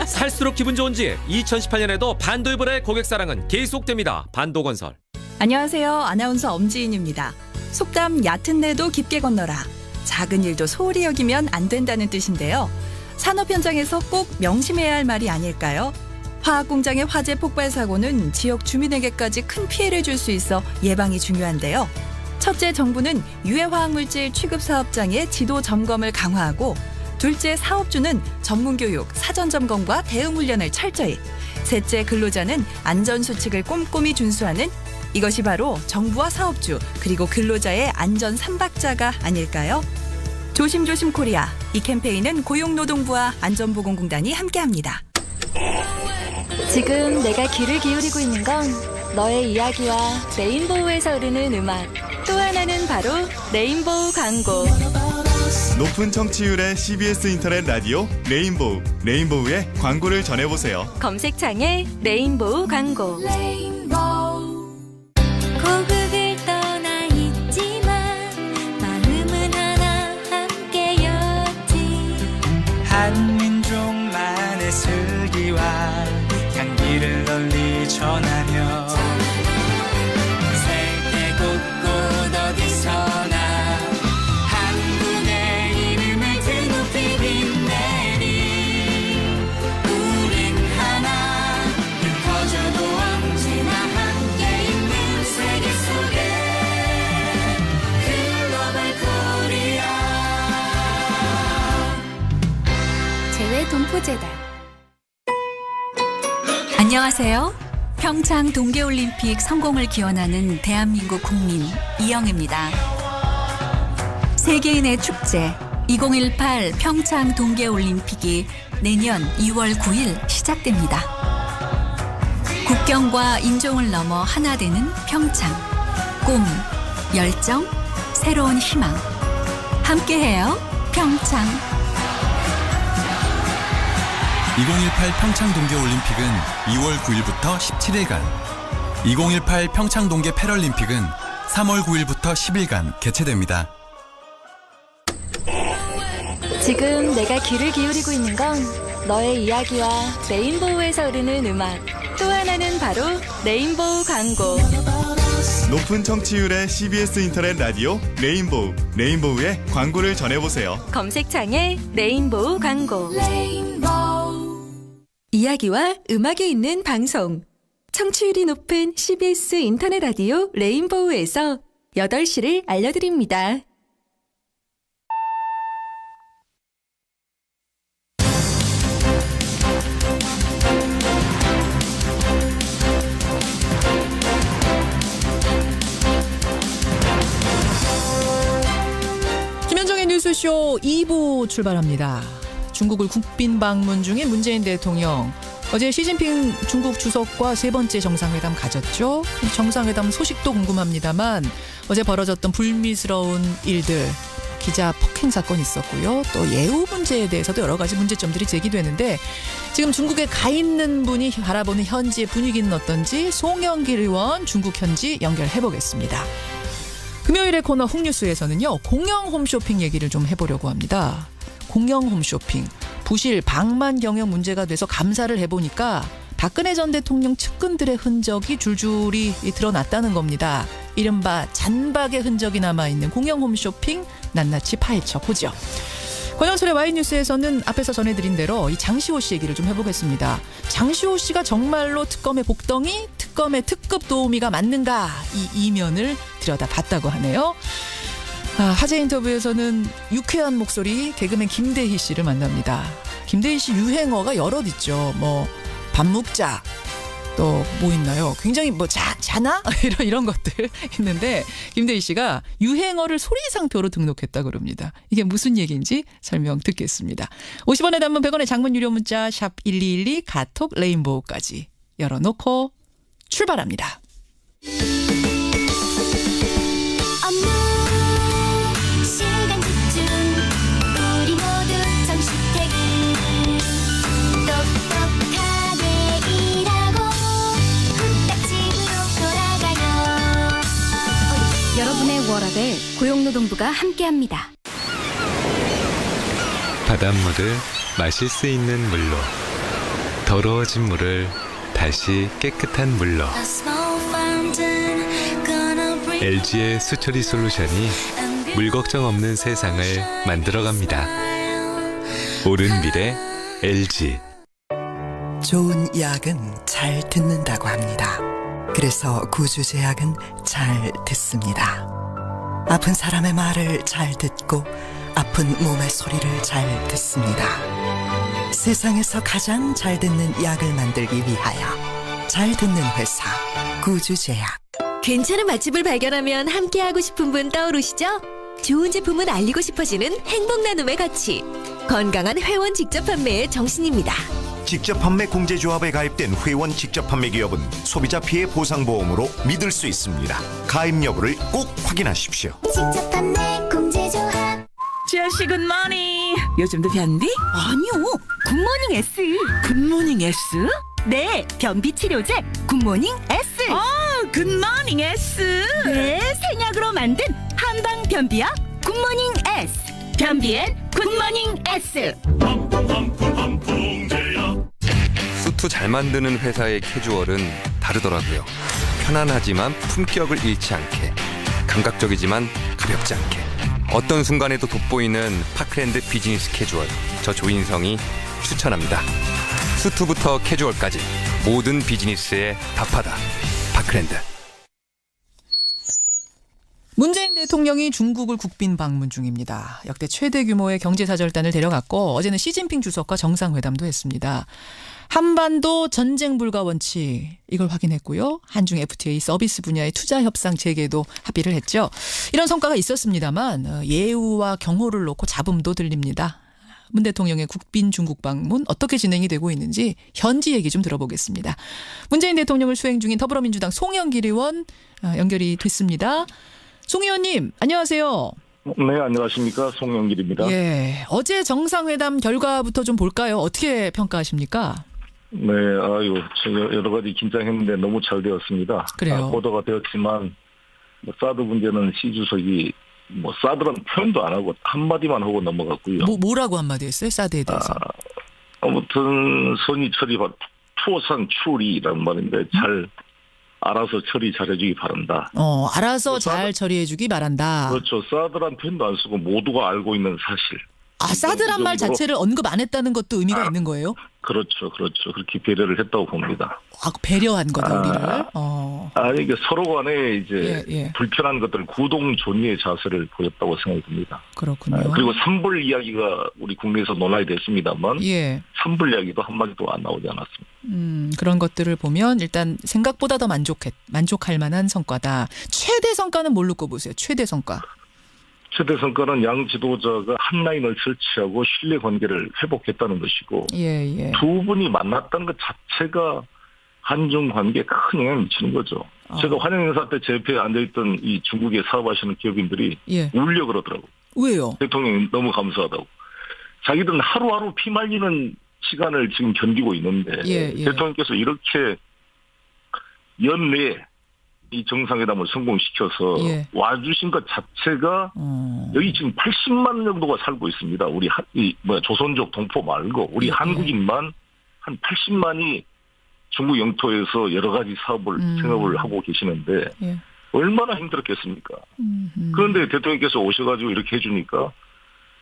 살수록 기분 좋은지 2018년에도 반도이보라의 고객사랑은 계속됩니다. 반도건설. 안녕하세요. 아나운서 엄지인입니다. 속담 얕은 내도 깊게 건너라. 작은 일도 소홀히 여기면 안 된다는 뜻인데요. 산업 현장에서 꼭 명심해야 할 말이 아닐까요? 화학 공장의 화재 폭발 사고는 지역 주민에게까지 큰 피해를 줄 수 있어 예방이 중요한데요. 첫째, 정부는 유해 화학물질 취급 사업장의 지도 점검을 강화하고, 둘째, 사업주는 전문 교육, 사전 점검과 대응 훈련을 철저히. 셋째, 근로자는 안전 수칙을 꼼꼼히 준수하는, 이것이 바로 정부와 사업주 그리고 근로자의 안전 3박자가 아닐까요? 조심조심 코리아. 이 캠페인은 고용노동부와 안전보건공단이 함께합니다. 지금 내가 귀를 기울이고 있는 건 너의 이야기와 레인보우에서 흐르는 음악. 또 하나는 바로 레인보우 광고. 높은 청취율의 CBS 인터넷 라디오 레인보우. 레인보우의 광고를 전해보세요. 검색창에 레인보우 광고. 고국을 떠나 있지만 마음은 하나 함께였지. 한민족만의 슬기와 향기를 널리 전하며 세계 곳곳 어디서나 한국의 이름을 드높이 빛내리. 우린 하나 흩어져도 언제나 함께 있는 세계 속에 글로벌 코리아. 재외동포재단. 안녕하세요. 평창 동계올림픽 성공을 기원하는 대한민국 국민 이영입니다. 세계인의 축제 2018 평창 동계올림픽이 내년 2월 9일 시작됩니다. 국경과 인종을 넘어 하나 되는 평창. 꿈, 열정, 새로운 희망. 함께해요. 평창. 2018 평창 동계올림픽은 2월 9일부터 17일간, 2018 평창 동계 패럴림픽은 3월 9일부터 10일간 개최됩니다. 지금 내가 귀를 기울이고 있는 건 너의 이야기와 레인보우에서 흐르는 음악. 또 하나는 바로 레인보우 광고. 높은 청취율의 CBS 인터넷 라디오 레인보우. 레인보우의 광고를 전해보세요. 검색창에 레인보우 광고. 이야기와 음악이 있는 방송. 청취율이 높은 CBS 인터넷 라디오 레인보우에서 8시를 알려드립니다. 김현정의 뉴스쇼 2부 출발합니다. 중국을 국빈 방문 중인 문재인 대통령. 어제 시진핑 중국 주석과 세 번째 정상회담 가졌죠. 정상회담 소식도 궁금합니다만 어제 벌어졌던 불미스러운 일들, 기자 폭행 사건 있었고요. 또 예우 문제에 대해서도 여러 가지 문제점들이 제기되는데 지금 중국에 가 있는 분이 바라보는 현지의 분위기는 어떤지 송영길 의원 중국 현지 연결해 보겠습니다. 금요일의 코너 훅뉴스에서는요. 공영 홈쇼핑 얘기를 좀 해보려고 합니다. 공영 홈쇼핑. 부실 방만 경영 문제가 돼서 감사를 해보니까 박근혜 전 대통령 측근들의 흔적이 줄줄이 드러났다는 겁니다. 이른바 잔박의 흔적이 남아있는 공영 홈쇼핑 낱낱이 파헤쳐 보죠. 권영철의 와이뉴스에서는 앞에서 전해드린 대로 이 장시호 씨 얘기를 좀 해보겠습니다. 장시호 씨가 정말로 특검의 복덩이, 특검의 특급 도우미가 맞는가, 이 이면을 들여다봤다고 하네요. 화제 인터뷰에서는 유쾌한 목소리 개그맨 김대희 씨를 만납니다. 김대희 씨 유행어가 여럿 있죠. 뭐 밥 먹자, 또 뭐 있나요? 굉장히 뭐 자나 이런 것들 있는데 김대희 씨가 유행어를 소리 상표로 등록했다고 그럽니다. 이게 무슨 얘기인지 설명 듣겠습니다. 50원의 단문 100원의 장문 유료 문자 샵 1212 카톡 레인보우까지 열어놓고 출발합니다. 여러분의 워라벨 고용노동부가 함께합니다. 바닷물을 마실 수 있는 물로, 더러워진 물을 다시 깨끗한 물로. LG의 수처리 솔루션이 물 걱정 없는 세상을 만들어갑니다. 옳은 미래 LG. 좋은 약은 잘 듣는다고 합니다. 그래서 구주제약은 잘 듣습니다. 아픈 사람의 말을 잘 듣고 아픈 몸의 소리를 잘 듣습니다. 세상에서 가장 잘 듣는 약을 만들기 위하여 잘 듣는 회사 구주제약. 괜찮은 맛집을 발견하면 함께하고 싶은 분 떠오르시죠? 좋은 제품을 알리고 싶어지는 행복 나눔의 가치. 건강한 회원 직접 판매의 정신입니다. 직접 판매 공제조합에 가입된 회원 직접 판매 기업은 소비자 피해 보상보험으로 믿을 수 있습니다. 가입 여부를 꼭 확인하십시오. 직접 판매 공제조합. 지아씨 굿모닝. 요즘도 변비? 아니요, 굿모닝 S. 굿모닝 S? 네, 변비 치료제 굿모닝 S. 굿모닝 S. 네, 생약으로 만든 한방 변비약 굿모닝 S. 변비엔 굿모닝 S. 수트 잘 만드는 회사의 캐주얼은 다르더라고요. 편안하지만 품격을 잃지 않게, 감각적이지만 가볍지 않게, 어떤 순간에도 돋보이는 파크랜드 비즈니스 캐주얼, 저 조인성이 추천합니다. 수트부터 캐주얼까지 모든 비즈니스에 답하다. 파크랜드. 문재인 대통령이 중국을 국빈 방문 중입니다. 역대 최대 규모의 경제사절단을 데려갔고 어제는 시진핑 주석과 정상회담도 했습니다. 한반도 전쟁 불가 원칙 이걸 확인했고요. 한중 FTA 서비스 분야의 투자 협상 재개도 합의를 했죠. 이런 성과가 있었습니다만 예우와 경호를 놓고 잡음도 들립니다. 문 대통령의 국빈 중국 방문 어떻게 진행이 되고 있는지 현지 얘기 좀 들어보겠습니다. 문재인 대통령을 수행 중인 더불어민주당 송영길 의원 연결이 됐습니다. 송 의원님 안녕하세요. 네, 안녕하십니까. 송영길입니다. 예, 어제 정상회담 결과부터 좀 볼까요? 어떻게 평가하십니까? 네, 여러 가지 긴장했는데 너무 잘 되었습니다. 그래요. 보도가 되었지만 사드 문제는 시 주석이 사드라는 표현도 안 하고 한마디만 하고 넘어갔고요. 뭐라고 한마디 했어요? 사드에 대해서? 아무튼 선의 처리 투어상 추리라는 말인데 잘 알아서 처리 잘해주기 바란다. 알아서 잘 처리해주기 바란다. 그렇죠. 사드란 표현도 안 쓰고 모두가 알고 있는 사실. 사드란 말 자체를 언급 안 했다는 것도 의미가 있는 거예요? 그렇죠. 그렇게 배려를 했다고 봅니다. 배려한 거다, 우리를? 이게 서로 간에 이제 예. 불편한 것들 구동존의의 자세를 보였다고 생각이 듭니다. 그렇군요. 그리고 산불 이야기가 우리 국내에서 논란이 됐습니다만 산불 이야기도 한마디도 안 나오지 않았습니다. 그런 것들을 보면 일단 생각보다 더 만족할 만한 성과다. 최대 성과는 뭘로 꼽으세요? 최대 성과. 최대 성과는 양 지도자가 한 라인을 설치하고 신뢰 관계를 회복했다는 것이고 두 분이 만났다는 것 자체가 한중 관계에 큰 영향을 미치는 거죠. 제가 환영 행사 때 제 옆에 앉아있던 이 중국에 사업하시는 기업인들이 울려 그러더라고요. 왜요? 대통령이 너무 감사하다고. 자기들은 하루하루 피말리는 시간을 지금 견디고 있는데 대통령께서 이렇게 연내에 이 정상회담을 성공시켜서 와주신 것 자체가 여기 지금 80만 정도가 살고 있습니다. 우리 조선족 동포 말고 우리 한국인만 한 80만이 중국 영토에서 여러 가지 생업을 하고 계시는데 얼마나 힘들었겠습니까? 그런데 대통령께서 오셔가지고 이렇게 해주니까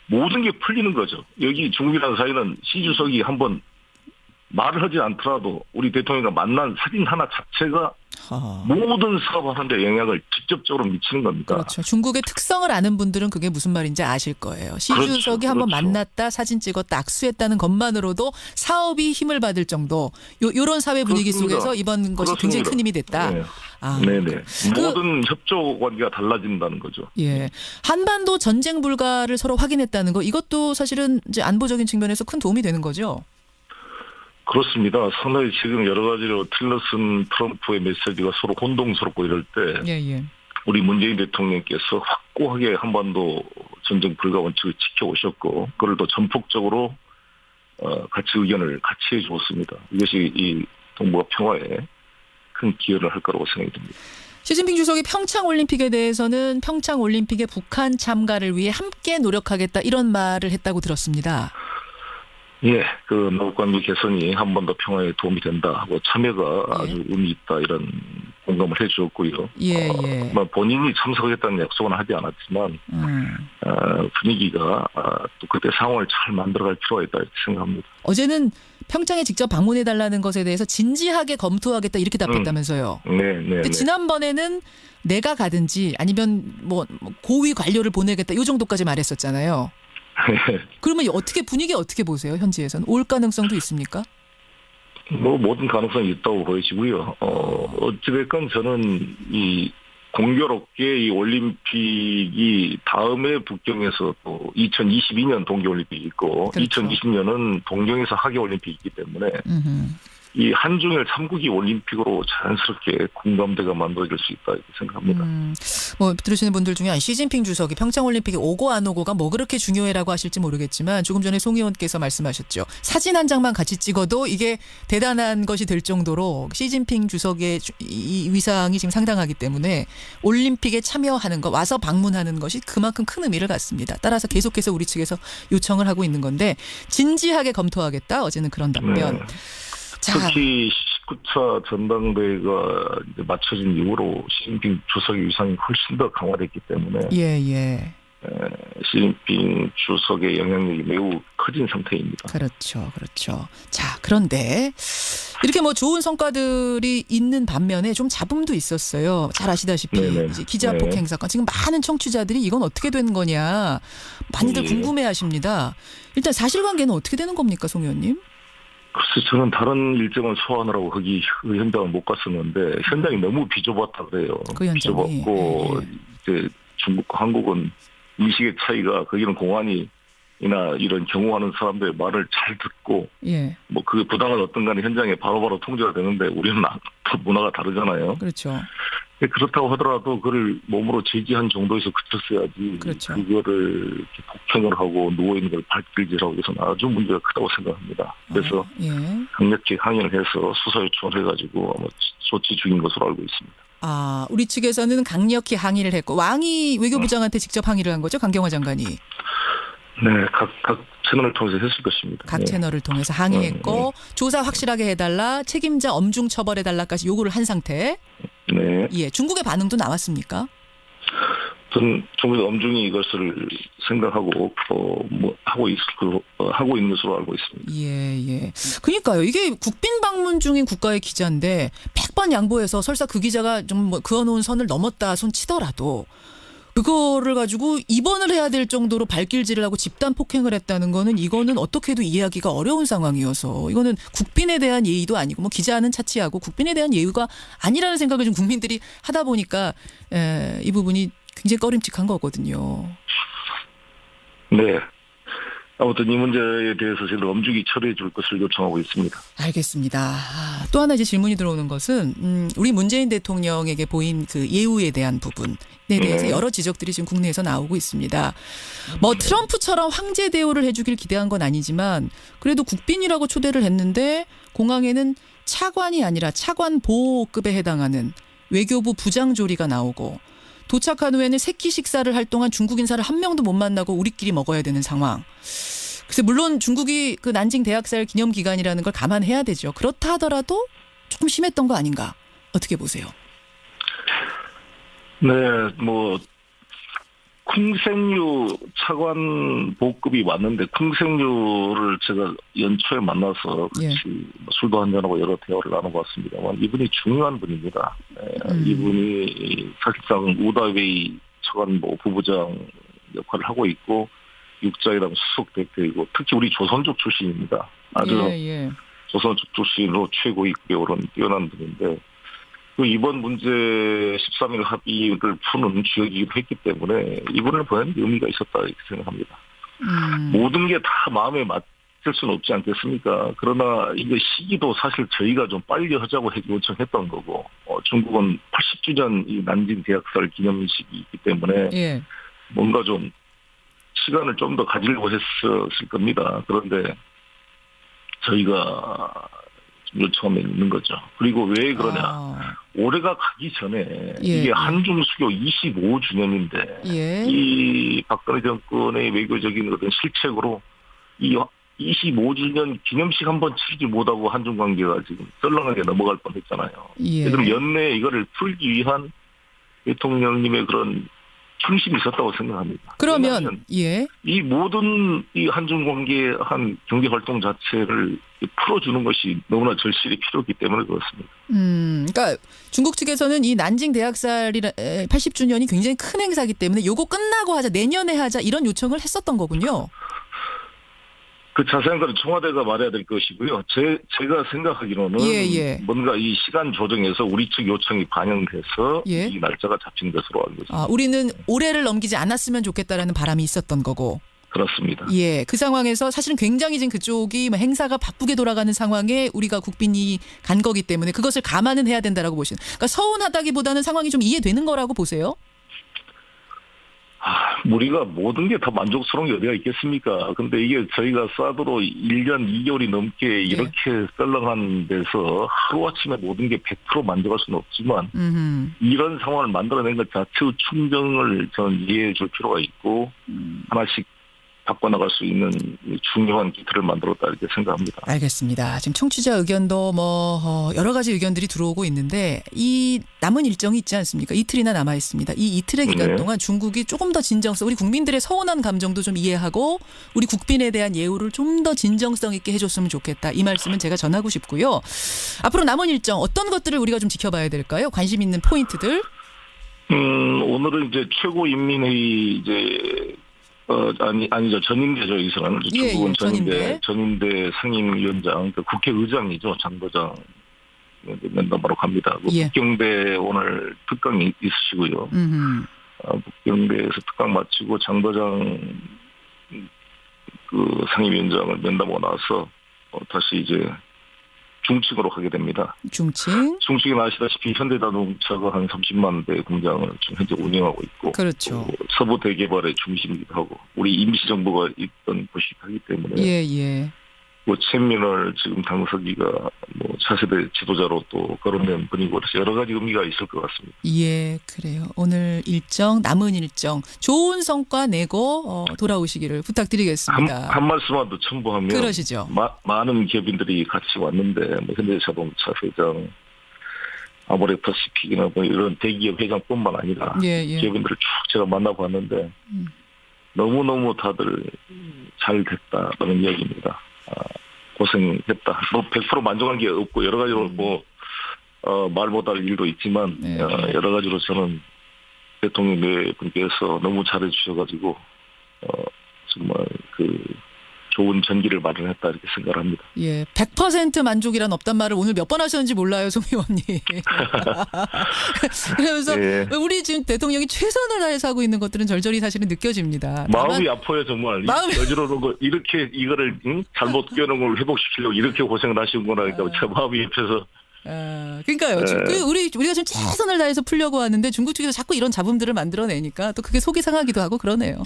모든 게 풀리는 거죠. 여기 중국이라는 사이는 시 주석이 한번 말을 하지 않더라도 우리 대통령과 만난 사진 하나 자체가 모든 사업하는데 영향을 직접적으로 미치는 겁니다. 그렇죠. 중국의 특성을 아는 분들은 그게 무슨 말인지 아실 거예요. 시 주석이 한번 만났다, 사진 찍었다, 악수했다는 것만으로도 사업이 힘을 받을 정도. 이런 사회 분위기 속에서 이번 것이 굉장히 큰 힘이 됐다. 네네. 모든 협조 관계가 달라진다는 거죠. 한반도 전쟁 불가를 서로 확인했다는 거, 이것도 사실은 이제 안보적인 측면에서 큰 도움이 되는 거죠. 그렇습니다. 상당히 지금 여러 가지로 틸러슨 트럼프의 메시지가 서로 혼동스럽고 이럴 때 우리 문재인 대통령께서 확고하게 한반도 전쟁 불가 원칙을 지켜오셨고 그걸 또 전폭적으로 같이 의견을 같이 해주었습니다. 이것이 이 동북아 평화에 큰 기여를 할 거라고 생각이 듭니다. 시진핑 주석이 평창올림픽에 대해서는 평창올림픽의 북한 참가를 위해 함께 노력하겠다 이런 말을 했다고 들었습니다. 그 남북관계 개선이 한반도 평화에 도움이 된다 하고 참여가 아주 의미 있다 이런 공감을 해주었고요. 본인이 참석하겠다는 약속은 하지 않았지만 분위기가 또 그때 상황을 잘 만들어갈 필요가 있다 이렇게 생각합니다. 어제는 평창에 직접 방문해달라는 것에 대해서 진지하게 검토하겠다 이렇게 답했다면서요. 근데 지난번에는 내가 가든지 아니면 뭐 고위 관료를 보내겠다 이 정도까지 말했었잖아요. 그러면 분위기 어떻게 보세요? 현지에서는 올 가능성도 있습니까? 모든 가능성이 있다고 보여지고요. 어찌됐건 저는 이 공교롭게 이 올림픽이 다음에 북경에서 또 2022년 동계올림픽이 있고 2020년은 동경에서 하계올림픽이 있기 때문에 이 한중일 3국이 올림픽으로 자연스럽게 공감대가 만들어질 수 있다 이렇게 생각합니다. 들으시는 분들 중에 시진핑 주석이 평창올림픽에 오고 안 오고가 뭐 그렇게 중요해라고 하실지 모르겠지만 조금 전에 송 의원께서 말씀하셨죠. 사진 한 장만 같이 찍어도 이게 대단한 것이 될 정도로 시진핑 주석의 이 위상이 지금 상당하기 때문에 올림픽에 참여하는 것, 와서 방문하는 것이 그만큼 큰 의미를 갖습니다. 따라서 계속해서 우리 측에서 요청을 하고 있는 건데 진지하게 검토하겠다. 어제는 그런 답변. 특히 19차 전당대회가 이제 맞춰진 이후로 시진핑 주석의 위상이 훨씬 더 강화됐기 때문에 시진핑 주석의 영향력이 매우 커진 상태입니다. 그렇죠. 자, 그런데 이렇게 좋은 성과들이 있는 반면에 좀 잡음도 있었어요. 잘 아시다시피 이제 기자폭행 사건. 지금 많은 청취자들이 이건 어떻게 되는 거냐 많이들 궁금해하십니다. 일단 사실관계는 어떻게 되는 겁니까, 송 의원님? 글쎄 저는 다른 일정을 소화하느라고 거기 그 현장을 못 갔었는데 현장이 너무 비좁았다 그래요. 비좁았고 이제 중국과 한국은 인식의 차이가 거기는 공안이나 이런 경호하는 사람들의 말을 잘 듣고 그 부당한 어떤 간에 현장에 바로바로 통제가 되는데 우리는 문화가 다르잖아요. 그렇죠. 그렇다고 하더라도 그걸 몸으로 제지한 정도에서 그쳤어야지. 그거를 이렇게 폭행을 하고 누워있는 걸 발길질하고 해서는 아주 문제가 크다고 생각합니다. 그래서 강력히 항의를 해서 수사 요청을 해가지고 아마 조치 중인 것으로 알고 있습니다. 우리 측에서는 강력히 항의를 했고 왕이 외교부장한테 직접 항의를 한 거죠? 강경화 장관이. 각 채널을 통해서 했을 것입니다. 각 채널을 통해서 항의했고 조사 확실하게 해달라, 책임자 엄중 처벌해달라까지 요구를 한 상태. 네. 예, 중국의 반응도 나왔습니까? 저는 중국이 엄중히 이것을 생각하고 하고 있는 것으로 알고 있습니다. 예. 그러니까요. 이게 국빈 방문 중인 국가의 기자인데 100번 양보해서 설사 그 기자가 좀 그어놓은 선을 넘었다 손 치더라도 그거를 가지고 입원을 해야 될 정도로 발길질을 하고 집단 폭행을 했다는 거는 이거는 어떻게 해도 이해하기가 어려운 상황이어서 이거는 국빈에 대한 예의도 아니고 기자는 차치하고 국빈에 대한 예의가 아니라는 생각을 좀 국민들이 하다 보니까 이 부분이 굉장히 꺼림칙한 거거든요. 네. 아무튼 이 문제에 대해서 저희는 엄중히 처리해 줄 것을 요청하고 있습니다. 알겠습니다. 또 하나 이제 질문이 들어오는 것은 우리 문재인 대통령에게 보인 그 예우에 대한 부분에 대해서 여러 지적들이 지금 국내에서 나오고 있습니다. 트럼프처럼 황제 대우를 해주길 기대한 건 아니지만 그래도 국빈이라고 초대를 했는데 공항에는 차관이 아니라 차관 보호급에 해당하는 외교부 부장조리가 나오고 도착한 후에는 새끼 식사를 할 동안 중국 인사를 한 명도 못 만나고 우리끼리 먹어야 되는 상황. 글쎄 물론 중국이 그 난징 대학살 기념 기간이라는 걸 감안해야 되죠. 그렇다 하더라도 조금 심했던 거 아닌가? 어떻게 보세요? 네, 쿵생유 차관 보급이 왔는데 쿵생유를 제가 연초에 만나서 같이 술도 한잔하고 여러 대화를 나눠봤습니다만 이분이 중요한 분입니다. 이분이 사실상 우다웨이 차관보 부부장 역할을 하고 있고 육자회담 수석 대표이고 특히 우리 조선족 출신입니다. 아주 조선족 출신으로 최고 입교로는 뛰어난 분인데 이번 문제 13일 합의를 푸는 주역이기도 했기 때문에 이번을 보내는 의미가 있었다 이렇게 생각합니다. 모든 게 다 마음에 맞을 수는 없지 않겠습니까? 그러나 이게 시기도 사실 저희가 좀 빨리 하자고 요청했던 거고 중국은 80주년 이 난징 대학살 기념식이 있기 때문에 뭔가 좀 시간을 좀 더 가지려고 했었을 겁니다. 그런데 저희가 요청하면 있는 거죠. 그리고 왜 그러냐. 올해가 가기 전에 이게 한중 수교 25주년인데 이 박근혜 정권의 외교적인 어떤 실책으로 이 25주년 기념식 한번 치르지 못하고 한중 관계가 지금 썰렁하게 넘어갈 뻔했잖아요. 그럼 연내에 이거를 풀기 위한 대통령님의 그런 충심이 있었다고 생각합니다. 그러면 이 모든 이 한중 관계 한 경제 활동 자체를 풀어주는 것이 너무나 절실히 필요하기 때문에 그렇습니다. 그러니까 중국 측에서는 이 난징 대학살이라 80주년이 굉장히 큰 행사이기 때문에 요거 끝나고 하자, 내년에 하자 이런 요청을 했었던 거군요. 그 자세한 건 청와대가 말해야 될 것이고요. 제가 생각하기로는 뭔가 이 시간 조정에서 우리 측 요청이 반영돼서 이 날짜가 잡힌 것으로 알고 있습니다. 우리는 올해를 넘기지 않았으면 좋겠다라는 바람이 있었던 거고. 그렇습니다. 그 상황에서 사실은 굉장히 지금 그쪽이 행사가 바쁘게 돌아가는 상황에 우리가 국빈이 간 거기 때문에 그것을 감안은 해야 된다라고 보시는. 그러니까 서운하다기보다는 상황이 좀 이해되는 거라고 보세요? 우리가 모든 게 다 만족스러운 게 어디가 있겠습니까? 근데 이게 저희가 사드로 1년 2개월이 넘게 이렇게 썰렁한 데서 하루아침에 모든 게 100% 만족할 수는 없지만 이런 상황을 만들어낸 것 자체의 충정을 저는 이해해 줄 필요가 있고 하나씩 바꿔나갈 수 있는 중요한 기틀을 만들었다 이렇게 생각합니다. 알겠습니다. 지금 청취자 의견도 여러 가지 의견들이 들어오고 있는데 이 남은 일정이 있지 않습니까? 이틀이나 남아 있습니다. 이 이틀의 기간 동안 중국이 조금 더 진정성, 우리 국민들의 서운한 감정도 좀 이해하고 우리 국빈에 대한 예우를 좀 더 진정성 있게 해줬으면 좋겠다. 이 말씀은 제가 전하고 싶고요. 앞으로 남은 일정 어떤 것들을 우리가 좀 지켜봐야 될까요? 관심 있는 포인트들. 오늘은 이제 최고인민회의 아니죠. 전임대죠, 여기서는. 중국은 전임대 상임위원장, 국회의장이죠. 장도장 면담하러 갑니다. 북경대 오늘 특강이 있으시고요. 북경대에서 특강 마치고 장도장 그 상임위원장을 면담하고 나서 다시 이제 중층으로 가게 됩니다. 중층은 아시다시피 현대자동차가 한 30만 대 공장을 지금 현재 운영하고 있고, 그렇죠. 서부 대개발의 중심이기도 하고, 우리 임시정부가 있던 곳이기 하기 때문에, 뭐 최민을 지금 당서기가 뭐 차세대 지도자로 또 거론된 분이고 그래서 여러 가지 의미가 있을 것 같습니다. 그래요. 오늘 일정, 남은 일정 좋은 성과 내고 돌아오시기를 부탁드리겠습니다. 한 말씀만 더 첨부하면 그러시죠. 많은 기업인들이 같이 왔는데 뭐 현대자동차 회장, 아모레퍼시픽이나 뭐 이런 대기업 회장뿐만 아니라 기업인들을 쭉 제가 만나봤는데 너무너무 다들 잘 됐다는 이야기입니다. 고생했다. 뭐 100% 만족한 게 없고 여러 가지로 뭐 말 못할 일도 있지만 여러 가지로 저는 대통령 네 분께서 너무 잘해 주셔가지고 정말 좋은 전기를 마련했다 이렇게 생각합니다. 예, 100% 만족이란 없단 말을 오늘 몇 번 하셨는지 몰라요, 송 의원님. 그러면서 우리 지금 대통령이 최선을 다해서 하고 있는 것들은 절절히 사실은 느껴집니다. 마음이 아파요 정말. 여지로 이렇게 이거를 잘못 껴놓은 걸 회복시키려고 이렇게 고생을 하시는구나. 그러니까 제 마음이 옆에서. 그러니까요. 우리가 지금 최선을 다해서 풀려고 하는데 중국 측에서 자꾸 이런 잡음들을 만들어내니까 또 그게 속이 상하기도 하고 그러네요.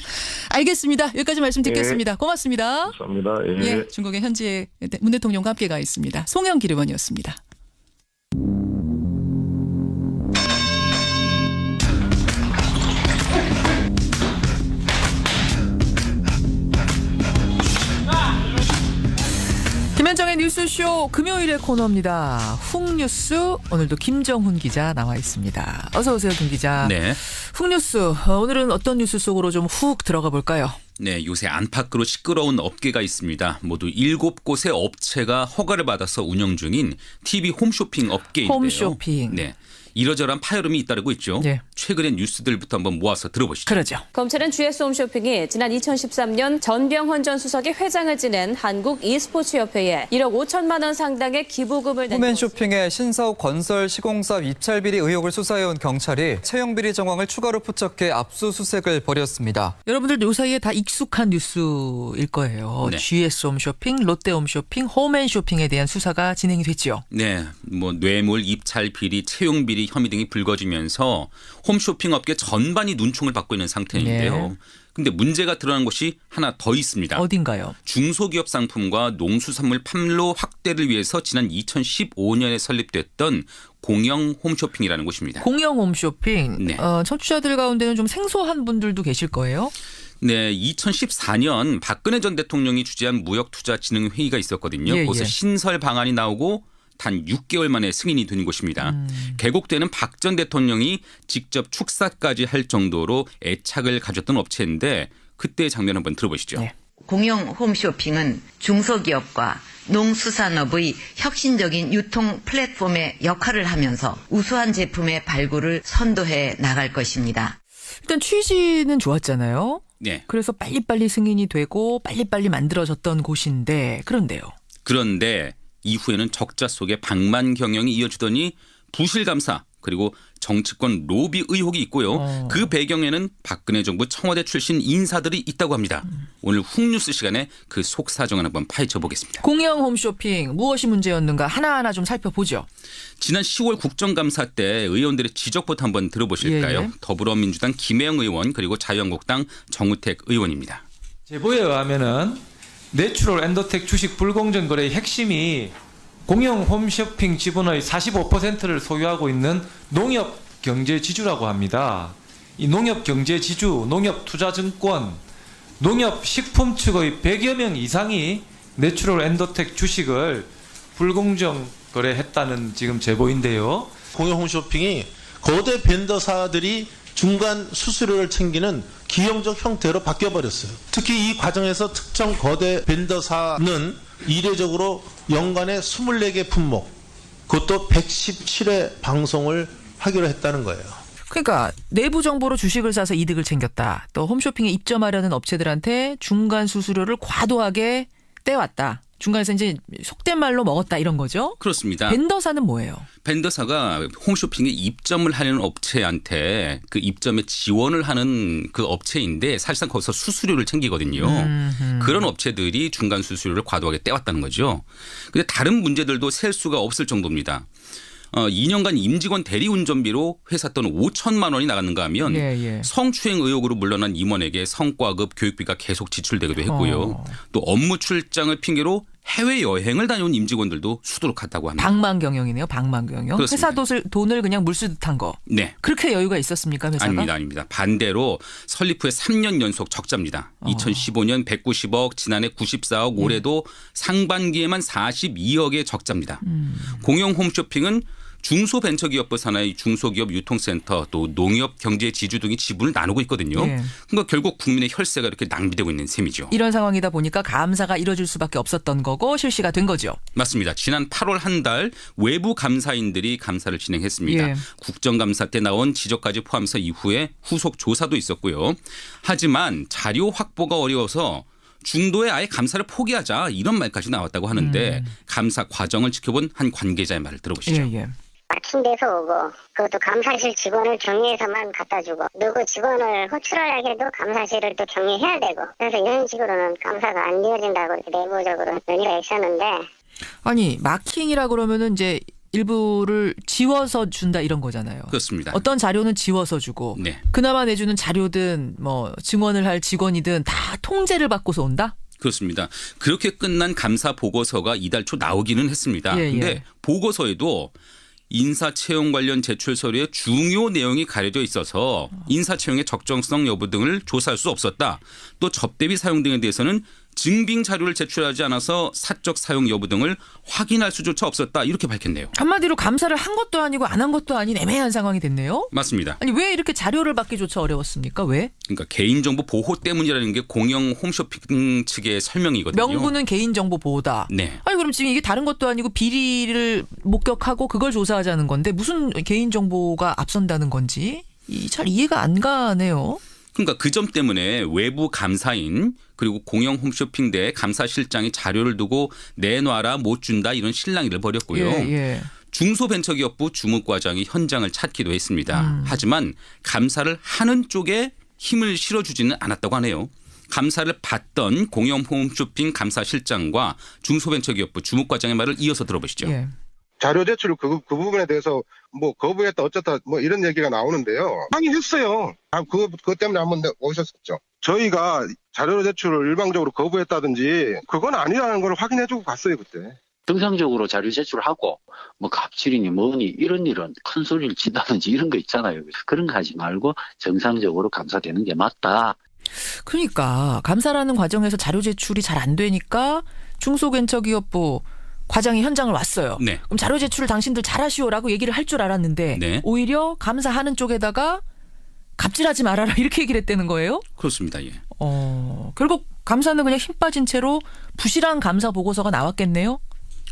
알겠습니다. 여기까지 말씀 듣겠습니다. 고맙습니다. 감사합니다. 예, 중국의 현지의 문 대통령과 함께 가 있습니다. 송영길 의원이었습니다. 김현정의 뉴스쇼 금요일의 코너입니다. 훅뉴스 오늘도 김정훈 기자 나와 있습니다. 어서 오세요, 김 기자. 네. 훅뉴스 오늘은 어떤 뉴스 속으로 좀 훅 들어가 볼까요? 네, 요새 안팎으로 시끄러운 업계가 있습니다. 모두 7곳의 업체가 허가를 받아서 운영 중인 TV 홈쇼핑 업계인데요. 홈쇼핑. 네. 이러저러한 파열음이 잇따르고 있죠. 최근의 뉴스들부터 한번 모아서 들어보시죠. 그러죠. 검찰은 GS홈쇼핑이 지난 2013년 전병헌 전 수석이 회장을 지낸 한국 e스포츠협회에 1억 5천만 원 상당의 기부금을 낸 홈앤쇼핑의 신사옥 건설 시공사업 입찰비리 의혹을 수사해온 경찰이 채용비리 정황을 추가로 포착해 압수수색을 벌였습니다. 여러분들 요 사이에 다 익숙한 뉴스일 거예요. 네. GS홈쇼핑, 롯데홈쇼핑, 홈앤쇼핑에 대한 수사가 진행이 됐죠. 네, 뭐 뇌물, 입찰 비리, 채용 비리 혐의 등이 불거지면서 홈쇼핑 업계 전반이 눈총을 받고 있는 상태인데요. 근데 문제가 드러난 곳이 하나 더 있습니다. 어딘가요? 중소기업 상품과 농수산물 판로 확대를 위해서 지난 2015년에 설립됐던 공영 홈쇼핑이라는 곳입니다. 공영 홈쇼핑. 네. 청취자들 가운데는 좀 생소한 분들도 계실 거예요. 네, 2014년 박근혜 전 대통령이 주재한 무역투자진흥회의가 있었거든요. 거기서 신설 방안이 나오고 단 6개월 만에 승인이 된 곳입니다. 개국되는 박 전 대통령이 직접 축사까지 할 정도로 애착을 가졌던 업체인데 그때의 장면 한번 들어보시죠. 네. 공영 홈쇼핑은 중소기업과 농수산업의 혁신적인 유통 플랫폼의 역할을 하면서 우수한 제품의 발굴을 선도해 나갈 것입니다. 일단 취지는 좋았잖아요. 네. 그래서 빨리빨리 승인이 되고 빨리빨리 만들어졌던 곳인데 그런데 이후에는 적자 속에 방만 경영이 이어지더니 부실 감사 그리고 정치권 로비 의혹이 있고요. 그 배경에는 박근혜 정부 청와대 출신 인사들이 있다고 합니다. 오늘 훅뉴스 시간에 그 속사정을 한번 파헤쳐 보겠습니다. 공영 홈쇼핑 무엇이 문제였는가 하나하나 좀 살펴보죠. 지난 10월 국정감사 때 의원들의 지적부터 한번 들어보실까요? 더불어민주당 김혜영 의원 그리고 자유한국당 정우택 의원입니다. 제보에 의하면은 내추럴 엔더텍 주식 불공정 거래의 핵심이 공영 홈쇼핑 지분의 45%를 소유하고 있는 농협 경제지주라고 합니다. 이 농협 경제지주, 농협투자증권, 농협 식품 측의 100여 명 이상이 내추럴 엔더텍 주식을 불공정 거래했다는 지금 제보인데요. 공영 홈쇼핑이 거대 벤더사들이 중간 수수료를 챙기는 기형적 형태로 바뀌어버렸어요. 특히 이 과정에서 특정 거대 벤더사는 이례적으로 연간에 24개 품목, 그것도 117회 방송을 하기로 했다는 거예요. 그러니까 내부 정보로 주식을 사서 이득을 챙겼다. 또 홈쇼핑에 입점하려는 업체들한테 중간 수수료를 과도하게 떼왔다. 중간에서 이제 속된 말로 먹었다 이런 거죠? 그렇습니다. 벤더사는 뭐예요? 벤더사가 홈쇼핑에 입점을 하는 업체한테 그 입점에 지원을 하는 그 업체인데 사실상 거기서 수수료를 챙기거든요. 그런 업체들이 중간 수수료를 과도하게 떼왔다는 거죠. 근데 다른 문제들도 셀 수가 없을 정도입니다. 2년간 임직원 대리운전비로 회사 돈 5천만 원이 나갔는가 하면 성추행 의혹으로 물러난 임원에게 성과급 교육비가 계속 지출되기도 했고요. 또 업무 출장을 핑계로 해외여행을 다녀온 임직원들도 수두룩하다고 합니다. 방만경영이네요. 방만경영. 그렇습니다. 회사 돈을 그냥 물쓰듯한 거. 네. 그렇게 여유가 있었습니까? 회사가? 아닙니다. 반대로 설립 후에 3년 연속 적자입니다. 2015년 190억, 지난해 94억, 올해도 상반기에만 42억의 적자입니다. 공영 홈쇼핑은 중소벤처기업부 산하의 중소기업 유통센터 또 농협경제지주 등이 지분을 나누고 있거든요. 예. 그러니까 결국 국민의 혈세가 이렇게 낭비되고 있는 셈이죠. 이런 상황이다 보니까 감사가 이뤄질 수밖에 없었던 거고 실시가 된 거죠. 맞습니다. 지난 8월 한 달 외부 감사인들이 감사를 진행했습니다. 예. 국정감사 때 나온 지적까지 포함해서 이후에 후속 조사도 있었고요. 하지만 자료 확보가 어려워서 중도에 아예 감사를 포기하자 이런 말까지 나왔다고 하는데 감사 과정을 지켜본 한 관계자의 말을 들어보시죠. 예. 마침 돼서 오고 그것도 감사실 직원을 경위해서만 갖다 주고 누구 직원을 호출하려고 해도 감사실을 또 경위해야 되고 그래서 이런 식으로는 감사가 안 이어진다고 내부적으로 논의가 있었는데 아니 마킹이라 그러면은 이제 일부를 지워서 준다 이런 거잖아요. 그렇습니다. 어떤 자료는 지워서 주고 네. 그나마 내주는 자료든 뭐 증언을 할 직원이든 다 통제를 받고서 온다? 그렇습니다. 그렇게 끝난 감사 보고서가 이달 초 나오기는 했습니다. 그런데 예. 보고서에도 인사 채용 관련 제출 서류에 중요 내용이 가려져 있어서 인사 채용의 적정성 여부 등을 조사할 수 없었다. 또 접대비 사용 등에 대해서는 증빙 자료를 제출하지 않아서 사적 사용 여부 등을 확인할 수조차 없었다. 이렇게 밝혔네요. 한마디로 감사를 한 것도 아니고 안 한 것도 아닌 애매한 상황이 됐네요. 맞습니다. 아니 왜 이렇게 자료를 받기조차 어려웠습니까? 왜? 그러니까 개인정보 보호 때문이라는 게 공영 홈쇼핑 측의 설명이거든요. 명분은 개인정보 보호다. 네. 아니 그럼 지금 이게 다른 것도 아니고 비리를 목격하고 그걸 조사하자는 건데 무슨 개인정보가 앞선다는 건지 잘 이해가 안 가네요. 그러니까 그 점 때문에 외부 감사인 그리고 공영 홈쇼핑 대 감사실장이 자료를 두고 내놔라 못 준다 이런 실랑이를 벌였고요. 예. 중소벤처기업부 주무과장이 현장을 찾기도 했습니다. 하지만 감사를 하는 쪽에 힘을 실어주지는 않았다고 하네요. 감사를 받던 공영 홈쇼핑 감사실장과 중소벤처기업부 주무과장의 말을 이어서 들어보시죠. 예. 자료 제출 그 부분에 대해서 뭐 거부했다 어쩌다 뭐 이런 얘기가 나오는데요. 항의했어요. 그것 때문에 한번 오셨었죠. 저희가 자료 제출을 일방적으로 거부했다든지 그건 아니라는 걸 확인해주고 갔어요 그때. 정상적으로 자료 제출을 하고 뭐 갑질이니 뭐니 이런 일은 큰 소리를 친다든지 이런 거 있잖아요. 그런 거 하지 말고 정상적으로 감사되는 게 맞다. 그러니까 감사라는 과정에서 자료 제출이 잘 안 되니까 중소벤처기업부 과장이 현장을 왔어요. 네. 그럼 자료 제출을 당신들 잘하시오라고 얘기를 할 줄 알았는데 네. 오히려 감사하는 쪽에다가 갑질하지 말아라 이렇게 얘기를 했다는 거예요? 그렇습니다. 예. 결국 감사는 그냥 힘 빠진 채로 부실한 감사 보고서가 나왔겠네요?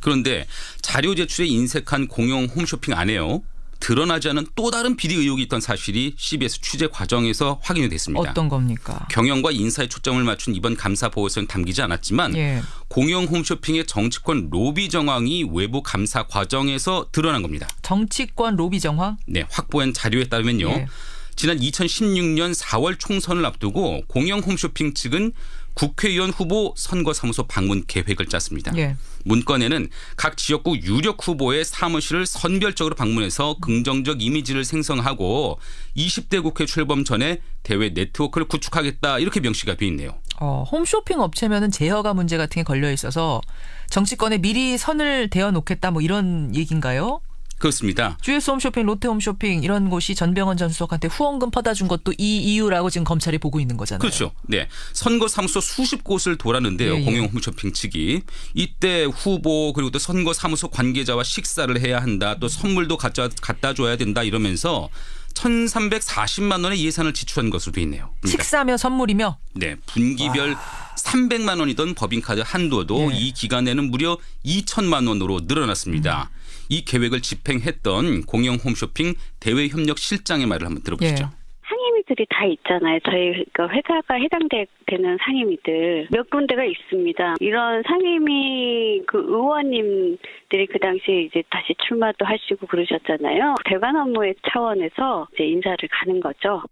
그런데 자료 제출에 인색한 공영 홈쇼핑 안에요. 드러나지 않은 또 다른 비리 의혹이 있던 사실이 CBS 취재 과정에서 확인이 됐습니다. 어떤 겁니까? 경영과 인사에 초점을 맞춘 이번 감사 보고서는 담기지 않았지만 예. 공영 홈쇼핑의 정치권 로비 정황이 외부 감사 과정에서 드러난 겁니다. 정치권 로비 정황? 네, 확보한 자료에 따르면요. 예. 지난 2016년 4월 총선을 앞두고 공영 홈쇼핑 측은 국회의원 후보 선거사무소 방문 계획을 짰습니다. 예. 문건에는 각 지역구 유력 후보의 사무실을 선별적으로 방문해서 긍정적 이미지를 생성하고 20대 국회 출범 전에 대외 네트워크를 구축하겠다 이렇게 명시가 돼 있네요. 홈쇼핑 업체면은 제허가 문제 같은 게 걸려 있어서 정치권에 미리 선을 대어 놓겠다 뭐 이런 얘기인가요? 그렇습니다. GS 홈쇼핑, 롯데 홈쇼핑 이런 곳이 전병헌 전 수석한테 후원금 퍼다 준 것도 이 이유라고 지금 검찰이 보고 있는 거잖아요. 그렇죠. 네, 선거사무소 수십 곳을 돌았는데요. 예. 공영 홈쇼핑 측이 이때 후보 그리고 또 선거사무소 관계자와 식사를 해야 한다. 또 선물도 갖다 줘야 된다 이러면서 1,340만 원의 예산을 지출한 것으로 돼 있네요. 그러니까 식사며 선물이며? 네. 분기별 300만 원이던 법인카드 한도도 예. 이 기간에는 무려 2천만 원으로 늘어났습니다. 이 계획을 집행했던 공영 홈쇼핑 대외협력 실장의 말을 한번 들어보시죠. 예. 상임위들이 다 있잖아요. 저희 회사가 해당되는 상임위들 몇 군데가 있습니다. 이런 상임위 의원님들이 그 당시에 이제 다시 출마도 하시고 그러셨잖아요. 대관 업무의 차원에서 이제 인사를 가는 거죠.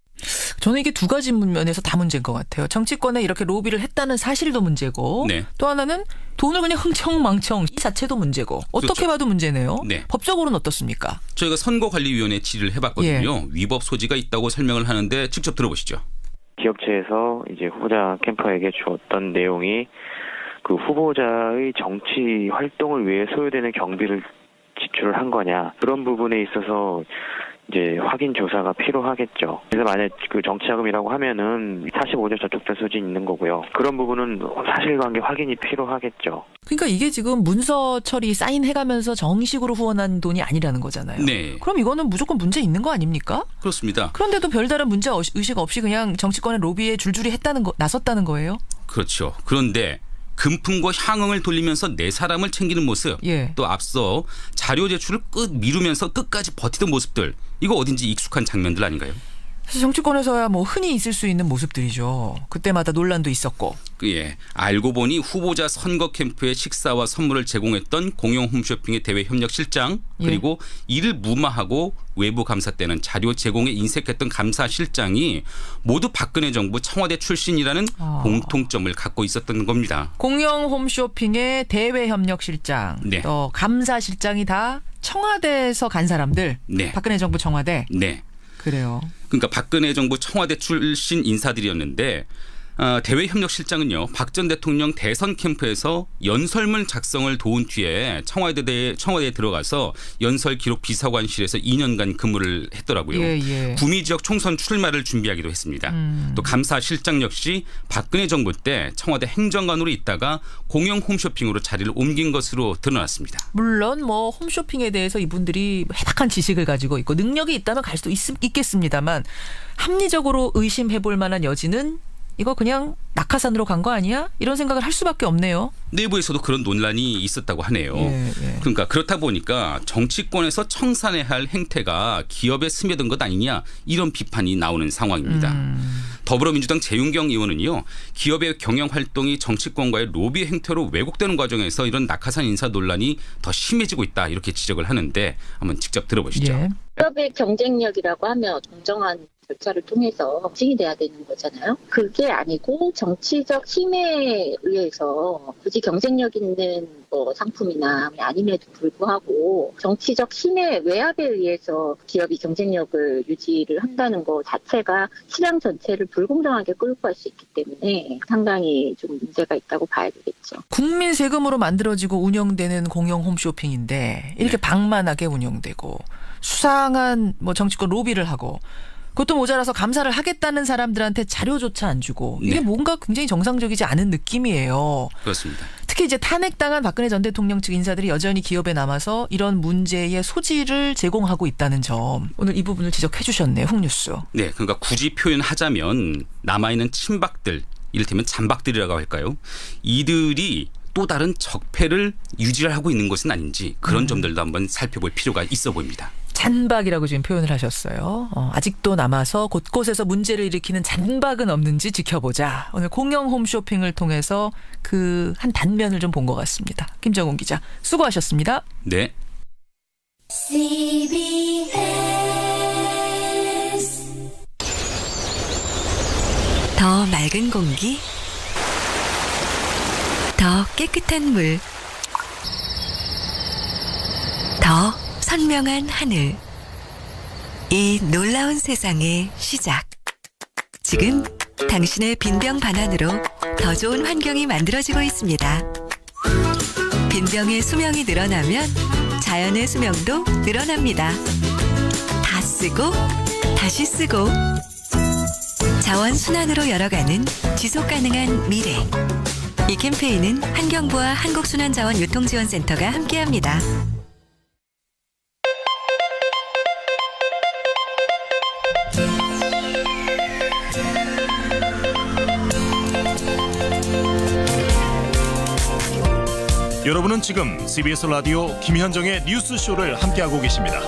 저는 이게 두 가지 면에서 다 문제인 것 같아요. 정치권에 이렇게 로비를 했다는 사실도 문제고 네. 또 하나는 돈을 그냥 흥청망청 이 자체도 문제고 어떻게 그렇죠. 봐도 문제네요. 네. 법적으로는 어떻습니까? 저희가 선거관리위원회 질의를 해봤거든요. 위법 소지가 있다고 설명을 하는데 직접 들어보시죠. 기업체에서 이제 후보자 캠퍼에게 주었던 내용이 그 후보자의 정치 활동을 위해 소요되는 경비를 지출을 한 거냐 그런 부분에 있어서 이제 확인 조사가 필요하겠죠. 그래서 만약 그 정치자금이라고 하면은 45조 저촉된 소진이 있는 거고요. 그런 부분은 사실관계 확인이 필요하겠죠. 그러니까 이게 지금 문서 처리 사인해가면서 정식으로 후원한 돈이 아니라는 거잖아요. 네. 그럼 이거는 무조건 문제 있는 거 아닙니까? 그렇습니다. 그런데도 별다른 문제 의식 없이 그냥 정치권의 로비에 줄줄이 나섰다는 거예요? 그렇죠. 그런데 금품과 향응을 돌리면서 네 사람을 챙기는 모습, 예. 또 앞서 자료 제출을 미루면서 끝까지 버티던 모습들, 이거 어딘지 익숙한 장면들 아닌가요? 사실 정치권에서야 뭐 흔히 있을 수 있는 모습들이죠. 그때마다 논란도 있었고. 예, 알고 보니 후보자 선거 캠프에 식사와 선물을 제공했던 공영 홈쇼핑의 대외 협력실장, 그리고 이를 무마하고 외부 감사 때는 자료 제공에 인색했던 감사실장이 모두 박근혜 정부 청와대 출신이라는 공통점을 갖고 있었던 겁니다. 공영 홈쇼핑의 대외 협력실장, 네. 또 감사실장이 다 청와대에서 간 사람들. 네. 박근혜 정부 청와대. 네. 그래요. 그러니까 박근혜 정부 청와대 출신 인사들이었는데 대외협력실장은요, 박 전 대통령 대선 캠프에서 연설문 작성을 도운 뒤에 청와대에 들어가서 연설 기록 비서관실에서 2년간 근무를 했더라고요. 예. 구미 지역 총선 출마를 준비하기도 했습니다. 또 감사실장 역시 박근혜 정부 때 청와대 행정관으로 있다가 공영 홈쇼핑으로 자리를 옮긴 것으로 드러났습니다. 물론 뭐 홈쇼핑에 대해서 이분들이 해박한 지식을 가지고 있고 능력이 있다면 갈 수도 있겠습니다만 합리적으로 의심해볼 만한 여지는 이거 그냥 낙하산으로 간 거 아니야? 이런 생각을 할 수밖에 없네요. 내부에서도 그런 논란이 있었다고 하네요. 예. 그러니까 그렇다 보니까 정치권에서 청산해야 할 행태가 기업에 스며든 것 아니냐, 이런 비판이 나오는 상황입니다. 더불어민주당 재윤경 의원은요, 기업의 경영 활동이 정치권과의 로비 행태로 왜곡되는 과정에서 이런 낙하산 인사 논란이 더 심해지고 있다, 이렇게 지적을 하는데 한번 직접 들어보시죠. 예. 기업의 경쟁력이라고 하면 공정한 절차를 통해서 증이 돼야 되는 거잖아요. 그게 아니고 정치적 힘에 의해서 굳이 경쟁력 있는 뭐 상품이나 아님에도 불구하고 정치적 힘의 외압에 의해서 기업이 경쟁력을 유지를 한다는 것 자체가 시장 전체를 불공정하게 끌고 갈 수 있기 때문에 상당히 좀 문제가 있다고 봐야 되겠죠. 국민 세금으로 만들어지고 운영되는 공영 홈쇼핑인데 이렇게 방만하게 운영되고 수상한 뭐 정치권 로비를 하고 그것도 모자라서 감사를 하겠다는 사람들한테 자료조차 안 주고 이게 뭔가 굉장히 정상적이지 않은 느낌이에요. 그렇습니다. 특히 이제 탄핵당한 박근혜 전 대통령 측 인사들이 여전히 기업에 남아서 이런 문제의 소지를 제공하고 있다는 점. 오늘 이 부분을 지적해 주셨네요. 훅뉴스. 네, 그러니까 굳이 표현하자면 남아있는 친박들, 이를테면 잔박들이라고 할까요? 이들이 또 다른 적폐를 유지하고 있는 것은 아닌지 그런 점들도 한번 살펴볼 필요가 있어 보입니다. 잔박이라고 지금 표현을 하셨어요. 아직도 남아서 곳곳에서 문제를 일으키는 잔박은 없는지 지켜보자. 오늘 공영 홈쇼핑을 통해서 그 한 단면을 좀 본 것 같습니다. 김정훈 기자 수고하셨습니다. 네. 더 맑은 공기, 더 깨끗한 물, 더 선명한 하늘. 이 놀라운 세상의 시작. 지금 당신의 빈병 반환으로 더 좋은 환경이 만들어지고 있습니다. 빈병의 수명이 늘어나면 자연의 수명도 늘어납니다. 다 쓰고 다시 쓰고 자원 순환으로 열어가는 지속 가능한 미래. 이 캠페인은 환경부와 한국순환자원유통지원센터가 함께합니다. 여러분은 지금 CBS 라디오 김현정의 뉴스쇼를 함께하고 계십니다.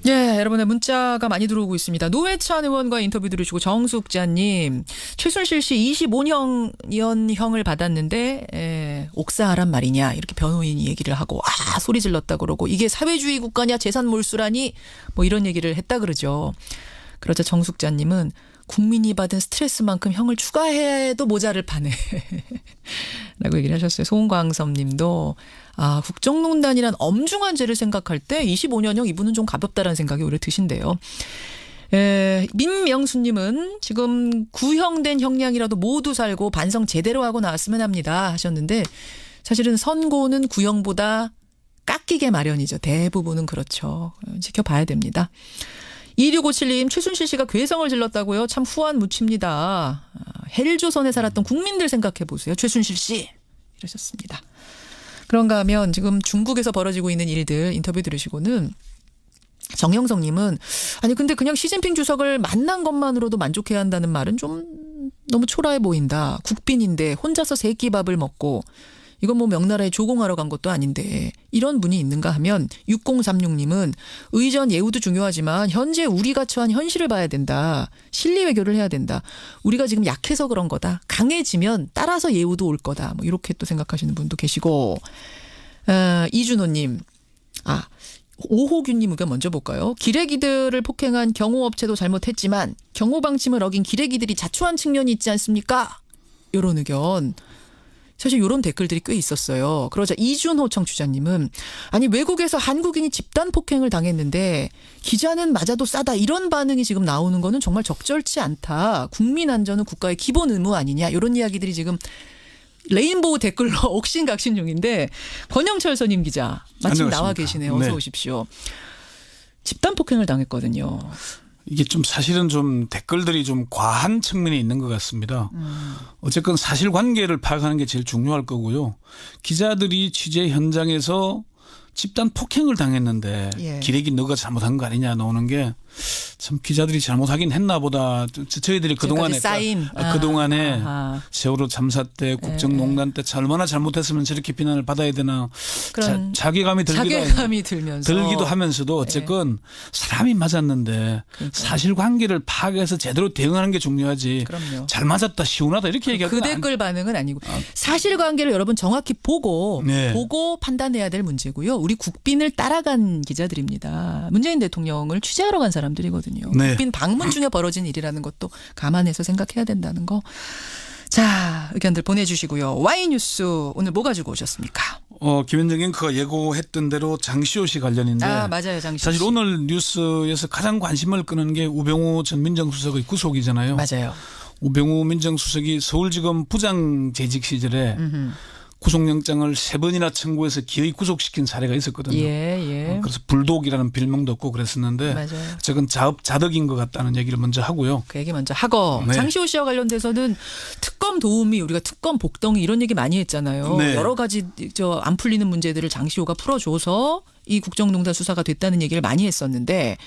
예, 여러분의 문자가 많이 들어오고 있습니다. 노회찬 의원과 인터뷰 들으시고 정숙자님, 최순실 씨 25년형을 받았는데 옥사하란 말이냐 이렇게 변호인이 얘기를 하고 소리 질렀다 그러고 이게 사회주의 국가냐 재산 몰수라니 뭐 이런 얘기를 했다 그러죠. 그러자 정숙자님은 국민이 받은 스트레스만큼 형을 추가해도 모자를 파네 라고 얘기를 하셨어요. 송광섭 님도 국정농단이란 엄중한 죄를 생각할 때 25년형 이분은 좀 가볍다라는 생각이 오히려 드신대요. 민명수님은 지금 구형된 형량이라도 모두 살고 반성 제대로 하고 나왔으면 합니다 하셨는데 사실은 선고는 구형보다 깎이게 마련이죠. 대부분은 그렇죠. 지켜봐야 됩니다. 2657님 최순실 씨가 괴성을 질렀다고요? 참 후한 무치입니다. 헬조선에 살았던 국민들 생각해 보세요. 최순실 씨 이러셨습니다. 그런가 하면 지금 중국에서 벌어지고 있는 일들 인터뷰 들으시고는 정영성님은 아니 근데 그냥 시진핑 주석을 만난 것만으로도 만족해야 한다는 말은 좀 너무 초라해 보인다. 국빈인데 혼자서 세끼밥을 먹고 이건 뭐 명나라에 조공하러 간 것도 아닌데 이런 분이 있는가 하면 6036님은 의전 예우도 중요하지만 현재 우리가 처한 현실을 봐야 된다. 실리 외교를 해야 된다. 우리가 지금 약해서 그런 거다. 강해지면 따라서 예우도 올 거다. 뭐 이렇게 또 생각하시는 분도 계시고 이준호님 오호균님 의견 먼저 볼까요? 기레기들을 폭행한 경호업체도 잘못했지만 경호방침을 어긴 기레기들이 자초한 측면이 있지 않습니까? 이런 의견. 사실 이런 댓글들이 꽤 있었어요. 그러자 이준호 청취자님은 아니 외국에서 한국인이 집단 폭행을 당했는데 기자는 맞아도 싸다 이런 반응이 지금 나오는 거는 정말 적절치 않다. 국민 안전은 국가의 기본 의무 아니냐 이런 이야기들이 지금 레인보우 댓글로 옥신각신 중인데 권영철 선임 기자 마침 안녕하십니까. 나와 계시네요. 어서 네. 오십시오. 집단 폭행을 당했거든요. 이게 좀 사실은 좀 댓글들이 좀 과한 측면이 있는 것 같습니다. 어쨌건 사실관계를 파악하는 게 제일 중요할 거고요. 기자들이 취재 현장에서 집단 폭행을 당했는데 예. 기레기 너가 잘못한 거 아니냐 나오는 게 참 기자들이 잘못하긴 했나 보다. 저희들이 그동안에 그동안에 세월호 참사 때 국정농단 때 얼마나 잘못했으면 저렇게 비난을 받아야 되나 그런 자괴감이 들기도 하면서도 어쨌건 사람이 맞았는데 사실관계를 파악해서 제대로 대응하는 게 중요하지. 그럼요. 잘 맞았다 시원하다 이렇게 얘기하면 그 댓글 반응은 아니고 사실관계를 여러분 정확히 보고 판단해야 될 문제고요. 우리 국빈을 따라간 기자들입니다. 문재인 대통령을 취재하러 간 사람들이거든요. 네. 국빈 방문 중에 벌어진 일이라는 것도 감안해서 생각해야 된다는 거. 자, 의견들 보내주시고요. Y뉴스 오늘 뭐 가지고 오셨습니까? 김현정 앵커가 예고했던 대로 장시호 씨 관련인데 맞아요. 장시호 씨. 사실 오늘 뉴스에서 가장 관심을 끄는 게 우병우 전 민정수석의 구속이잖아요. 맞아요. 우병우 민정수석이 서울지검 부장 재직 시절에 구속영장을 3번이나 청구해서 기어이 구속시킨 사례가 있었거든요. 그래서 불독이라는 별명도 없고 그랬었는데 맞아요. 저건 자업자득인 것 같다는 얘기를 먼저 하고요. 그 얘기 먼저 하고 장시호 씨와 관련돼서는 특검 도우미 우리가 특검 복덩이 이런 얘기 많이 했잖아요. 여러 가지 안 풀리는 문제들을 장시호가 풀어줘서 이 국정농단 수사가 됐다는 얘기를 많이 했었는데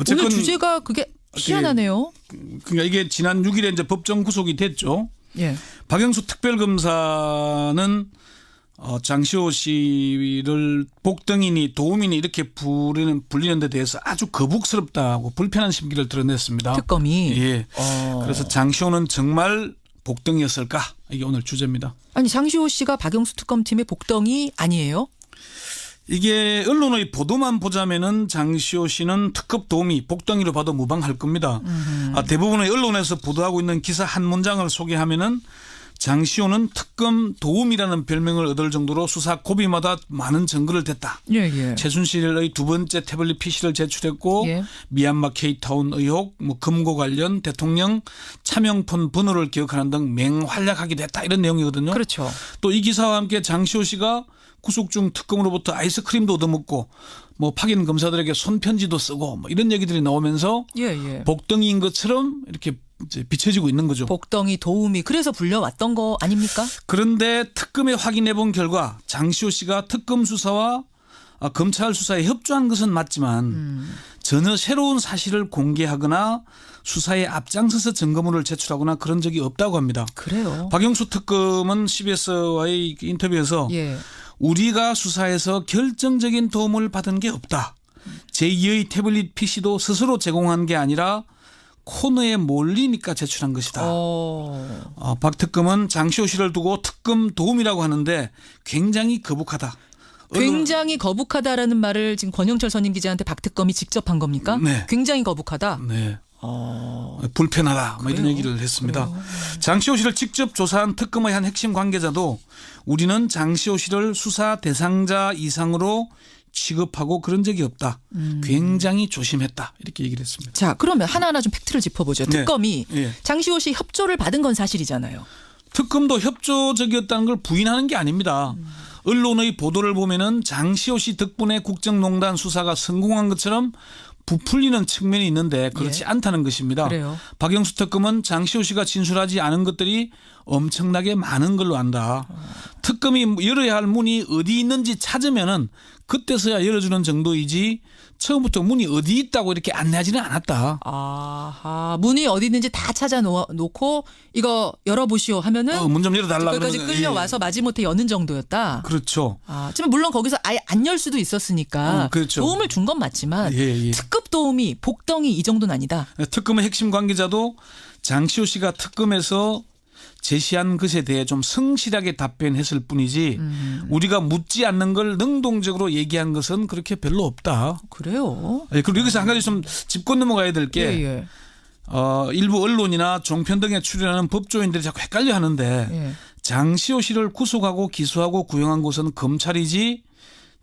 오늘 주제가 그게 희한하네요. 그러니까 이게 지난 6일에 이제 법정 구속이 됐죠. 박영수 특별검사는 장시호 씨를 복덩이니 도우미니 이렇게 불리는 데 대해서 아주 거북스럽다고 불편한 심기를 드러냈습니다. 특검이. 그래서 장시호는 정말 복덩이였을까? 이게 오늘 주제입니다. 아니 장시호 씨가 박영수 특검팀의 복덩이 아니에요? 이게 언론의 보도만 보자면은 장시호 씨는 특급 도우미 복덩이로 봐도 무방할 겁니다. 대부분의 언론에서 보도하고 있는 기사 한 문장을 소개하면은 장시호는 특검 도우미라는 별명을 얻을 정도로 수사 고비마다 많은 증거를 댔다. 최순실의 2번째 태블릿 PC를 제출했고 미얀마 K타운 의혹, 금고 관련 대통령 차명폰 번호를 기억하는 등 맹활약하게 됐다. 이런 내용이거든요. 그렇죠. 또 이 기사와 함께 장시호 씨가 구속 중 특검으로부터 아이스크림도 얻어먹고 파견 검사들에게 손편지도 쓰고 이런 얘기들이 나오면서 복덩이인 것처럼 이렇게 이제 비춰지고 있는 거죠. 복덩이 도우미 그래서 불려왔던 거 아닙니까? 그런데 특검에 확인해 본 결과 장시호 씨가 특검 수사와 검찰 수사에 협조한 것은 맞지만 전혀 새로운 사실을 공개하거나 수사에 앞장서서 증거물을 제출하거나 그런 적이 없다고 합니다. 그래요. 박영수 특검은 CBS와의 인터뷰에서 우리가 수사에서 결정적인 도움을 받은 게 없다. 제2의 태블릿 PC도 스스로 제공한 게 아니라 코너에 몰리니까 제출한 것이다. 박 특검은 장시호 씨를 두고 특검 도움이라고 하는데 굉장히 거북하다. 굉장히 거북하다라는 말을 지금 권영철 선임 기자한테 박 특검이 직접 한 겁니까? 굉장히 거북하다. 불편하다. 이런 얘기를 했습니다. 장시호 씨를 직접 조사한 특검의 한 핵심 관계자도 우리는 장시호 씨를 수사 대상자 이상으로 취급하고 그런 적이 없다. 굉장히 조심했다. 이렇게 얘기를 했습니다. 자, 그러면 하나하나 좀 팩트를 짚어보죠. 네. 특검이 네. 장시호 씨 협조를 받은 건 사실이잖아요. 특검도 협조적이었다는 걸 부인하는 게 아닙니다. 언론의 보도를 보면은 장시호 씨 덕분에 국정농단 수사가 성공한 것처럼 부풀리는 측면이 있는데 그렇지 않다는 것입니다. 그래요. 박영수 특검은 장시호 씨가 진술하지 않은 것들이 엄청나게 많은 걸로 안다. 특검이 열어야 할 문이 어디 있는지 찾으면은 그때서야 열어주는 정도이지 처음부터 문이 어디 있다고 이렇게 안내하지는 않았다. 아하, 문이 어디 있는지 다 찾아놓고 이거 열어보시오 하면은 문 좀 열어달라. 거기까지 끌려와서 마지못해 여는 정도였다. 그렇죠. 하지만 물론 거기서 아예 안 열 수도 있었으니까 그렇죠. 도움을 준 건 맞지만 예. 특급 도움이 복덩이 이 정도는 아니다. 특검의 핵심 관계자도 장시호 씨가 특검에서 제시한 것에 대해 좀 성실하게 답변했을 뿐이지 우리가 묻지 않는 걸 능동적으로 얘기한 것은 그렇게 별로 없다. 그래요? 예, 그리고 여기서 한 가지 좀 짚고 넘어가야 될 게 일부 언론이나 종편 등에 출연하는 법조인들이 자꾸 헷갈려 하는데 장시호 씨를 구속하고 기소하고 구형한 곳은 검찰이지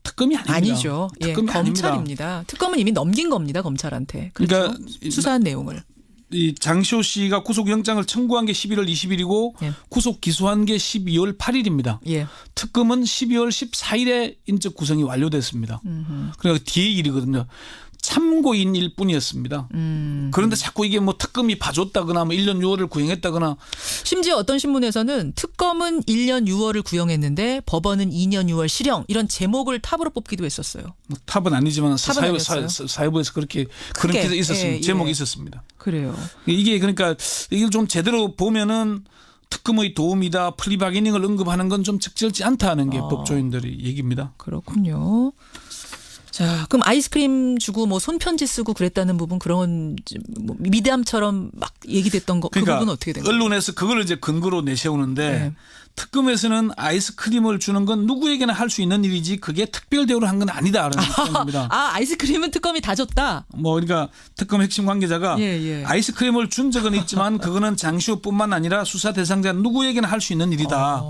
특검이 아닙니다. 아니죠. 특검이 검찰입니다. 아닙니다. 특검은 이미 넘긴 겁니다. 검찰한테. 그렇죠? 그러니까 수사한 내용을. 이 장시호 씨가 구속영장을 청구한 게 11월 20일이고 구속 기소한 게 12월 8일입니다. 특검은 12월 14일에 인적 구성이 완료됐습니다. 그러니까 뒤의 일이거든요. 참고인일 뿐이었습니다. 그런데 자꾸 이게 뭐 특검이 봐줬다거나 뭐 1년 6월을 구형했다거나 심지어 어떤 신문에서는 특검은 1년 6월을 구형했는데 법원은 2년 6월 실형 이런 제목을 탑으로 뽑기도 했었어요. 뭐 탑은 아니지만 탑은 사회부에서 그렇게 그런 기사 있었습니다. 제목이 있었습니다. 그래요. 이게 그러니까 이걸 좀 제대로 보면은 특검의 도움이다 플리바게닝을 언급하는 건 좀 적절치 않다는 게 법조인들의 얘기입니다. 그렇군요. 자, 그럼 아이스크림 주고 뭐 손편지 쓰고 그랬다는 부분 그런 뭐 미담처럼 막 얘기됐던 거 그 그러니까 부분은 어떻게 된 거예요? 언론에서 그걸 이제 근거로 내세우는데 특검에서는 아이스크림을 주는 건 누구에게나 할 수 있는 일이지 그게 특별 대우를 한 건 아니다라는 입장입니다. 아이스크림은 특검이 다 줬다. 뭐 그러니까 특검 핵심 관계자가 아이스크림을 준 적은 있지만 그거는 장시호뿐만 아니라 수사 대상자 누구에게나 할 수 있는 일이다.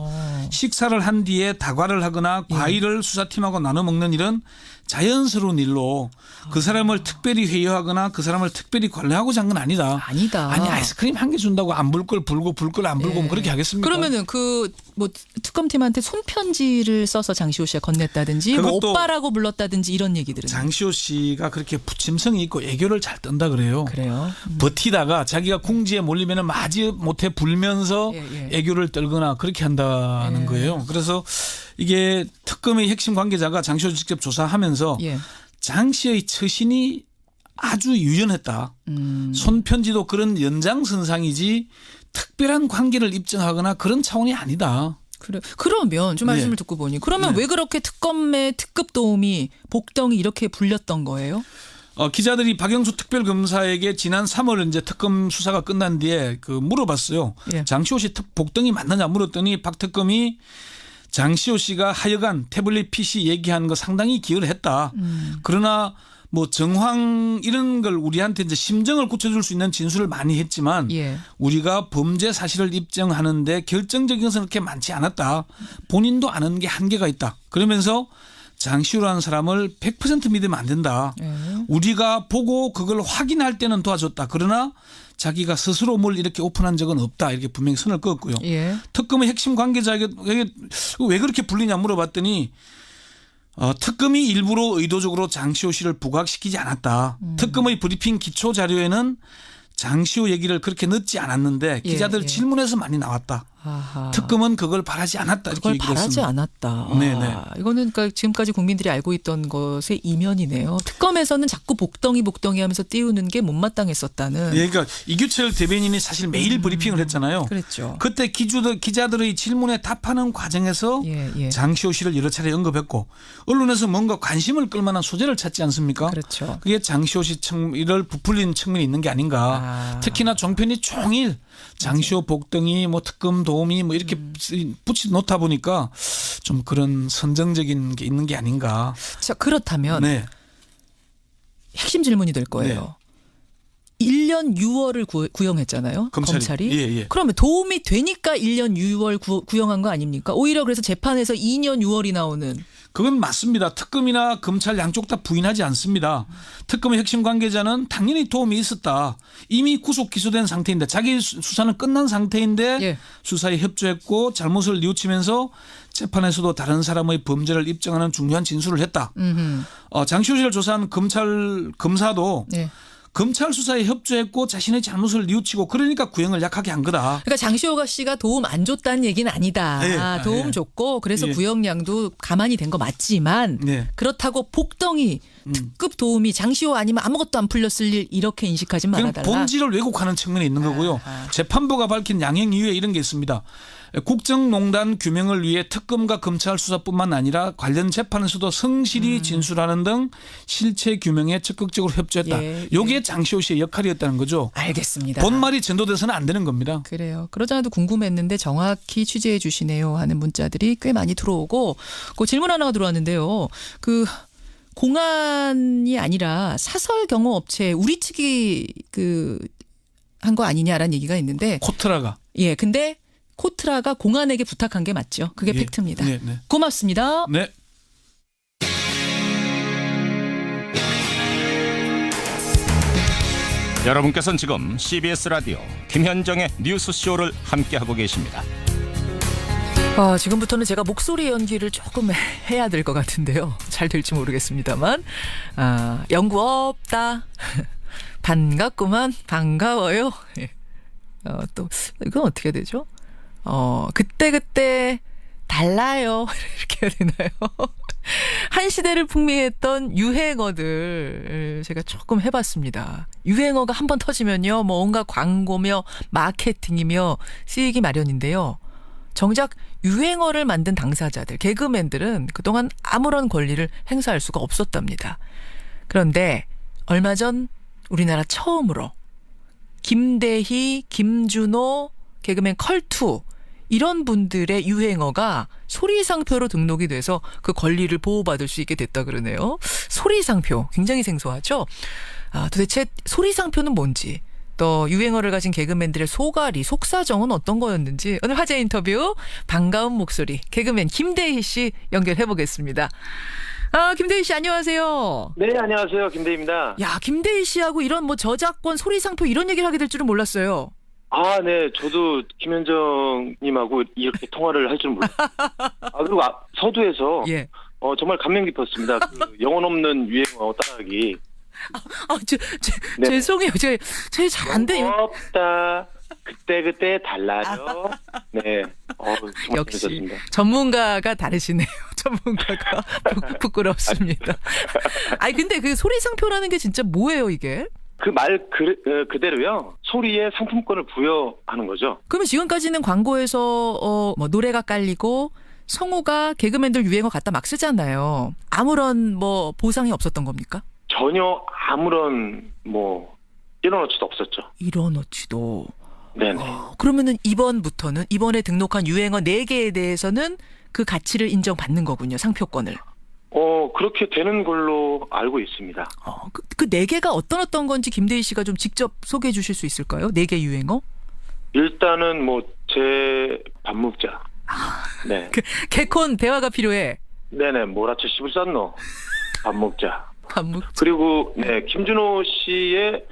식사를 한 뒤에 다과를 하거나 과일을 수사팀하고 나눠 먹는 일은 자연스러운 일로 그 사람을 특별히 회유하거나 그 사람을 특별히 관리하고자 한 건 아니다. 아니 아이스크림 한 개 준다고 안 불 걸 불고 불 걸 안 불고 뭐 그렇게 하겠습니까? 그러면은 그 뭐 특검팀한테 손편지를 써서 장시호 씨가 건넸다든지 뭐 오빠라고 불렀다든지 이런 얘기들은 장시호 씨가 그렇게 부침성이 있고 애교를 잘 떤다 그래요. 그래요? 버티다가 자기가 궁지에 몰리면은 마지 못해 불면서 애교를 떨거나 그렇게 한다는 거예요. 그래서 이게 특검의 핵심 관계자가 장시호를 직접 조사하면서 장씨의 처신이 아주 유연했다. 손편지도 그런 연장선상이지 특별한 관계를 입증하거나 그런 차원이 아니다. 그래. 그러면 좀 말씀을 듣고 보니 그러면 왜 그렇게 특검의 특급 도움이 복덩이 이렇게 불렸던 거예요? 기자들이 박영수 특별검사에게 지난 3월 이제 특검 수사가 끝난 뒤에 물어봤어요. 장시호 씨 복덩이 맞느냐 물었더니 박 특검이 장시호 씨가 하여간 태블릿 PC 얘기하는 거 상당히 기여를 했다. 그러나 뭐 정황 이런 걸 우리한테 이제 심정을 굳혀줄 수 있는 진술을 많이 했지만 우리가 범죄 사실을 입증하는데 결정적인 것은 그렇게 많지 않았다. 본인도 아는 게 한계가 있다. 그러면서 장시호라는 사람을 100% 믿으면 안 된다. 우리가 보고 그걸 확인할 때는 도와줬다. 그러나 자기가 스스로 뭘 이렇게 오픈한 적은 없다. 이렇게 분명히 선을 그었고요. 특검의 핵심 관계자에게 왜 그렇게 불리냐 물어봤더니 특검이 일부러 의도적으로 장시호 씨를 부각시키지 않았다. 특검의 브리핑 기초 자료에는 장시호 얘기를 그렇게 넣지 않았는데 기자들 질문에서 많이 나왔다. 아하. 특검은 그걸 바라지 않았다. 그걸 이렇게 바라지 않았다. 네네. 이거는 그러니까 지금까지 국민들이 알고 있던 것의 이면이네요. 특검에서는 자꾸 복덩이 하면서 띄우는 게 못마땅했었다는. 예, 그러니까 이규철 대변인이 사실 매일 브리핑을 했잖아요. 그랬죠. 그때 기자들의 질문에 답하는 과정에서 장시호 씨를 여러 차례 언급했고 언론에서 뭔가 관심을 끌 만한 소재를 찾지 않습니까? 그렇죠. 그게 장시호 씨 이를 부풀린 측면이 있는 게 아닌가. 특히나 종편이 종일 장시호 복덩이 뭐 특검 도움이 뭐 이렇게 붙이 놓다 보니까 좀 그런 선정적인 게 있는 게 아닌가. 자, 그렇다면 핵심 질문이 될 거예요. 1년 6월을 구형했잖아요. 검찰이. 그러면 도움이 되니까 1년 6월 구형한 거 아닙니까? 오히려 그래서 재판에서 2년 6월이 나오는. 그건 맞습니다. 특검이나 검찰 양쪽 다 부인하지 않습니다. 특검의 핵심 관계자는 당연히 도움이 있었다. 이미 구속 기소된 상태인데 자기 수사는 끝난 상태인데 수사에 협조했고 잘못을 뉘우치면서 재판에서도 다른 사람의 범죄를 입증하는 중요한 진술을 했다. 장시호 씨를 조사한 검사도 검찰 수사에 협조했고 자신의 잘못을 뉘우치고 그러니까 구형을 약하게 한 거다. 그러니까 장시호 씨가 도움 안 줬다는 얘기는 아니다. 도움 줬고 그래서 구형량도 가만히 된 거 맞지만 그렇다고 복덩이 특급 도움이 장시호 아니면 아무것도 안 풀렸을 일 이렇게 인식하지 말아달라. 본질을 왜곡하는 측면이 있는 거고요. 재판부가 밝힌 양형 이유에 이런 게 있습니다. 국정농단 규명을 위해 특검과 검찰 수사뿐만 아니라 관련 재판에서도 성실히 진술하는 등 실체 규명에 적극적으로 협조했다. 이게 장시호 씨의 역할이었다는 거죠. 알겠습니다. 본말이 전도돼서는 안 되는 겁니다. 그래요. 그러자도 궁금했는데 정확히 취재해 주시네요 하는 문자들이 꽤 많이 들어오고 그 질문 하나가 들어왔는데요. 그 공안이 아니라 사설 경호 업체 우리 측이 한 거 아니냐라는 얘기가 있는데 코트라가. 근데 코트라가 공안에게 부탁한 게 맞죠. 그게 팩트입니다. 고맙습니다. 네. 여러분께서는 지금 CBS 라디오 김현정의 뉴스쇼를 함께하고 계십니다. 지금부터는 제가 목소리 연기를 조금 해야 될 것 같은데요. 잘 될지 모르겠습니다만 연구 없다. 반갑구만. 반가워요. 또 이건 어떻게 되죠? 그때 달라요. 이렇게 해야 되나요? 한 시대를 풍미했던 유행어들 제가 조금 해봤습니다. 유행어가 한번 터지면요. 뭐 온갖 광고며 마케팅이며 쓰이기 마련인데요. 정작 유행어를 만든 당사자들, 개그맨들은 그동안 아무런 권리를 행사할 수가 없었답니다. 그런데 얼마 전 우리나라 처음으로 김대희, 김준호, 개그맨 컬투 이런 분들의 유행어가 소리상표로 등록이 돼서 그 권리를 보호받을 수 있게 됐다 그러네요. 소리상표 굉장히 생소하죠. 도대체 소리상표는 뭔지 또 유행어를 가진 개그맨들의 소가리, 속사정은 어떤 거였는지 오늘 화제 인터뷰 반가운 목소리 개그맨 김대희 씨 연결해 보겠습니다. 김대희 씨 안녕하세요. 네, 안녕하세요. 김대희입니다. 야, 김대희 씨하고 이런 뭐 저작권, 소리상표 이런 얘기를 하게 될 줄은 몰랐어요. 네. 저도 김현정님하고 이렇게 통화를 할 줄은 몰랐어요. 그리고 서두에서 정말 감명 깊었습니다. 그 영혼 없는 유행어 따라하기. 죄송해요. 제가 잘 안 돼요. 없다. 그때 달라요. 네. 정말 역시 재밌었습니다. 전문가가 다르시네요. 전문가가 부끄럽습니다. 근데 그 소리상표라는 게 진짜 뭐예요, 이게? 그 말 그대로요. 소리에 상품권을 부여하는 거죠. 그러면 지금까지는 광고에서 뭐 노래가 깔리고 성우가 개그맨들 유행어 갖다 막 쓰잖아요. 아무런 뭐 보상이 없었던 겁니까? 전혀 아무런 일어너치도 없었죠. 일어너치도. 네네. 그러면은 이번에 등록한 유행어 4개에 대해서는 그 가치를 인정받는 거군요. 상표권을. 그렇게 되는 걸로 알고 있습니다. 그 4개가 어떤 건지 김대희 씨가 좀 직접 소개해 주실 수 있을까요? 4개 유행어? 일단은 제 밥 먹자. 네. 개콘 대화가 필요해. 네네. 뭐라쳐 씹을 쌌노. 밥 먹자. 밥 먹자. 그리고 김준호 씨의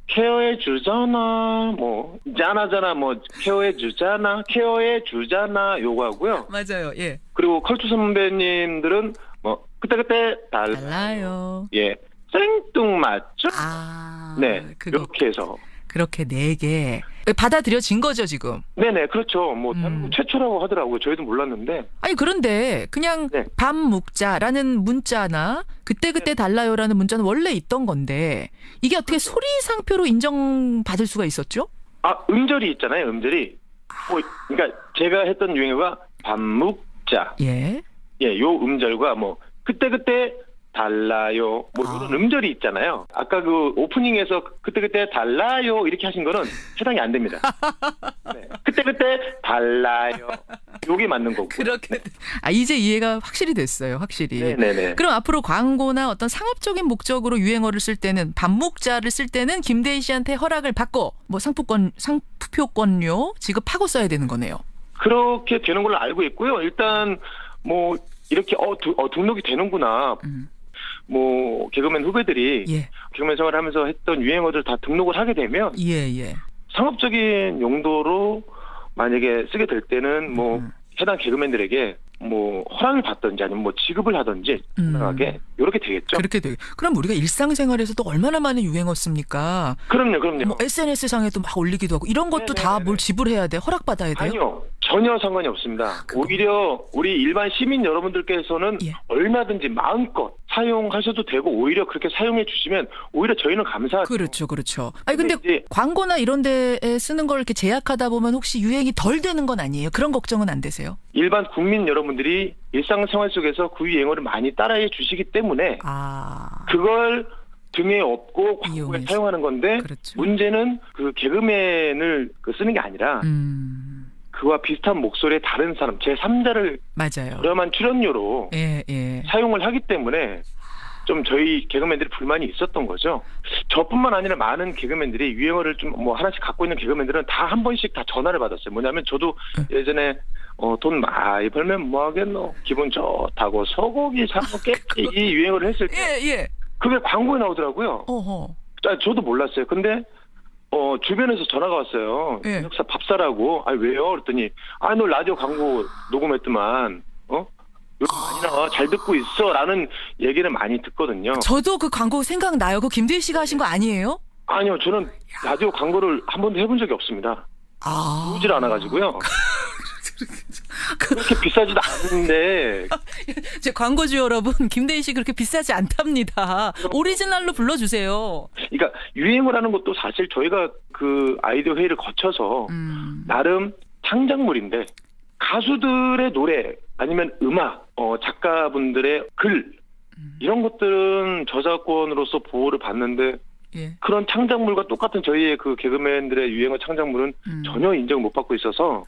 케어해 주잖아. 짠하잖아. 케어해 주잖아. 요거 하고요. 맞아요. 예. 그리고 컬투 선배님들은 그때 달라요. 예. 생뚱맞죠? 네. 이렇게 해서. 그렇게 4개. 받아들여진 거죠, 지금? 네네, 그렇죠. 최초라고 하더라고요. 저희도 몰랐는데. 그런데 그냥 밥 먹자라는 문자나 그때 달라요라는 문자는 원래 있던 건데 이게 어떻게 소리상표로 인정받을 수가 있었죠? 음절이 있잖아요, 음절이. 그러니까 제가 했던 유행어가 밥 먹자. 예, 요 음절과 그때 달라요. 이런 음절이 있잖아요. 아까 그 오프닝에서 그때 달라요 이렇게 하신 거는 해당이 안 됩니다. 네. 그때 달라요. 요게 맞는 거고. 그렇게. 이제 이해가 확실히 됐어요. 확실히. 네네네. 그럼 앞으로 광고나 어떤 상업적인 목적으로 유행어를 쓸 때는 밥묵자를 쓸 때는 김대희 씨한테 허락을 받고 상표권료 지급하고 써야 되는 거네요. 그렇게 되는 걸로 알고 있고요. 일단 이렇게 등록이 되는구나. 뭐 개그맨 후배들이 개그맨 생활을 하면서 했던 유행어들 다 등록을 하게 되면 상업적인 용도로 만약에 쓰게 될 때는 뭐 해당 개그맨들에게 뭐 허락을 받든지 아니면 뭐 지급을 하든지 하게 이렇게 되겠죠. 그렇게 돼. 그럼 우리가 일상생활에서도 얼마나 많은 유행어 씁니까? 그럼요. 뭐 SNS 상에도 막 올리기도 하고 이런 것도 다 뭘 지불해야 돼? 허락받아야 돼요? 아니요. 전혀 상관이 없습니다. 오히려 우리 일반 시민 여러분들께서는 얼마든지 마음껏 사용하셔도 되고 오히려 그렇게 사용해 주시면 오히려 저희는 감사하죠. 그렇죠. 아니 근데 광고나 이런 데에 쓰는 걸 이렇게 제약하다 보면 혹시 유행이 덜 되는 건 아니에요? 그런 걱정은 안 되세요? 일반 국민 여러분들이 일상생활 속에서 그 유행어를 많이 따라해 주시기 때문에 그걸 등에 업고 광고에 사용하는 건데 문제는 그 개그맨을 쓰는 게 아니라 그와 비슷한 목소리의 다른 사람 제3자를 저렴한 출연료로 사용을 하기 때문에 좀 저희 개그맨들이 불만이 있었던 거죠. 저뿐만 아니라 많은 개그맨들이 유행어를 좀 뭐 하나씩 갖고 있는 개그맨들은 다 한 번씩 다 전화를 받았어요. 뭐냐면 저도 예전에 돈 많이 벌면 뭐 하겠노? 기분 좋다고 소고기 사고 깼지 이 유행어를 했을 때 그게 광고에 나오더라고요. 저도 몰랐어요. 근데 주변에서 전화가 왔어요. 역사 밥 사라고. 아니 왜요? 그랬더니 너 라디오 광고 녹음했더만 요즘 많이 나와 잘 듣고 있어라는 얘기를 많이 듣거든요. 저도 그 광고 생각나요. 그 김대희 씨가 하신 거 아니에요? 아니요. 저는 라디오 광고를 한 번도 해본 적이 없습니다. 오질 않아가지고요. 그렇게 비싸지도 않은데. 제 광고주 여러분, 김대희 씨 그렇게 비싸지 않답니다. 오리지널로 불러주세요. 그러니까 유행어라는 것도 사실 저희가 그 아이디어 회의를 거쳐서 나름 창작물인데 가수들의 노래 아니면 음악, 작가분들의 글 이런 것들은 저작권으로서 보호를 받는데 그런 창작물과 똑같은 저희의 그 개그맨들의 유행어 창작물은 전혀 인정을 못 받고 있어서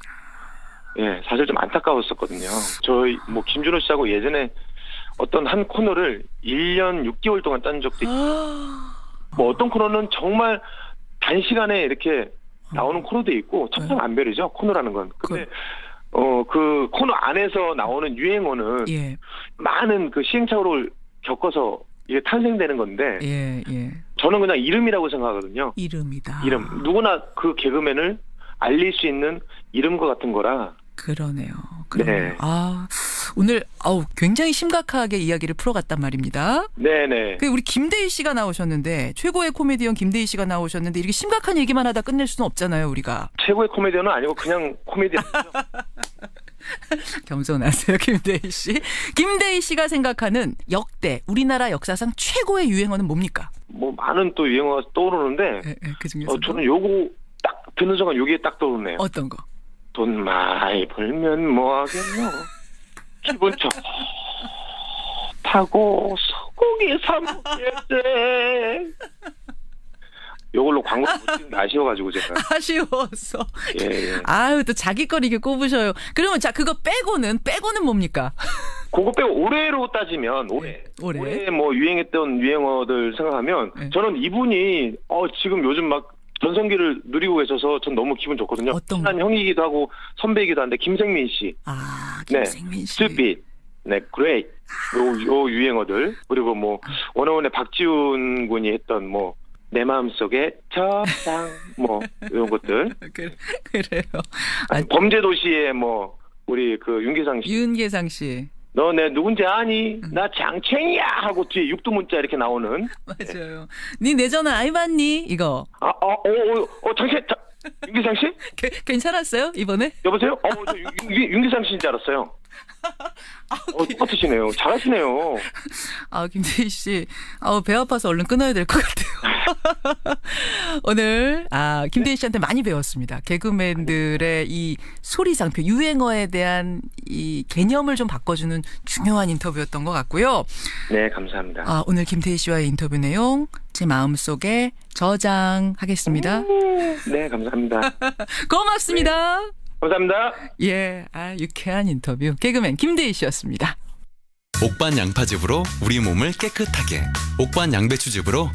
사실 좀 안타까웠었거든요. 저희 뭐 김준호 씨하고 예전에 어떤 한 코너를 1년 6개월 동안 딴 적도 있고 뭐 어떤 코너는 정말 단시간에 이렇게 나오는 코너도 있고 천차만별이죠. 코너라는 건. 근데 그 코너 안에서 나오는 유행어는 많은 그 시행착오를 겪어서 이게 탄생되는 건데 저는 그냥 이름이라고 생각하거든요. 이름이다. 이름. 누구나 그 개그맨을 알릴 수 있는 이름과 같은 거라. 그러네요. 오늘 굉장히 심각하게 이야기를 풀어갔단 말입니다. 네네. 우리 김대희 씨가 나오셨는데 최고의 코미디언 김대희 씨가 나오셨는데 이렇게 심각한 얘기만 하다 끝낼 수는 없잖아요, 우리가. 최고의 코미디언은 아니고 그냥 코미디언이죠. 겸손하세요, 김대희 씨. 김대희 씨가 생각하는 역대 우리나라 역사상 최고의 유행어는 뭡니까? 뭐 많은 또 유행어가 떠오르는데 그중에서 저는 요거 딱 듣는 순간 요게 딱 떠오르네요. 어떤 거? 돈 많이 벌면 뭐 하겠노? 기분 좋다고 소고기 사 먹겠지. 요걸로 광고 못 찍는 게 아쉬워가지고 제가. 아쉬워서. 예. 또 자기 걸 이게 꼽으셔요. 그러면 자 그거 빼고는 뭡니까? 그거 빼고 올해로 따지면 올해 뭐 유행했던 유행어들 생각하면 저는 이분이 지금 요즘 막 전성기를 누리고 계셔서 전 너무 기분 좋거든요. 친한 형이기도 하고 선배이기도 한데 김생민 씨. 김생민 씨. Stupid. Great. 요 유행어들. 그리고 뭐 원어원의 박지훈 군이 했던 뭐 내 마음속에 저장 뭐 이런 것들. 그래요. 범죄도시의 뭐 우리 그 윤계상 씨. 너 내 누군지 아니? 나 장챙이야 하고 뒤에 육두문자 이렇게 나오는. 맞아요. 니 내 전화 아이 받니? 이거. 윤계상 씨? 괜찮았어요 이번에? 여보세요? 저 윤계상 씨인 줄 알았어요. 똑같으시네요. 잘하시네요. 김대희 씨, 배 아파서 얼른 끊어야 될 것 같아요. 오늘 김대희 씨한테 많이 배웠습니다. 개그맨들의 이 소리상표, 유행어에 대한 이 개념을 좀 바꿔주는 중요한 인터뷰였던 것 같고요. 네, 감사합니다. 오늘 김대희 씨와의 인터뷰 내용 제 마음속에 저장하겠습니다. 네, 감사합니다. 고맙습니다. 네. 감사합니다. 유쾌한 인터뷰 개그맨 김대희 씨였습니다. 옥반 양파즙으로 우리 몸을 깨끗하게, 옥반 양배추즙으로